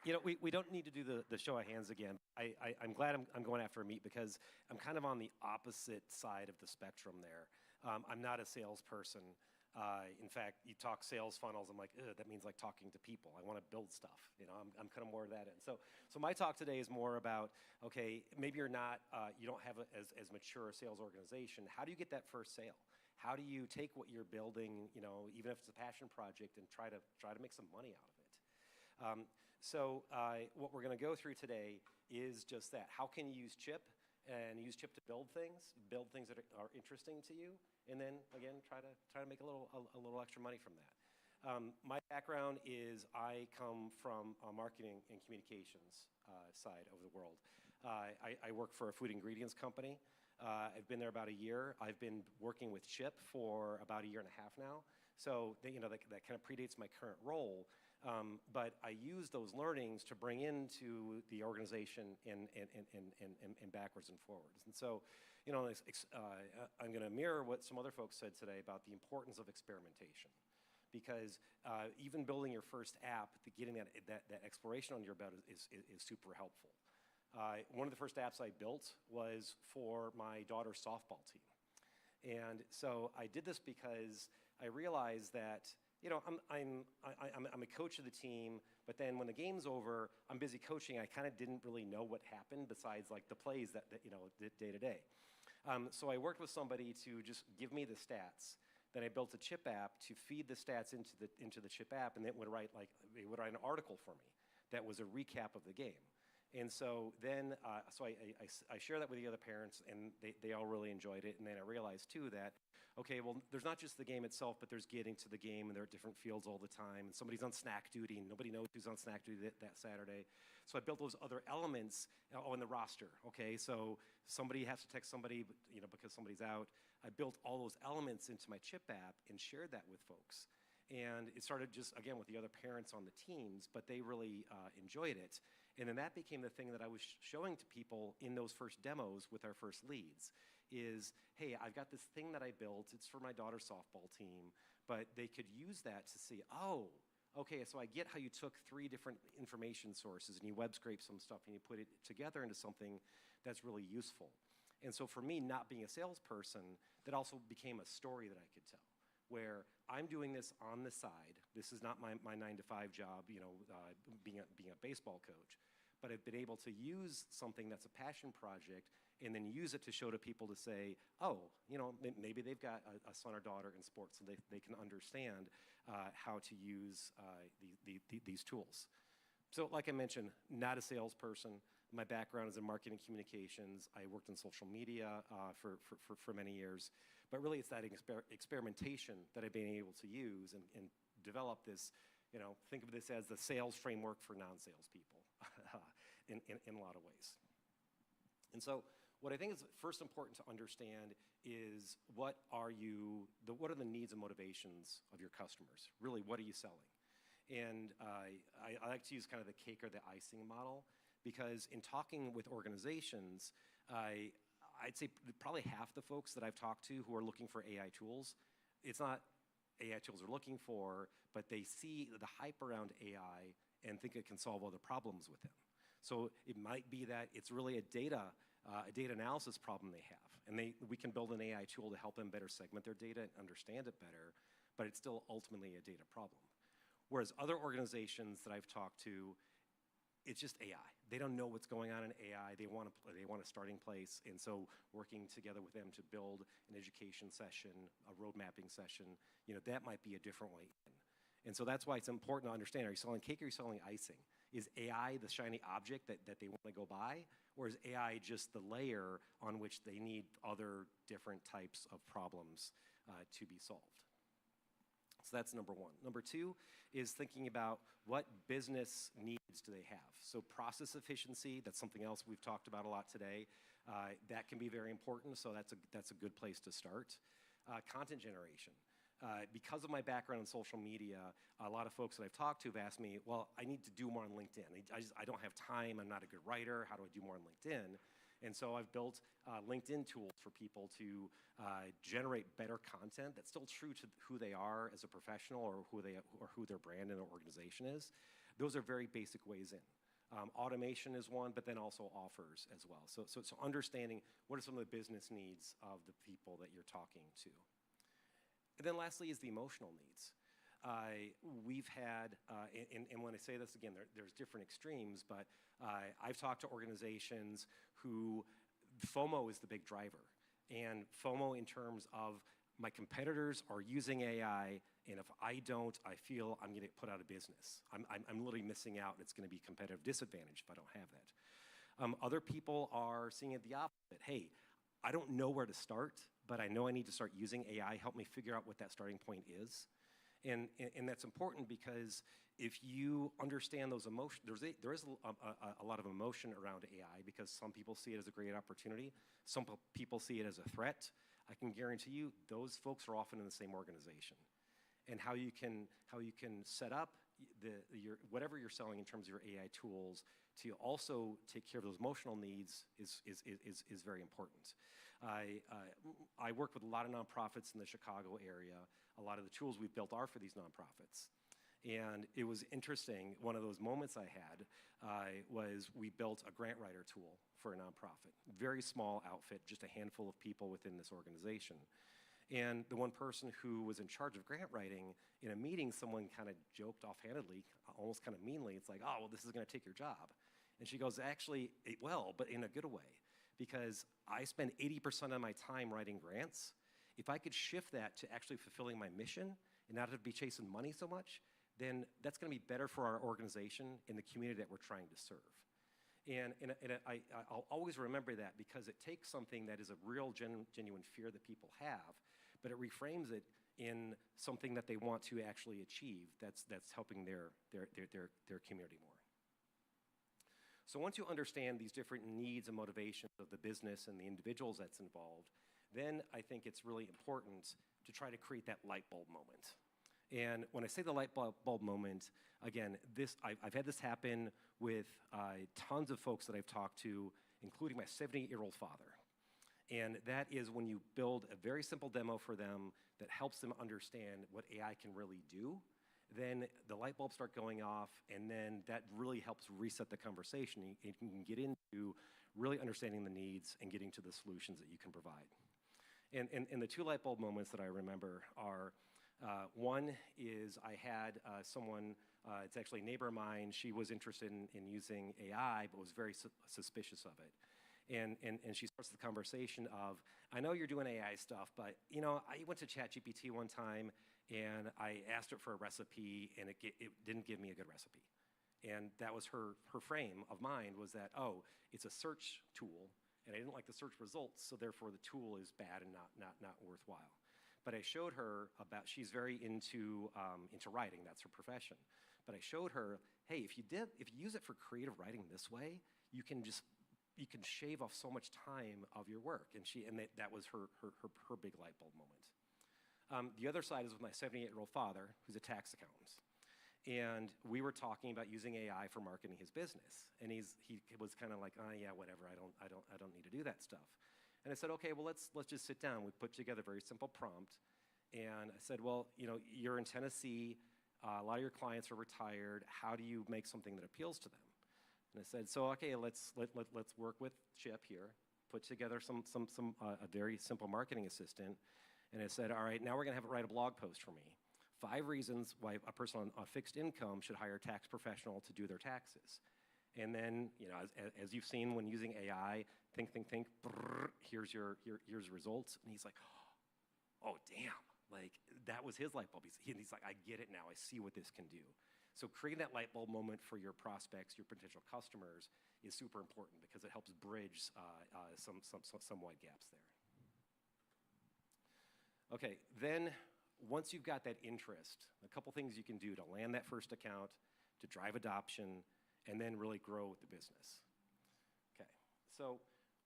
You know, we don't need to do the show of hands again. I'm glad I'm going after a Meet because I'm kind of on the opposite side of the spectrum there. I'm not a salesperson. In fact, you talk sales funnels, I'm like, that means like talking to people. I want to build stuff. You know, I'm kind of more of that end. So my talk today is more about, okay, maybe you're not, you don't have as mature a sales organization. How do you get that first sale? How do you take what you're building, you know, even if it's a passion project, and try to make some money out of it? What we're going to go through today is just that. How can you use Chip and use Chip to build things that are interesting to you, and then again try to make a little extra money from that. My background is I come from a marketing and communications side of the world. I work for a food ingredients company. I've been there about a year. I've been working with Chip for about a year and a half now. So that kind of predates my current role. But I use those learnings to bring into the organization and backwards and forwards. And so, you know, I'm going to mirror what some other folks said today about the importance of experimentation. Because even building your first app, getting that exploration under your belt is super helpful. One of the first apps I built was for my daughter's softball team. And so I did this because I realized that, you know, I'm a coach of the team, but then when the game's over, I'm busy coaching. I kind of didn't really know what happened besides like the plays that you know, day to day. So I worked with somebody to just give me the stats. Then I built a Chip app to feed the stats into the Chip app, and it would write an article for me that was a recap of the game. And so then, I share that with the other parents, and they all really enjoyed it. And then I realized too that, okay, well, there's not just the game itself, but there's getting to the game, and there are different fields all the time. And somebody's on snack duty, and nobody knows who's on snack duty that Saturday. So I built those other elements. In the roster. Okay, so somebody has to text somebody, you know, because somebody's out. I built all those elements into my Chip app and shared that with folks. And it started just, again, with the other parents on the teams, but they really enjoyed it. And then that became the thing that I was showing to people in those first demos with our first leads is, hey, I've got this thing that I built. It's for my daughter's softball team. But they could use that to see, oh, okay, so I get how you took 3 different information sources and you web scrape some stuff and you put it together into something that's really useful. And so for me, not being a salesperson, that also became a story that I could tell, where I'm doing this on the side. This is not my 9-to-5 job, you know, being a baseball coach. But I've been able to use something that's a passion project and then use it to show to people to say, oh, you know, maybe they've got a son or daughter in sports and they can understand how to use these tools. So like I mentioned, not a salesperson. My background is in marketing communications. I worked in social media for many years. But really, it's that experimentation that I've been able to use and develop this, you know, think of this as the sales framework for non-salespeople in a lot of ways. And so what I think is first important to understand is what are the needs and motivations of your customers? Really, what are you selling? And I like to use kind of the cake or the icing model, because in talking with organizations, I'd say probably half the folks that I've talked to who are looking for AI tools, it's not AI tools they're looking for, but they see the hype around AI and think it can solve other problems with them. So it might be that it's really a data analysis problem they have, and we can build an AI tool to help them better segment their data and understand it better, but it's still ultimately a data problem. Whereas other organizations that I've talked to, it's just AI. They don't know what's going on in AI. They want a starting place, and so working together with them to build an education session, a road mapping session, you know, that might be a different way in. And so that's why it's important to understand, are you selling cake or are you selling icing? Is AI the shiny object that they want to go buy? Or is AI just the layer on which they need other different types of problems to be solved? So that's number one. Number two is thinking about what business needs do they have. So process efficiency, that's something else we've talked about a lot today. That can be very important, so that's a good place to start. Content generation. Because of my background in social media, a lot of folks that I've talked to have asked me, well, I need to do more on LinkedIn. I don't have time, I'm not a good writer, how do I do more on LinkedIn? And so I've built LinkedIn tools for people to generate better content that's still true to who they are as a professional or who their brand and their organization is. Those are very basic ways in. Automation is one, but then also offers as well. So understanding what are some of the business needs of the people that you're talking to. And then lastly is the emotional needs. We've had, and when I say this again, there's different extremes, but I've talked to organizations who FOMO is the big driver. And FOMO in terms of my competitors are using AI, and if I don't, I feel I'm going to get put out of business. I'm literally missing out, and it's going to be competitive disadvantage if I don't have that. Other people are seeing it the opposite. Hey, I don't know where to start, but I know I need to start using AI. Help me figure out what that starting point is. And that's important because if you understand those emotions, there is a lot of emotion around AI because some people see it as a great opportunity. Some people see it as a threat. I can guarantee you those folks are often in the same organization. And how you can set up whatever you're selling in terms of your AI tools to also take care of those emotional needs is very important. I work with a lot of nonprofits in the Chicago area. A lot of the tools we've built are for these nonprofits. And it was interesting, one of those moments I had was we built a grant writer tool for a nonprofit. Very small outfit, just a handful of people within this organization. And the one person who was in charge of grant writing, in a meeting, someone kind of joked offhandedly, almost kind of meanly, it's like, oh, well, this is going to take your job. And she goes, actually, it will, but in a good way. Because I spend 80% of my time writing grants. If I could shift that to actually fulfilling my mission and not have to be chasing money so much, then that's going to be better for our organization and the community that we're trying to serve. And I'll always remember that because it takes something that is a real genuine fear that people have, but it reframes it in something that they want to actually achieve that's helping their community more. So once you understand these different needs and motivations of the business and the individuals that's involved, then I think it's really important to try to create that light bulb moment. And when I say the light bulb moment, again, I've had this happen with tons of folks that I've talked to, including my 78-year-old father. And that is when you build a very simple demo for them that helps them understand what AI can really do, then the light bulbs start going off, and then that really helps reset the conversation. You can get into really understanding the needs and getting to the solutions that you can provide. And the two light bulb moments that I remember are, one is I had someone, it's actually a neighbor of mine, she was interested in using AI, but was very suspicious of it. And she starts the conversation of, I know you're doing AI stuff, but you know, I went to ChatGPT one time and I asked it for a recipe and it didn't give me a good recipe. And that was her frame of mind was that, oh, it's a search tool and I didn't like the search results, so therefore the tool is bad and not worthwhile. But I showed her about, she's very into writing, that's her profession. But I showed her, hey, if you use it for creative writing this way, you can shave off so much time of your work. And that was her big light bulb moment. The other side is with my 78-year-old father, who's a tax accountant. And we were talking about using AI for marketing his business. And he was kind of like, oh yeah, whatever, I don't need to do that stuff. And I said, okay, well, let's just sit down. We put together a very simple prompt. And I said, well, you know, you're in Tennessee. A lot of your clients are retired. How do you make something that appeals to them? And I said, so, okay, let's work with Chip here, put together a very simple marketing assistant. And I said, all right, now we're going to have it write a blog post for me. 5 reasons why a person on a fixed income should hire a tax professional to do their taxes. And then, you know, as you've seen when using AI, think, brrr, here's your results. And he's like, oh, damn. Like, that was his light bulb. He's like, I get it now. I see what this can do. So creating that light bulb moment for your prospects, your potential customers, is super important because it helps bridge some wide gaps there. Okay, then once you've got that interest, a couple things you can do to land that first account, to drive adoption, and then really grow the business. Okay, so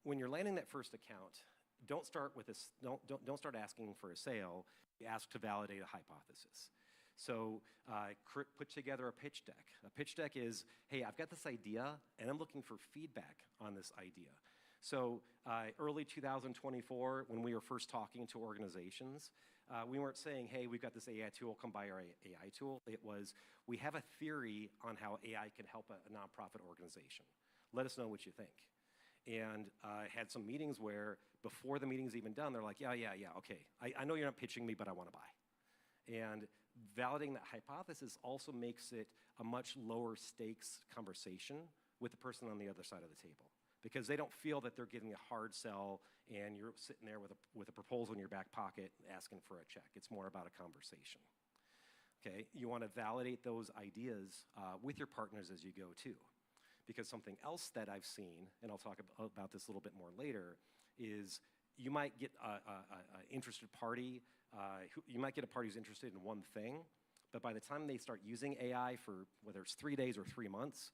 when you're landing that first account, don't start asking for a sale. You ask to validate a hypothesis. So put together a pitch deck. A pitch deck is, hey, I've got this idea, and I'm looking for feedback on this idea. So early 2024, when we were first talking to organizations, we weren't saying, hey, we've got this AI tool, come buy our AI tool. It was, we have a theory on how AI can help a nonprofit organization. Let us know what you think. And had some meetings where before the meeting's even done, they're like, yeah, okay. I know you're not pitching me, but I want to buy. And validating that hypothesis also makes it a much lower stakes conversation with the person on the other side of the table, because they don't feel that they're getting a hard sell and you're sitting there with a proposal in your back pocket asking for a check. It's more about a conversation. Okay, you want to validate those ideas with your partners as you go too. Because something else that I've seen, and I'll talk about this a little bit more later, is you might get an interested party, you might get a party who's interested in one thing, but by the time they start using AI for whether it's 3 days or 3 months,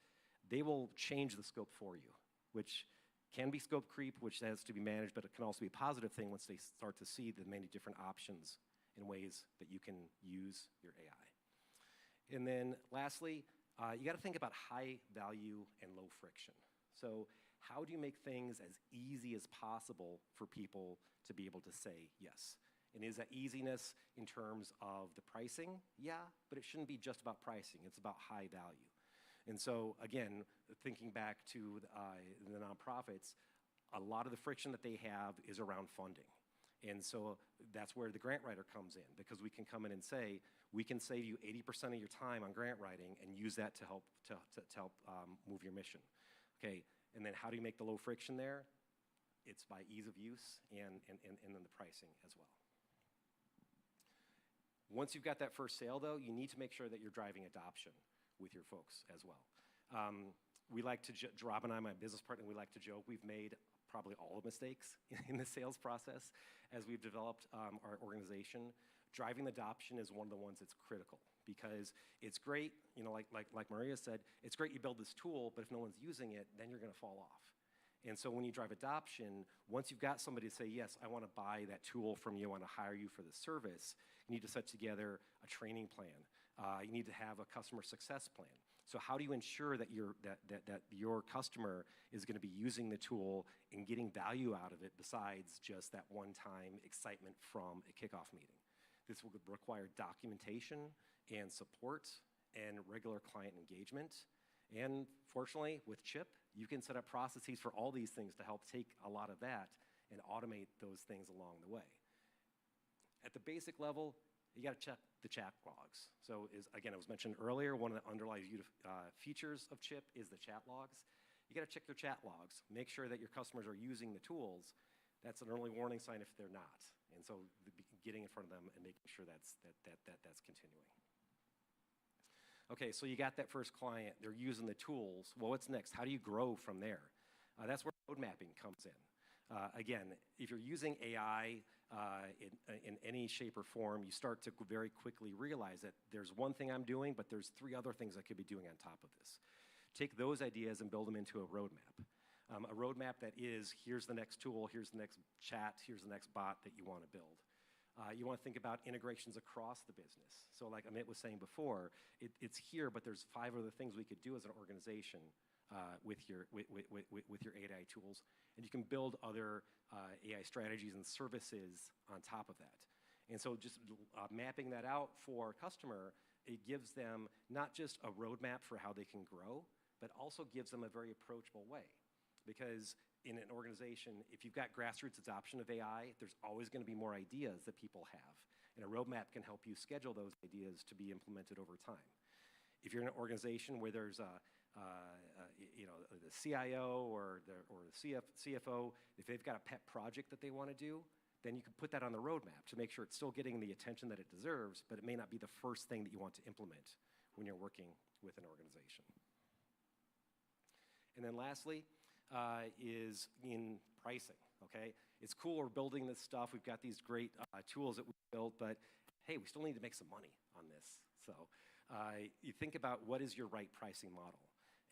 they will change the scope for you, which can be scope creep, which has to be managed, but it can also be a positive thing once they start to see the many different options and ways that you can use your AI. And then lastly, you got to think about high value and low friction. So how do you make things as easy as possible for people to be able to say yes? And is that easiness in terms of the pricing? Yeah, but it shouldn't be just about pricing. It's about high value. And so again, thinking back to the nonprofits, a lot of the friction that they have is around funding. And so that's where the grant writer comes in, because we can come in and say, we can save you 80% of your time on grant writing and use that to help move your mission. Okay, and then how do you make the low friction there? It's by ease of use and then the pricing as well. Once you've got that first sale though, you need to make sure that you're driving adoption with your folks as well. We like to, Rob and I, my business partner, we like to joke, we've made probably all the mistakes in the sales process as we've developed our organization. Driving adoption is one of the ones that's critical, because it's great, you know, like Maria said, it's great you build this tool, but if no one's using it, then you're gonna fall off. And so when you drive adoption, once you've got somebody to say, yes, I wanna buy that tool from you, I wanna hire you for the service, you need to set together a training plan. You need to have a customer success plan. So how do you ensure that your customer is going to be using the tool and getting value out of it besides just that one-time excitement from a kickoff meeting? This will require documentation and support and regular client engagement. And fortunately, with Chip, you can set up processes for all these things to help take a lot of that and automate those things along the way. At the basic level, you got to check the chat logs. So again, it was mentioned earlier, one of the underlying features of Chip is the chat logs. You got to check your chat logs. Make sure that your customers are using the tools. That's an early warning sign if they're not. And so getting in front of them and making sure that's continuing. Okay, so you got that first client. They're using the tools. Well, what's next? How do you grow from there? That's where road mapping comes in. Again, if you're using AI in any shape or form, you start to very quickly realize that there's one thing I'm doing, but there's 3 other things I could be doing on top of this. Take those ideas and build them into a roadmap. A roadmap that is, here's the next tool, here's the next chat, here's the next bot that you want to build. You want to think about integrations across the business. So like Amit was saying before, it's here, but there's 5 other things we could do as an organization with your AI tools, and you can build other AI strategies and services on top of that. And so just mapping that out for a customer, it gives them not just a roadmap for how they can grow, but also gives them a very approachable way. Because in an organization, if you've got grassroots adoption of AI, there's always going to be more ideas that people have. And a roadmap can help you schedule those ideas to be implemented over time. If you're in an organization where there's the CIO or the CFO, if they've got a pet project that they want to do, then you can put that on the roadmap to make sure it's still getting the attention that it deserves, but it may not be the first thing that you want to implement when you're working with an organization. And then lastly is in pricing, okay? It's cool we're building this stuff. We've got these great tools that we built, but hey, we still need to make some money on this. So you think about what is your right pricing model.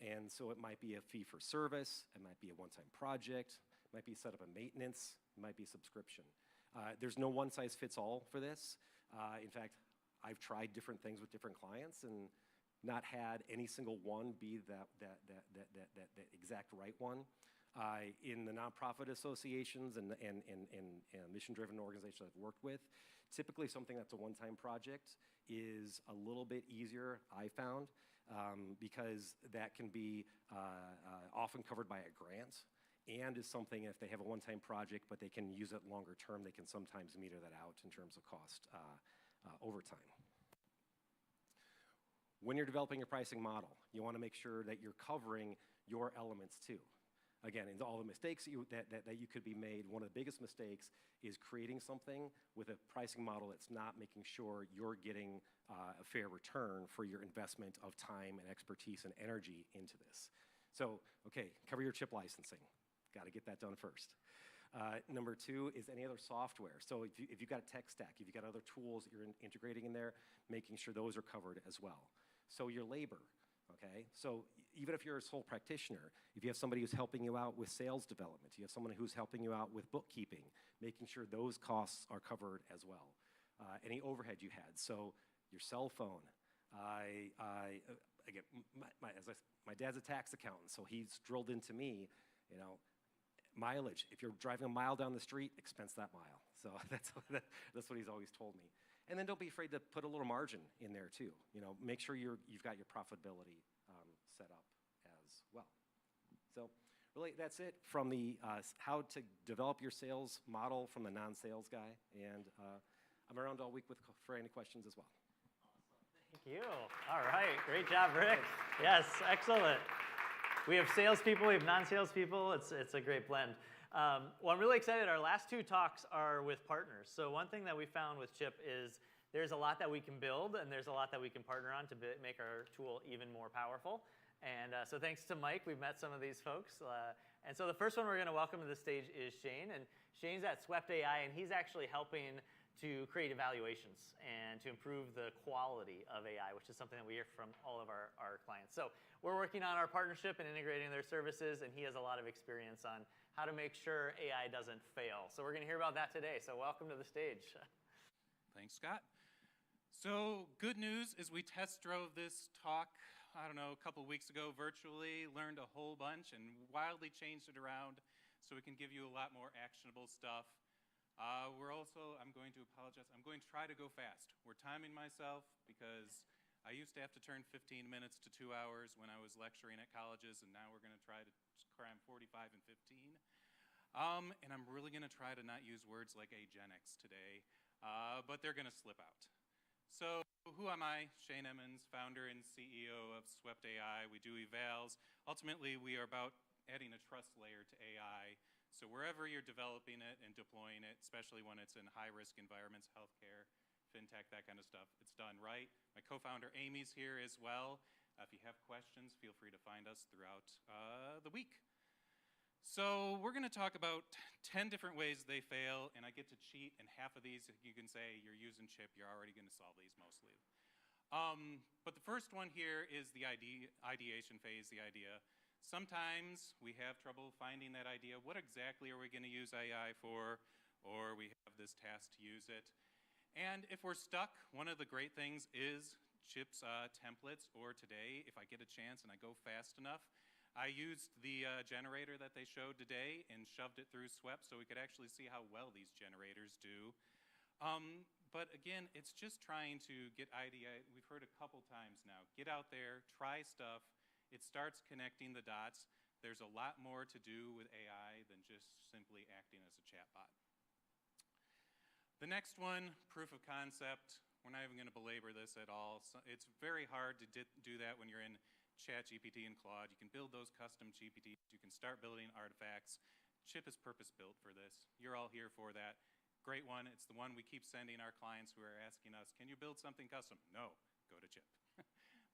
And so it might be a fee for service, it might be a one-time project, it might be set up a maintenance, it might be a subscription. There's no one-size-fits-all for this. In fact, I've tried different things with different clients and not had any single one be that exact right one. In the nonprofit associations and mission-driven organizations I've worked with, typically something that's a one-time project is a little bit easier, I found, because that can be often covered by a grant, and is something if they have a one-time project but they can use it longer term, they can sometimes meter that out in terms of cost over time. When you're developing your pricing model, you want to make sure that you're covering your elements too. Again, in all the mistakes that you could be made, one of the biggest mistakes is creating something with a pricing model that's not making sure you're getting a fair return for your investment of time and expertise and energy into this. So, okay, cover your chip licensing. Got to get that done first. Number two is any other software. So if you've got a tech stack, if you've got other tools that you're integrating in there, making sure those are covered as well. So your labor, okay? So even if you're a sole practitioner, if you have somebody who's helping you out with sales development, you have someone who's helping you out with bookkeeping, making sure those costs are covered as well. Any overhead you had, so your cell phone. Again, my dad's a tax accountant, so he's drilled into me, you know, mileage. If you're driving a mile down the street, expense that mile. So that's what he's always told me. And then don't be afraid to put a little margin in there too. You know, make sure you've got your profitability set up as well. So really, that's it from the how to develop your sales model from the non-sales guy. And I'm around all week for any questions as well. Thank you. All right, great job, Rick. Yes, excellent. We have salespeople, we have non-salespeople. It's a great blend. Well, I'm really excited. Our last two talks are with partners. So one thing that we found with Chip is there's a lot that we can build, and there's a lot that we can partner on to make our tool even more powerful. And so thanks to Mike, we've met some of these folks. And so the first one we're going to welcome to the stage is Shane. And Shane's at Swept AI, and he's actually helping to create evaluations and to improve the quality of AI, which is something that we hear from all of our clients. So we're working on our partnership and integrating their services, and he has a lot of experience on how to make sure AI doesn't fail. So we're going to hear about that today. So welcome to the stage. Thanks, Scott. So good news is we test drove this talk, I don't know, a couple weeks ago virtually, learned a whole bunch, and wildly changed it around so we can give you a lot more actionable stuff. I'm going to apologize, I'm going to try to go fast. We're timing myself because I used to have to turn 15 minutes to 2 hours when I was lecturing at colleges, and now we're going to try to cram 45 and 15. And I'm really going to try to not use words like agenics today, but they're going to slip out. So who am I? Shane Emmons, founder and CEO of Swept AI. We do evals. Ultimately, we are about adding a trust layer to AI. So wherever you're developing it and deploying it, especially when it's in high-risk environments, healthcare, fintech, that kind of stuff, it's done right. My co-founder Amy's here as well. If you have questions, feel free to find us throughout the week. So we're going to talk about 10 different ways they fail, and I get to cheat, and half of these you can say you're using Chip, you're already going to solve these mostly. But the first one here is the ideation phase, the idea. Sometimes we have trouble finding that idea. What exactly are we going to use AI for? Or we have this task to use it. And if we're stuck, one of the great things is Chip's templates, or today, if I get a chance and I go fast enough, I used the generator that they showed today and shoved it through Swept so we could actually see how well these generators do. But again, it's just trying to get idea. We've heard a couple times now. Get out there, try stuff. It starts connecting the dots. There's a lot more to do with AI than just simply acting as a chatbot. The next one, proof of concept. We're not even going to belabor this at all. So it's very hard to do that when you're in ChatGPT and Claude. You can build those custom GPTs. You can start building artifacts. Chip is purpose-built for this. You're all here for that. Great one. It's the one we keep sending our clients who are asking us, can you build something custom? No, go to Chip.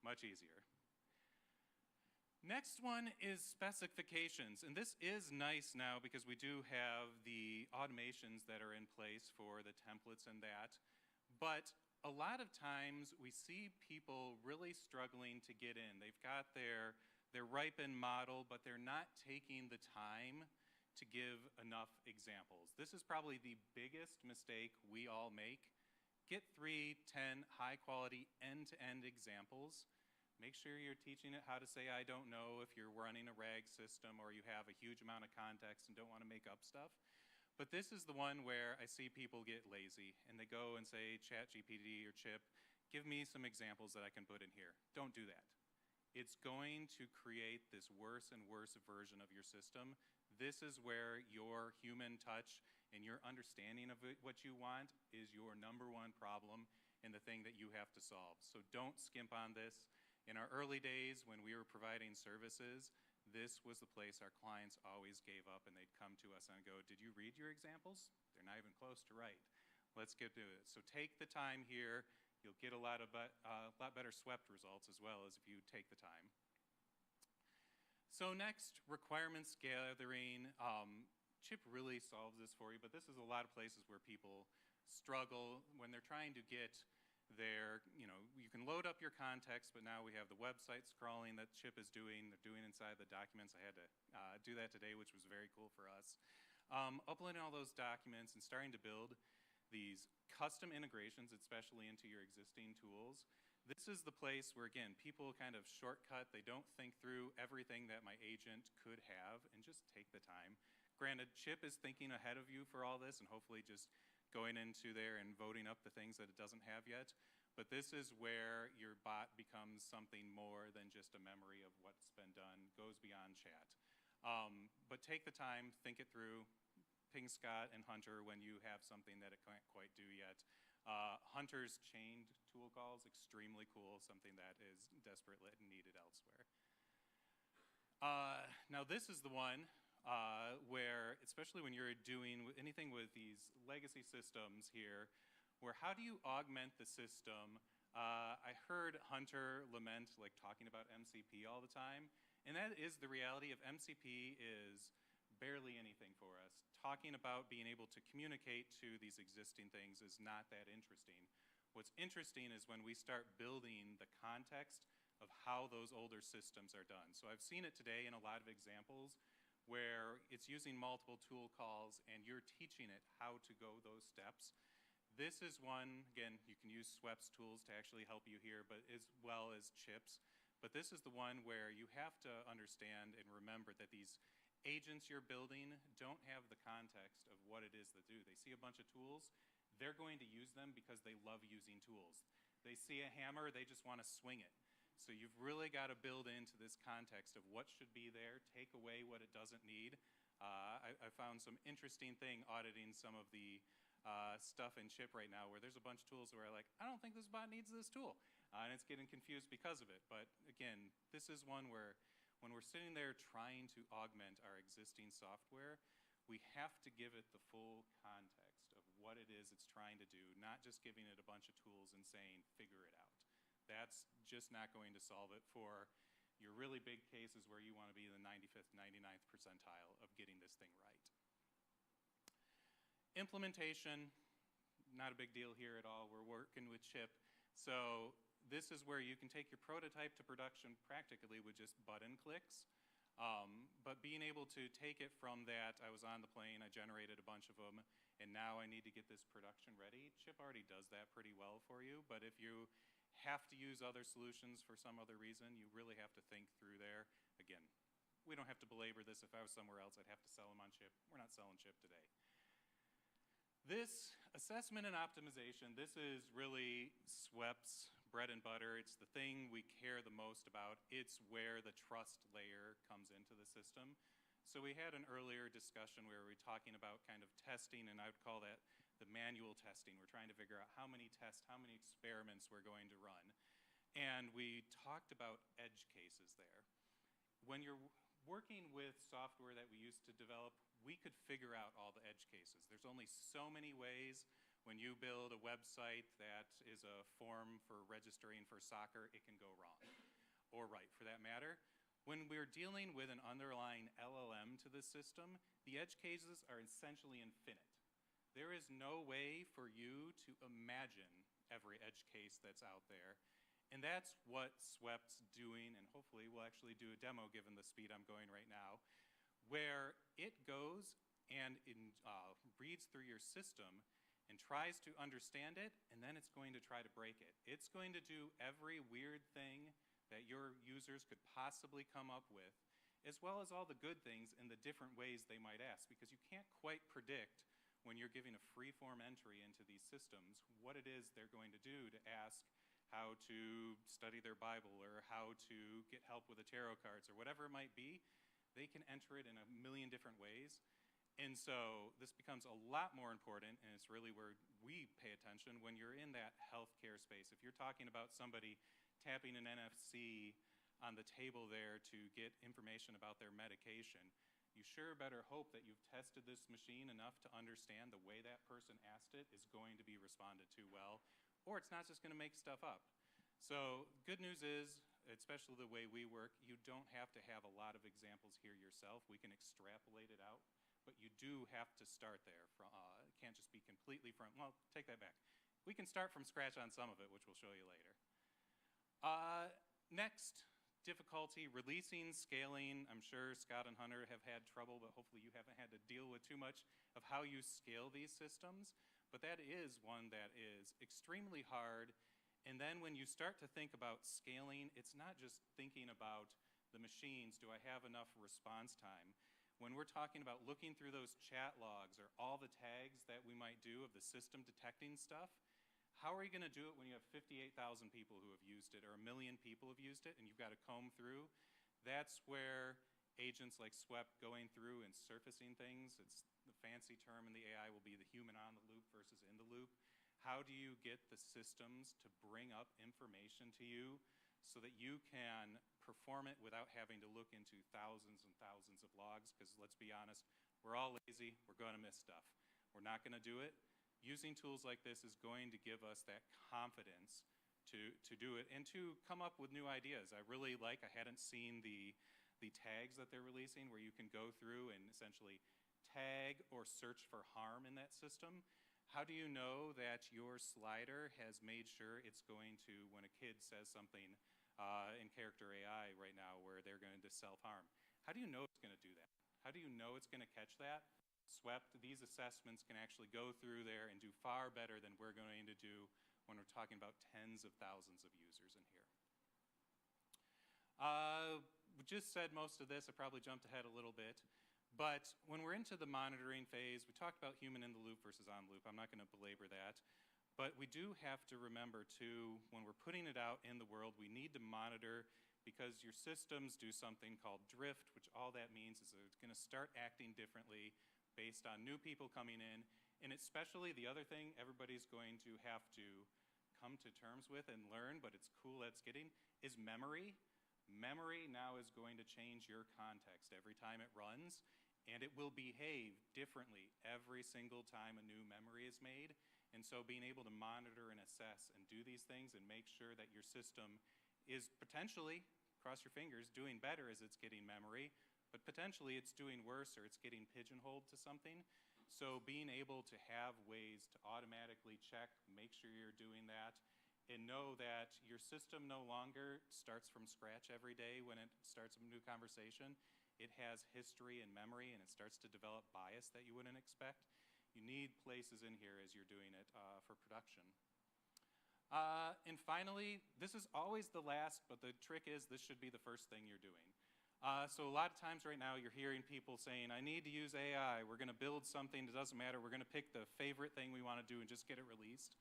Much easier. Next one is specifications, and this is nice now because we do have the automations that are in place for the templates and that, but a lot of times we see people really struggling to get in. They've got their ripened model, but they're not taking the time to give enough examples. This is probably the biggest mistake we all make. Get 3, 10 high-quality end-to-end examples. Make sure you're teaching it how to say, I don't know, if you're running a RAG system or you have a huge amount of context and don't want to make up stuff. But this is the one where I see people get lazy and they go and say, ChatGPT or Chip, give me some examples that I can put in here. Don't do that. It's going to create this worse and worse version of your system. This is where your human touch and your understanding of what you want is your #1 problem and the thing that you have to solve. So don't skimp on this. In our early days when we were providing services, this was the place our clients always gave up, and they'd come to us and go, did you read your examples? They're not even close to right. Let's get to it. So take the time here. You'll get a lot better swept results as well as if you take the time. So next, requirements gathering. Chip really solves this for you, but this is a lot of places where people struggle when they're trying to get their, you can load up your context, but now we have the website scrolling that Chip is doing. They're doing inside the documents. I had to do that today, which was very cool for us. Uploading all those documents and starting to build these custom integrations, especially into your existing tools. This is the place where, again, people kind of shortcut. They don't think through everything that my agent could have and just take the time. Granted, Chip is thinking ahead of you for all this and hopefully just going into there and voting up the things that it doesn't have yet. But this is where your bot becomes something more than just a memory of what's been done, goes beyond chat. But take the time, think it through, ping Scott and Hunter when you have something that it can't quite do yet. Hunter's chained tool calls, extremely cool, something that is desperately needed elsewhere. Now this is the one where, especially when you're doing anything with these legacy systems here, where how do you augment the system? I heard Hunter lament like talking about MCP all the time, and that is the reality of MCP is barely anything for us. Talking about being able to communicate to these existing things is not that interesting. What's interesting is when we start building the context of how those older systems are done. So I've seen it today in a lot of examples where it's using multiple tool calls and you're teaching it how to go those steps. This is one, again, you can use Sweps tools to actually help you here, but as well as Chips. But this is the one where you have to understand and remember that these agents you're building don't have the context of what it is that do. They see a bunch of tools, they're going to use them because they love using tools. They see a hammer, they just want to swing it. So you've really got to build into this context of what should be there, take away what it doesn't need. I found some interesting thing auditing some of the stuff in Chip right now where there's a bunch of tools where I'm like, I don't think this bot needs this tool. And it's getting confused because of it. But again, this is one where when we're sitting there trying to augment our existing software, we have to give it the full context of what it is it's trying to do, not just giving it a bunch of tools and saying, figure it out. That's just not going to solve it for your really big cases where you want to be in the 95th, 99th percentile of getting this thing right. Implementation, not a big deal here at all. We're working with Chip. So this is where you can take your prototype to production practically with just button clicks. But being able to take it from that, I was on the plane, I generated a bunch of them, and now I need to get this production ready. Chip already does that pretty well for you, but if you have to use other solutions for some other reason, you really have to think through there. Again, we don't have to belabor this. If I was somewhere else, I'd have to sell them on Chip. We're not selling Chip today. This assessment and optimization, this is really Sweps bread and butter. It's the thing we care the most about. It's where the trust layer comes into the system. So we had an earlier discussion where we were talking about kind of testing, and I would call that the manual testing. We're trying to figure out how many tests, how many experiments we're going to run. And we talked about edge cases there. When you're working with software that we used to develop, we could figure out all the edge cases. There's only so many ways When you build a website that is a form for registering for soccer, it can go wrong, or right for that matter. When we're dealing with an underlying LLM to the system, the edge cases are essentially infinite. There is no way for you to imagine every edge case that's out there. And that's what SWEP's doing, and hopefully we'll actually do a demo given the speed I'm going right now, where it goes and reads through your system and tries to understand it, and then it's going to try to break it. It's going to do every weird thing that your users could possibly come up with, as well as all the good things in the different ways they might ask, because you can't quite predict when you're giving a free-form entry into these systems what it is they're going to do to ask how to study their Bible or how to get help with the tarot cards or whatever it might be. They can enter it in a million different ways. And so this becomes a lot more important, and it's really where we pay attention when you're in that healthcare space. If you're talking about somebody tapping an NFC on the table there to get information about their medication, you sure better hope that you've tested this machine enough to understand the way that person asked it is going to be responded to well, or it's not just going to make stuff up. So good news is, especially the way we work, you don't have to have a lot of examples here yourself. We can extrapolate it out. But you do have to start there. It can't just be completely from, well, take that back. We can start from scratch on some of it, which we'll show you later. Next, difficulty, releasing, scaling. I'm sure Scott and Hunter have had trouble, but hopefully you haven't had to deal with too much of how you scale these systems. But that is one that is extremely hard. And then when you start to think about scaling, it's not just thinking about the machines. Do I have enough response time? When we're talking about looking through those chat logs or all the tags that we might do of the system detecting stuff, how are you going to do it when you have 58,000 people who have used it or 1 million people have used it and you've got to comb through? That's where agents like SWEP going through and surfacing things, it's the fancy term in the AI will be the human on the loop versus in the loop. How do you get the systems to bring up information to you so that you can perform it without having to look into thousands and thousands of logs? Because let's be honest, we're all lazy, we're going to miss stuff. We're not going to do it. Using tools like this is going to give us that confidence to do it and to come up with new ideas. I hadn't seen the tags that they're releasing where you can go through and essentially tag or search for harm in that system. How do you know that your slider has made sure it's going to, when a kid says something in character AI right now where they're going to self-harm, how do you know it's going to do that? How do you know it's going to catch that? SWEP, these assessments can actually go through there and do far better than we're going to do when we're talking about tens of thousands of users in here. We just said most of this. I probably jumped ahead a little bit. But when we're into the monitoring phase, we talked about human in the loop versus on loop. I'm not going to belabor that. But we do have to remember, too, when we're putting it out in the world, we need to monitor because your systems do something called drift, which all that means is it's going to start acting differently based on new people coming in. And especially the other thing everybody's going to have to come to terms with and learn, but it's cool that it's getting, is memory. Memory now is going to change your context every time it runs, and it will behave differently every single time a new memory is made. And so being able to monitor and assess and do these things and make sure that your system is potentially, cross your fingers, doing better as it's getting memory, but potentially it's doing worse or it's getting pigeonholed to something. So being able to have ways to automatically check, make sure you're doing that, and know that your system no longer starts from scratch every day when it starts a new conversation. It has history and memory, and it starts to develop bias that you wouldn't expect. You need places in here as you're doing it for production. And finally, this is always the last, but the trick is this should be the first thing you're doing. So a lot of times right now you're hearing people saying, I need to use AI. We're going to build something that doesn't matter. We're going to pick the favorite thing we want to do and just get it released.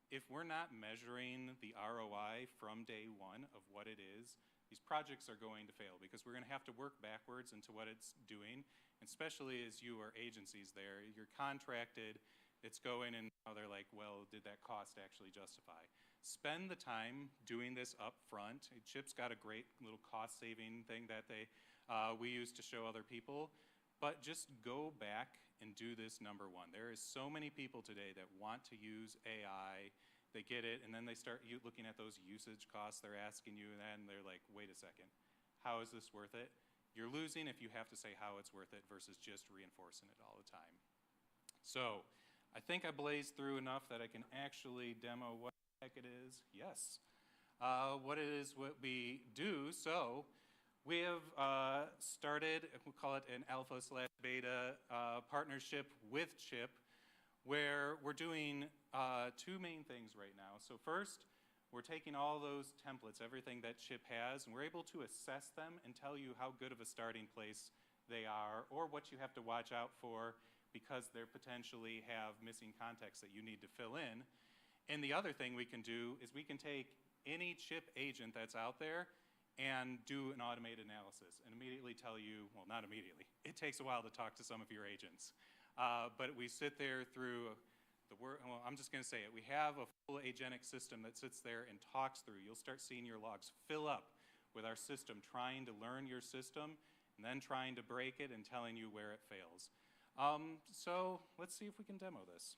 If we're not measuring the ROI from day one of what it is, these projects are going to fail because we're going to have to work backwards into what it's doing, and especially as you are agencies there. You're contracted, it's going, and now they're like, well, did that cost actually justify? Spend the time doing this up front. CHIP's got a great little cost-saving thing that we use to show other people. but just go back and do this number one. There is so many people today that want to use AI. They get it, and then they start looking at those usage costs they're asking you, and they're like, wait a second, how is this worth it? You're losing if you have to say how it's worth it versus just reinforcing it all the time. So I think I blazed through enough that I can actually demo what the heck it is. Yes. What it is, what we do. So we have started, we'll call it an alpha/beta partnership with Chip, where we're doing two main things right now. So first, we're taking all those templates, everything that Chip has, and we're able to assess them and tell you how good of a starting place they are, or what you have to watch out for because they potentially have missing context that you need to fill in. And the other thing we can do is we can take any Chip agent that's out there and do an automated analysis and immediately tell you, well, not immediately. It takes a while to talk to some of your agents. But we sit there through the work, well, I'm just gonna say it. We have a full agentic system that sits there and talks through. You'll start seeing your logs fill up with our system, trying to learn your system and then trying to break it and telling you where it fails. So let's see if we can demo this.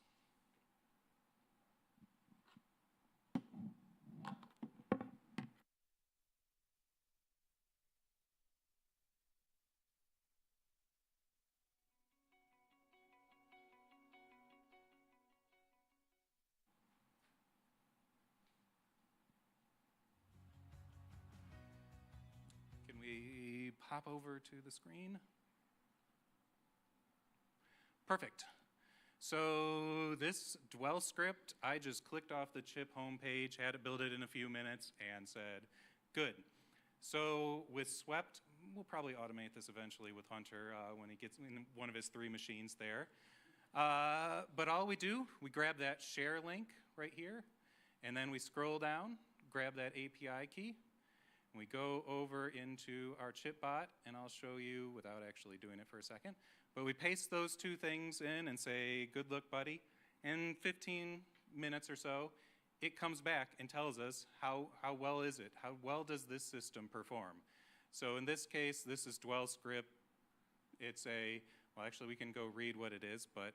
Can we pop over to the screen? Perfect. So this dwell script, I just clicked off the Chip homepage, had it build it in a few minutes, and said, good. So with Swept, we'll probably automate this eventually with Hunter when he gets in one of his 3 machines there. But all we do, we grab that share link right here, and then we scroll down, grab that API key, and we go over into our Chip bot, and I'll show you without actually doing it for a second. But we paste those 2 things in and say, good look, buddy. In 15 minutes or so, it comes back and tells us how well is it? How well does this system perform? So in this case, this is dwell script. It's a, well, actually, we can go read what it is, but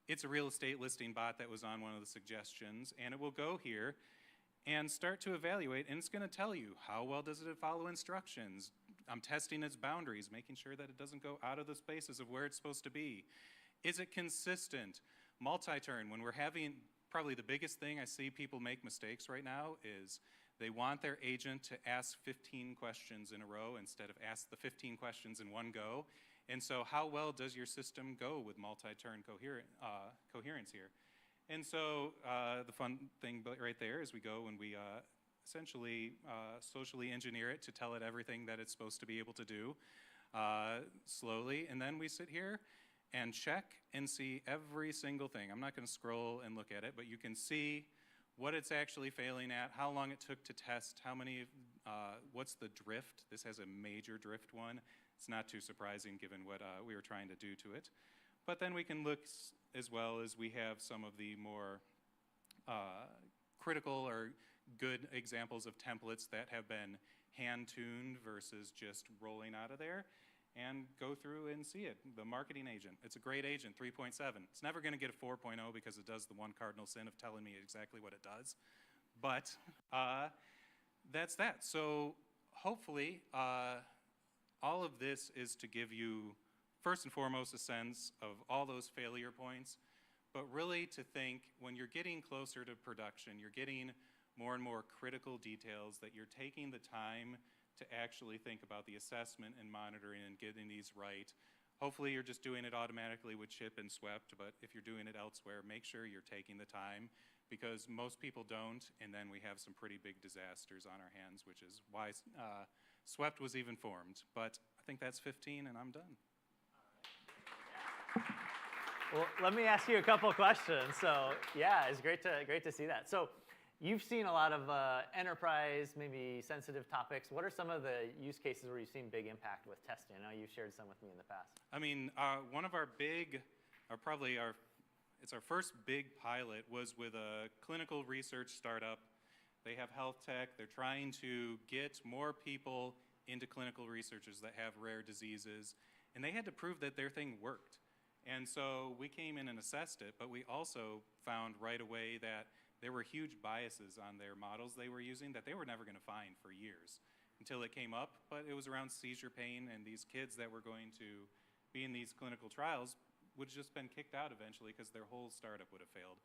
it's a real estate listing bot that was on one of the suggestions, and it will go here and start to evaluate, and it's going to tell you how well does it follow instructions. I'm testing its boundaries, making sure that it doesn't go out of the spaces of where it's supposed to be. Is it consistent? Multi-turn, when we're having, probably the biggest thing I see people make mistakes right now is they want their agent to ask 15 questions in a row instead of ask the 15 questions in one go. And so how well does your system go with multi-turn coherence here? And so the fun thing right there is we go and we essentially socially engineer it to tell it everything that it's supposed to be able to do slowly. And then we sit here and check and see every single thing. I'm not going to scroll and look at it, but you can see what it's actually failing at, how long it took to test, how many, what's the drift. This has a major drift one. It's not too surprising given what we were trying to do to it. But then we can look as well as we have some of the more critical or good examples of templates that have been hand-tuned versus just rolling out of there, and go through and see it. The marketing agent, it's a great agent, 3.7. It's never going to get a 4.0 because it does the one cardinal sin of telling me exactly what it does. But that's that. So hopefully all of this is to give you, first and foremost, a sense of all those failure points, but really to think when you're getting closer to production, you're getting more and more critical details, that you're taking the time to actually think about the assessment and monitoring and getting these right. Hopefully you're just doing it automatically with Chip and Swept, but if you're doing it elsewhere, make sure you're taking the time, because most people don't, and then we have some pretty big disasters on our hands, which is why Swept was even formed. But I think that's 15, and I'm done. Well, let me ask you a couple questions. So yeah, it's great to see that. So you've seen a lot of enterprise, maybe sensitive topics. What are some of the use cases where you've seen big impact with testing? I know you've shared some with me in the past. I mean, one of our big, or probably it's our first big pilot, was with a clinical research startup. They have health tech. They're trying to get more people into clinical researchers that have rare diseases. and they had to prove that their thing worked. And so we came in and assessed it, but we also found right away that there were huge biases on their models they were using that they were never going to find for years until it came up. But it was around seizure pain, and these kids that were going to be in these clinical trials would have just been kicked out eventually because their whole startup would have failed.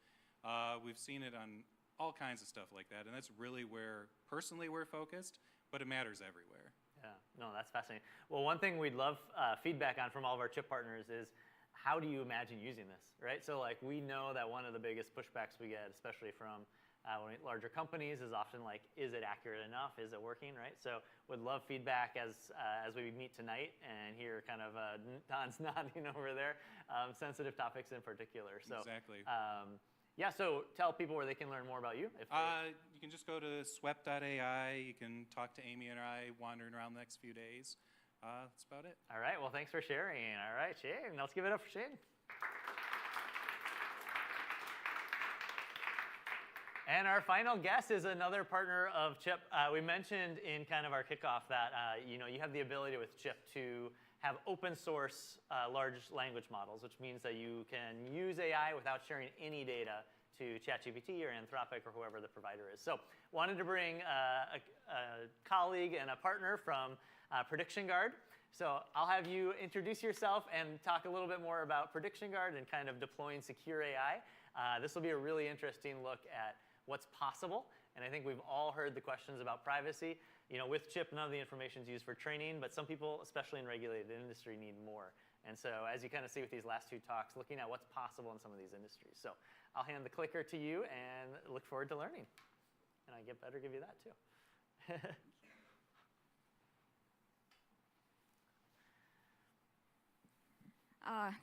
We've seen it on all kinds of stuff like that, and that's really where personally we're focused, but it matters everywhere. Yeah, no, that's fascinating. Well, one thing we'd love feedback on from all of our chip partners is how do you imagine using this, right? So like we know that one of the biggest pushbacks we get, especially from larger companies, is often like, is it accurate enough? Is it working, right? So would love feedback as we meet tonight and hear kind of Don's nodding over there, sensitive topics in particular. So, exactly. Yeah, so tell people where they can learn more about you. You can just go to swept.ai. You can talk to Amy and I wandering around the next few days. That's about it. All right, well, thanks for sharing. All right, Shane, let's give it up for Shane. And our final guest is another partner of Chip. We mentioned in kind of our kickoff that you have the ability with Chip to have open source large language models, which means that you can use AI without sharing any data to ChatGPT or Anthropic or whoever the provider is. So wanted to bring a colleague and a partner from Prediction Guard. So I'll have you introduce yourself and talk a little bit more about Prediction Guard and kind of deploying secure AI. This will be a really interesting look at what's possible. And I think we've all heard the questions about privacy. With Chip, none of the information is used for training, but some people, especially in regulated industry, need more. And so as you kind of see with these last two talks, looking at what's possible in some of these industries. So I'll hand the clicker to you and look forward to learning. And I better give you that too.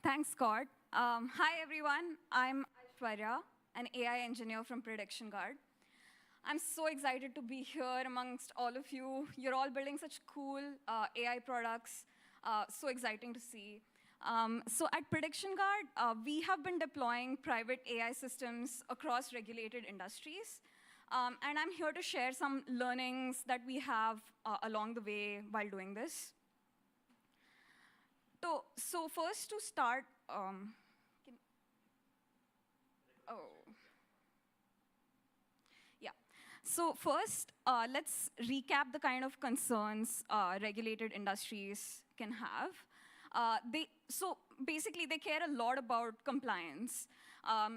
Thanks, Scott. Hi, everyone. I'm Aishwarya, an AI engineer from Prediction Guard. I'm so excited to be here amongst all of you. You're all building such cool AI products. So exciting to see. So at Prediction Guard, we have been deploying private AI systems across regulated industries. And I'm here to share some learnings that we have along the way while doing this. So first to start, So first, let's recap the kind of concerns regulated industries can have. So basically, they care a lot about compliance.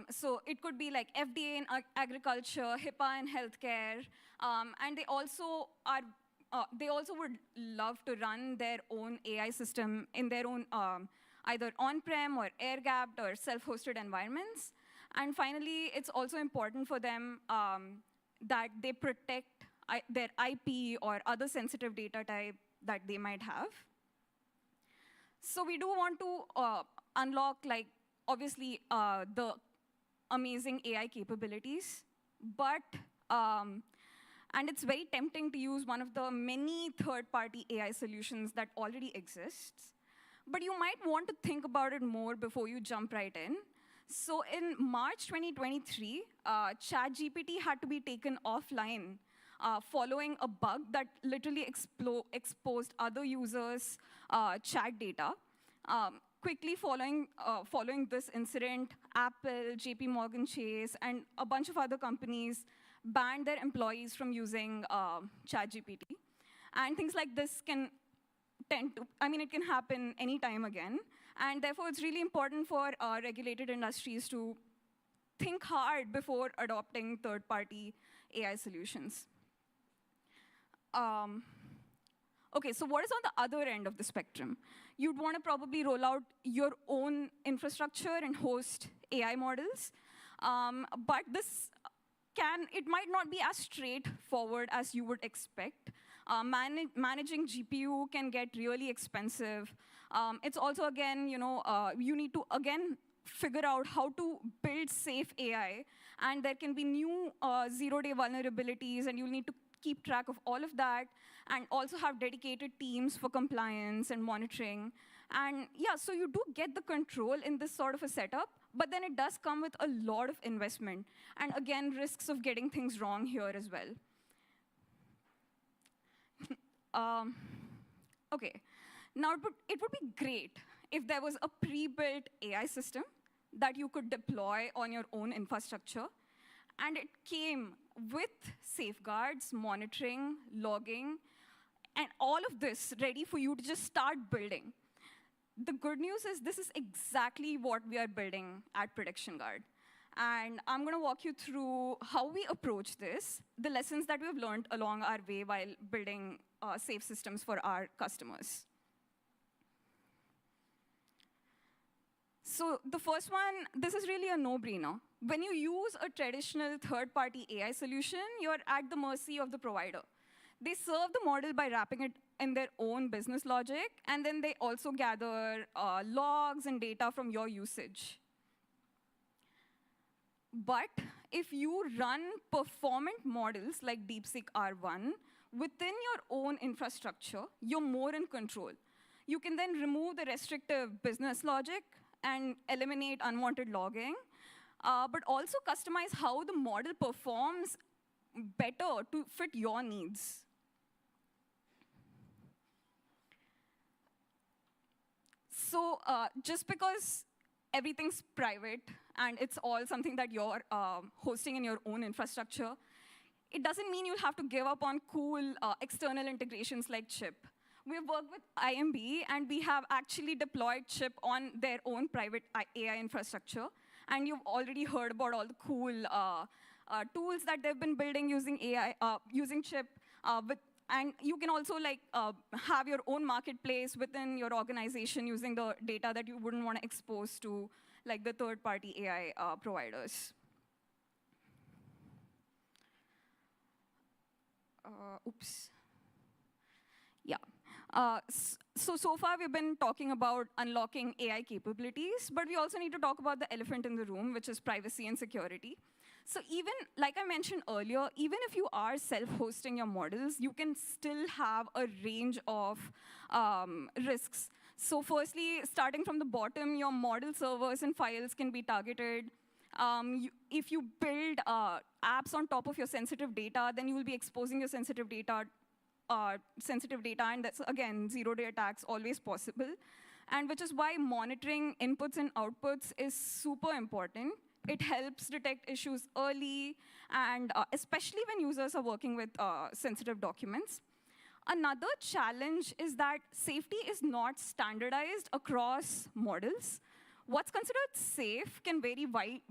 So it could be like FDA in agriculture, HIPAA in healthcare, and they also would love to run their own AI system in their own either on-prem or air-gapped or self-hosted environments. And finally, it's also important for them that they protect their IP or other sensitive data type that they might have. So we do want to unlock, obviously, the amazing AI capabilities, but and it's very tempting to use one of the many third-party AI solutions that already exists. But you might want to think about it more before you jump right in. So in March 2023, ChatGPT had to be taken offline following a bug that literally exposed other users' chat data. Quickly following this incident, Apple, JP Morgan Chase, and a bunch of other companies banned their employees from using ChatGPT. And things like this can it can happen anytime again. And therefore, it's really important for regulated industries to think hard before adopting third-party AI solutions. OK, so what is on the other end of the spectrum? You'd want to probably roll out your own infrastructure and host AI models. But it might not be as straightforward as you would expect. Managing GPU can get really expensive. It's also, again, you need to, again, figure out how to build safe AI. And there can be new zero-day vulnerabilities, and you'll need to keep track of all of that, and also have dedicated teams for compliance and monitoring. And yeah, so you do get the control in this sort of a setup, but then it does come with a lot of investment. And again, risks of getting things wrong here as well. OK, Now, it would be great if there was a pre-built AI system that you could deploy on your own infrastructure, and it came with safeguards, monitoring, logging, and all of this ready for you to just start building. The good news is this is exactly what we are building at Prediction Guard. And I'm going to walk you through how we approach this, the lessons that we've learned along our way while building safe systems for our customers. So the first one, this is really a no-brainer. When you use a traditional third-party AI solution, you're at the mercy of the provider. They serve the model by wrapping it in their own business logic, and then they also gather logs and data from your usage. But if you run performant models like DeepSeek R1 within your own infrastructure, you're more in control. You can then remove the restrictive business logic and eliminate unwanted logging, but also customize how the model performs better to fit your needs. So just because everything's private and it's all something that you're hosting in your own infrastructure, it doesn't mean you'll have to give up on cool external integrations like Chip. We've worked with IMB, and we have actually deployed Chip on their own private AI infrastructure. And you've already heard about all the cool tools that they've been building using AI, using Chip. And you can also have your own marketplace within your organization using the data that you wouldn't want to expose to the third-party AI providers. Oops. Yeah. So far, we've been talking about unlocking AI capabilities, but we also need to talk about the elephant in the room, which is privacy and security. So even, like I mentioned earlier, even if you are self-hosting your models, you can still have a range of risks. So firstly, starting from the bottom, your model servers and files can be targeted. If you build apps on top of your sensitive data, then you will be exposing your sensitive data, and that's, again, zero-day attacks always possible. And which is why monitoring inputs and outputs is super important. It helps detect issues early, and especially when users are working with sensitive documents. Another challenge is that safety is not standardized across models. What's considered safe can vary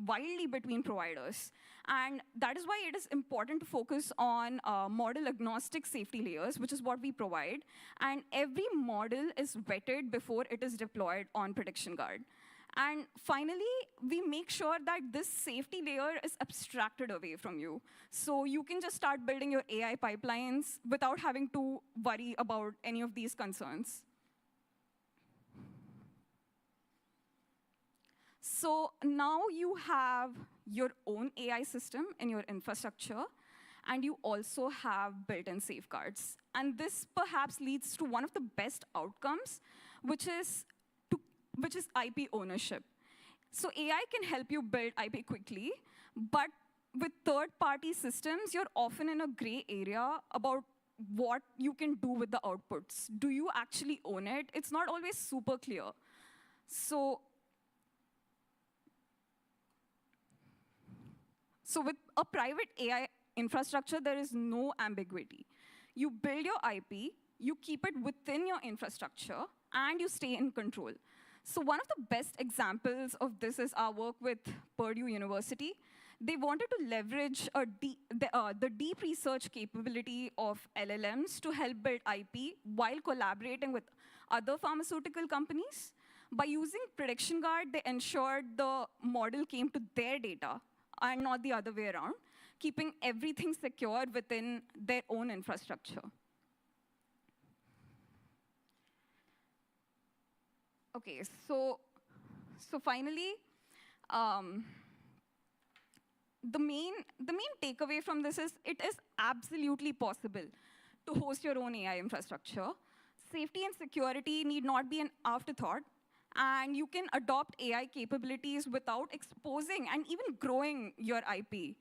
wildly between providers. And that is why it is important to focus on model-agnostic safety layers, which is what we provide. And every model is vetted before it is deployed on Prediction Guard. And finally, we make sure that this safety layer is abstracted away from you. So you can just start building your AI pipelines without having to worry about any of these concerns. So now you have your own AI system in your infrastructure, and you also have built-in safeguards. And this perhaps leads to one of the best outcomes, which is IP ownership. So AI can help you build IP quickly, but with third-party systems, you're often in a gray area about what you can do with the outputs. Do you actually own it? It's not always super clear. So with a private AI infrastructure, there is no ambiguity. You build your IP, you keep it within your infrastructure, and you stay in control. So one of the best examples of this is our work with Purdue University. They wanted to leverage the deep research capability of LLMs to help build IP while collaborating with other pharmaceutical companies. By using Prediction Guard, they ensured the model came to their data and not the other way around, keeping everything secure within their own infrastructure. OK, so finally, the main takeaway from this is it is absolutely possible to host your own AI infrastructure. Safety and security need not be an afterthought. And you can adopt AI capabilities without exposing and even growing your IP.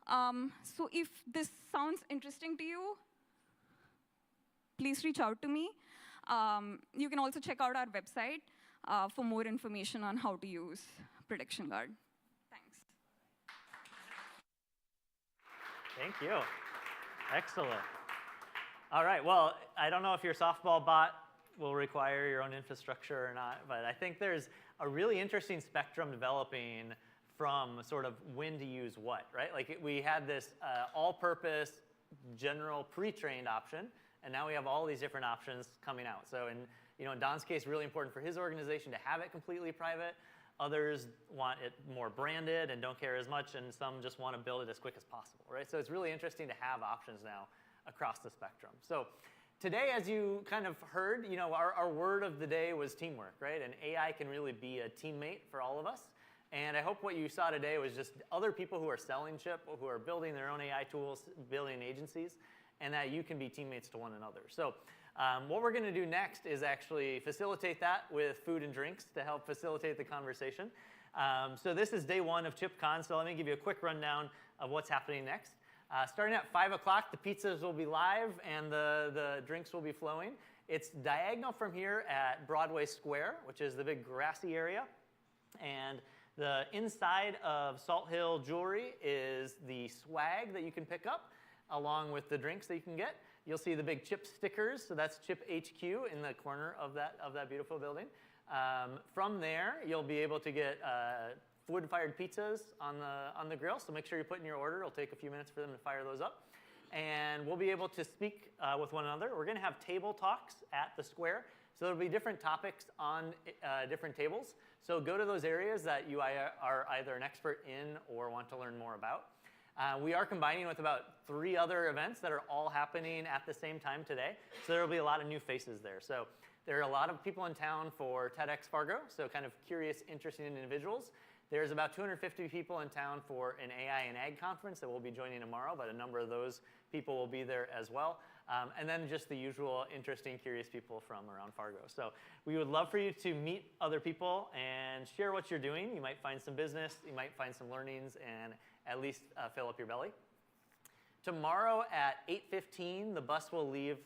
So if this sounds interesting to you, please reach out to me. You can also check out our website for more information on how to use Prediction Guard. Thanks. Thank you. Excellent. All right, well, I don't know if your softball bot will require your own infrastructure or not, but I think there's a really interesting spectrum developing from sort of when to use what, right? Like we had this all-purpose general pre-trained option, and now we have all these different options coming out. So in Don's case, really important for his organization to have it completely private. Others want it more branded and don't care as much, and some just want to build it as quick as possible, right? So it's really interesting to have options now across the spectrum. So today, as you kind of heard, our word of the day was teamwork, right? And AI can really be a teammate for all of us. And I hope what you saw today was just other people who are selling Chip, who are building their own AI tools, building agencies, and that you can be teammates to one another. So what we're going to do next is actually facilitate that with food and drinks to help facilitate the conversation. So this is day one of ChippCon, so let me give you a quick rundown of what's happening next. Starting at 5 o'clock, the pizzas will be live and the drinks will be flowing. It's diagonal from here at Broadway Square, which is the big grassy area. And the inside of Salt Hill Jewelry is the swag that you can pick up, along with the drinks that you can get. You'll see the big Chip stickers, so that's Chip HQ in the corner of that beautiful building. From there, you'll be able to get wood-fired pizzas on the grill, so make sure you put in your order. It'll take a few minutes for them to fire those up. And we'll be able to speak with one another. We're going to have table talks at the square, so there'll be different topics on different tables. So go to those areas that you are either an expert in or want to learn more about. We are combining with about 3 other events that are all happening at the same time today, so there will be a lot of new faces there. So there are a lot of people in town for TEDx Fargo, so kind of curious, interesting individuals. There's about 250 people in town for an AI and Ag conference that we'll be joining tomorrow, but a number of those people will be there as well. And then just the usual interesting, curious people from around Fargo. So we would love for you to meet other people and share what you're doing. You might find some business, you might find some learnings, and at least fill up your belly. Tomorrow at 8:15, the bus will leave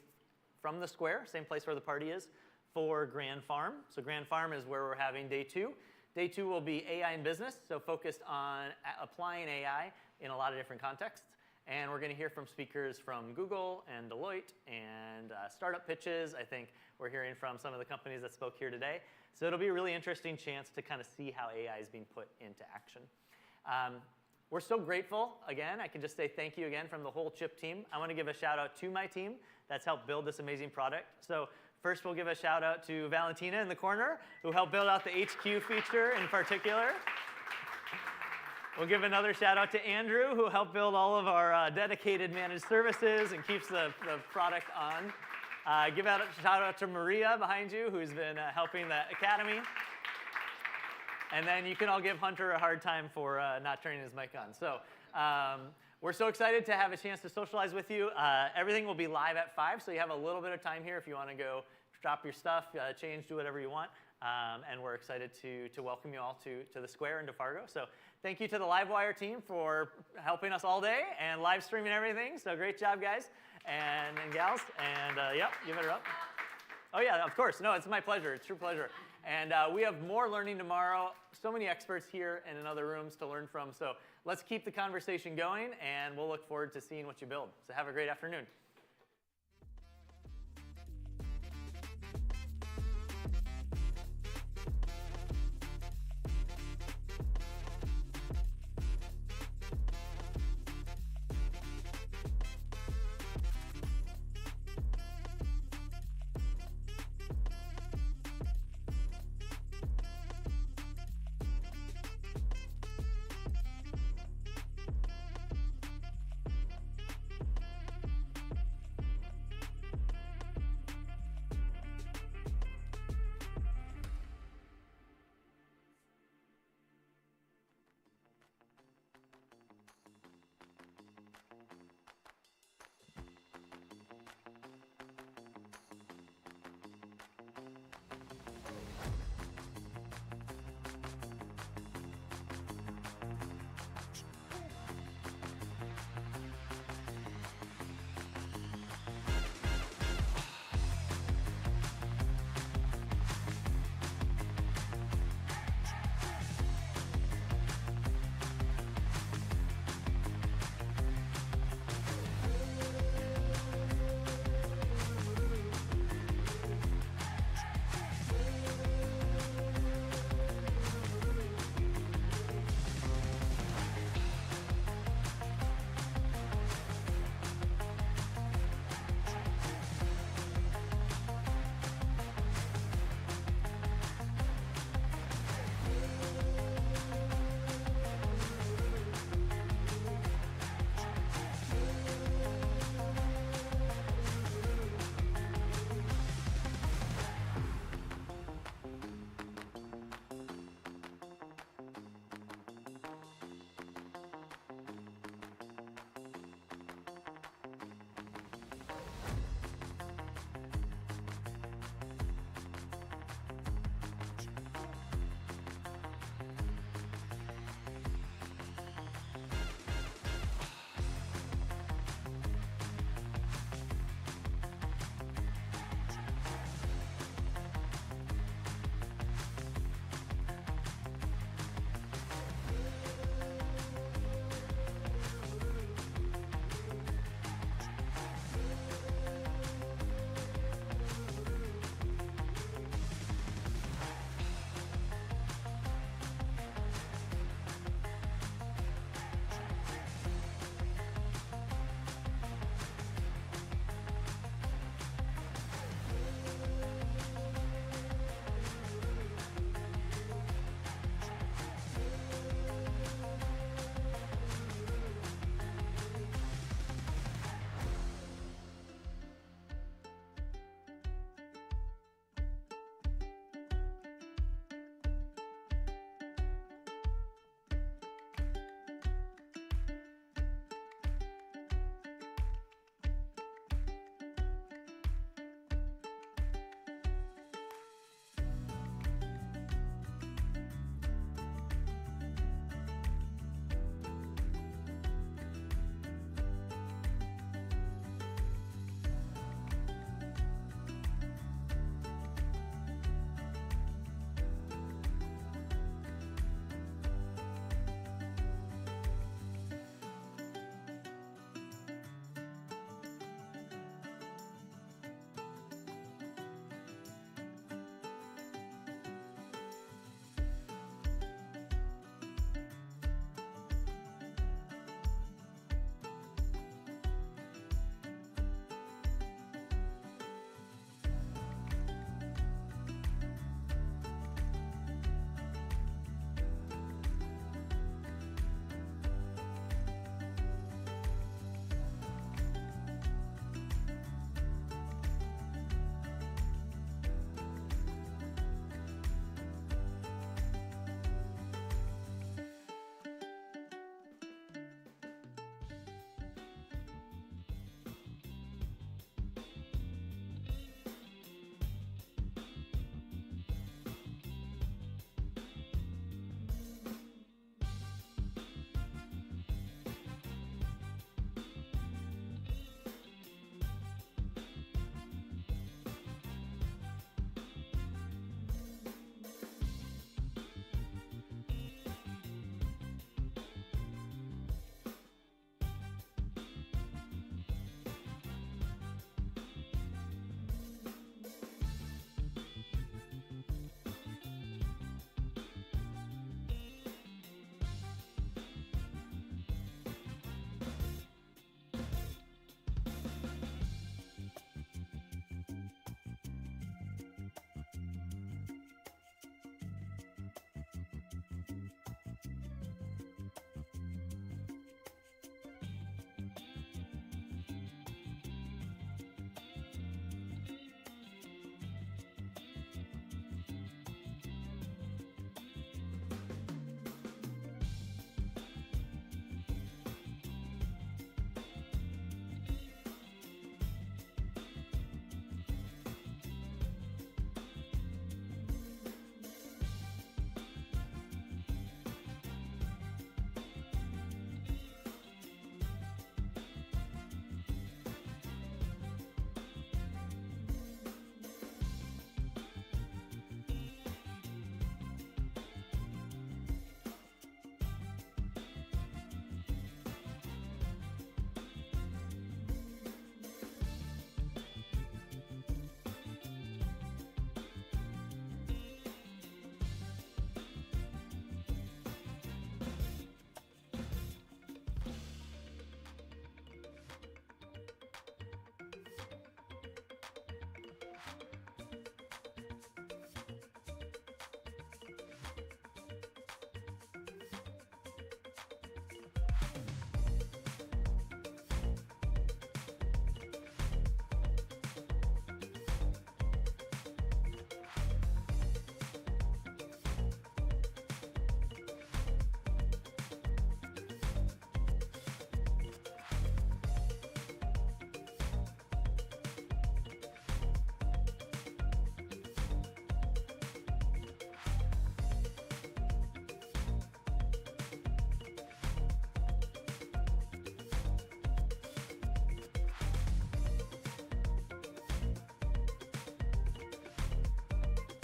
from the square, same place where the party is, for Grand Farm. So Grand Farm is where we're having day 2. Day 2 will be AI in business, so focused on applying AI in a lot of different contexts. And we're going to hear from speakers from Google and Deloitte and startup pitches. I think we're hearing from some of the companies that spoke here today. So it'll be a really interesting chance to kind of see how AI is being put into action. We're so grateful. Again, I can just say thank you again from the whole Chip team. I want to give a shout out to my team that's helped build this amazing product. So first, we'll give a shout out to Valentina in the corner, who helped build out the HQ feature in particular. We'll give another shout out to Andrew, who helped build all of our dedicated managed services and keeps the product on. Give out a shout out to Maria behind you, who's been helping the academy. And then you can all give Hunter a hard time for not turning his mic on. So we're so excited to have a chance to socialize with you. Everything will be live at 5, so you have a little bit of time here if you want to go drop your stuff, change, do whatever you want. And we're excited to welcome you all to the square and to Fargo. So thank you to the Livewire team for helping us all day and live streaming everything. So great job, guys and gals. And yep, give it up. Oh yeah, of course. No, it's my pleasure. It's a true pleasure. And we have more learning tomorrow. So many experts here and in other rooms to learn from. So let's keep the conversation going, and we'll look forward to seeing what you build. So have a great afternoon.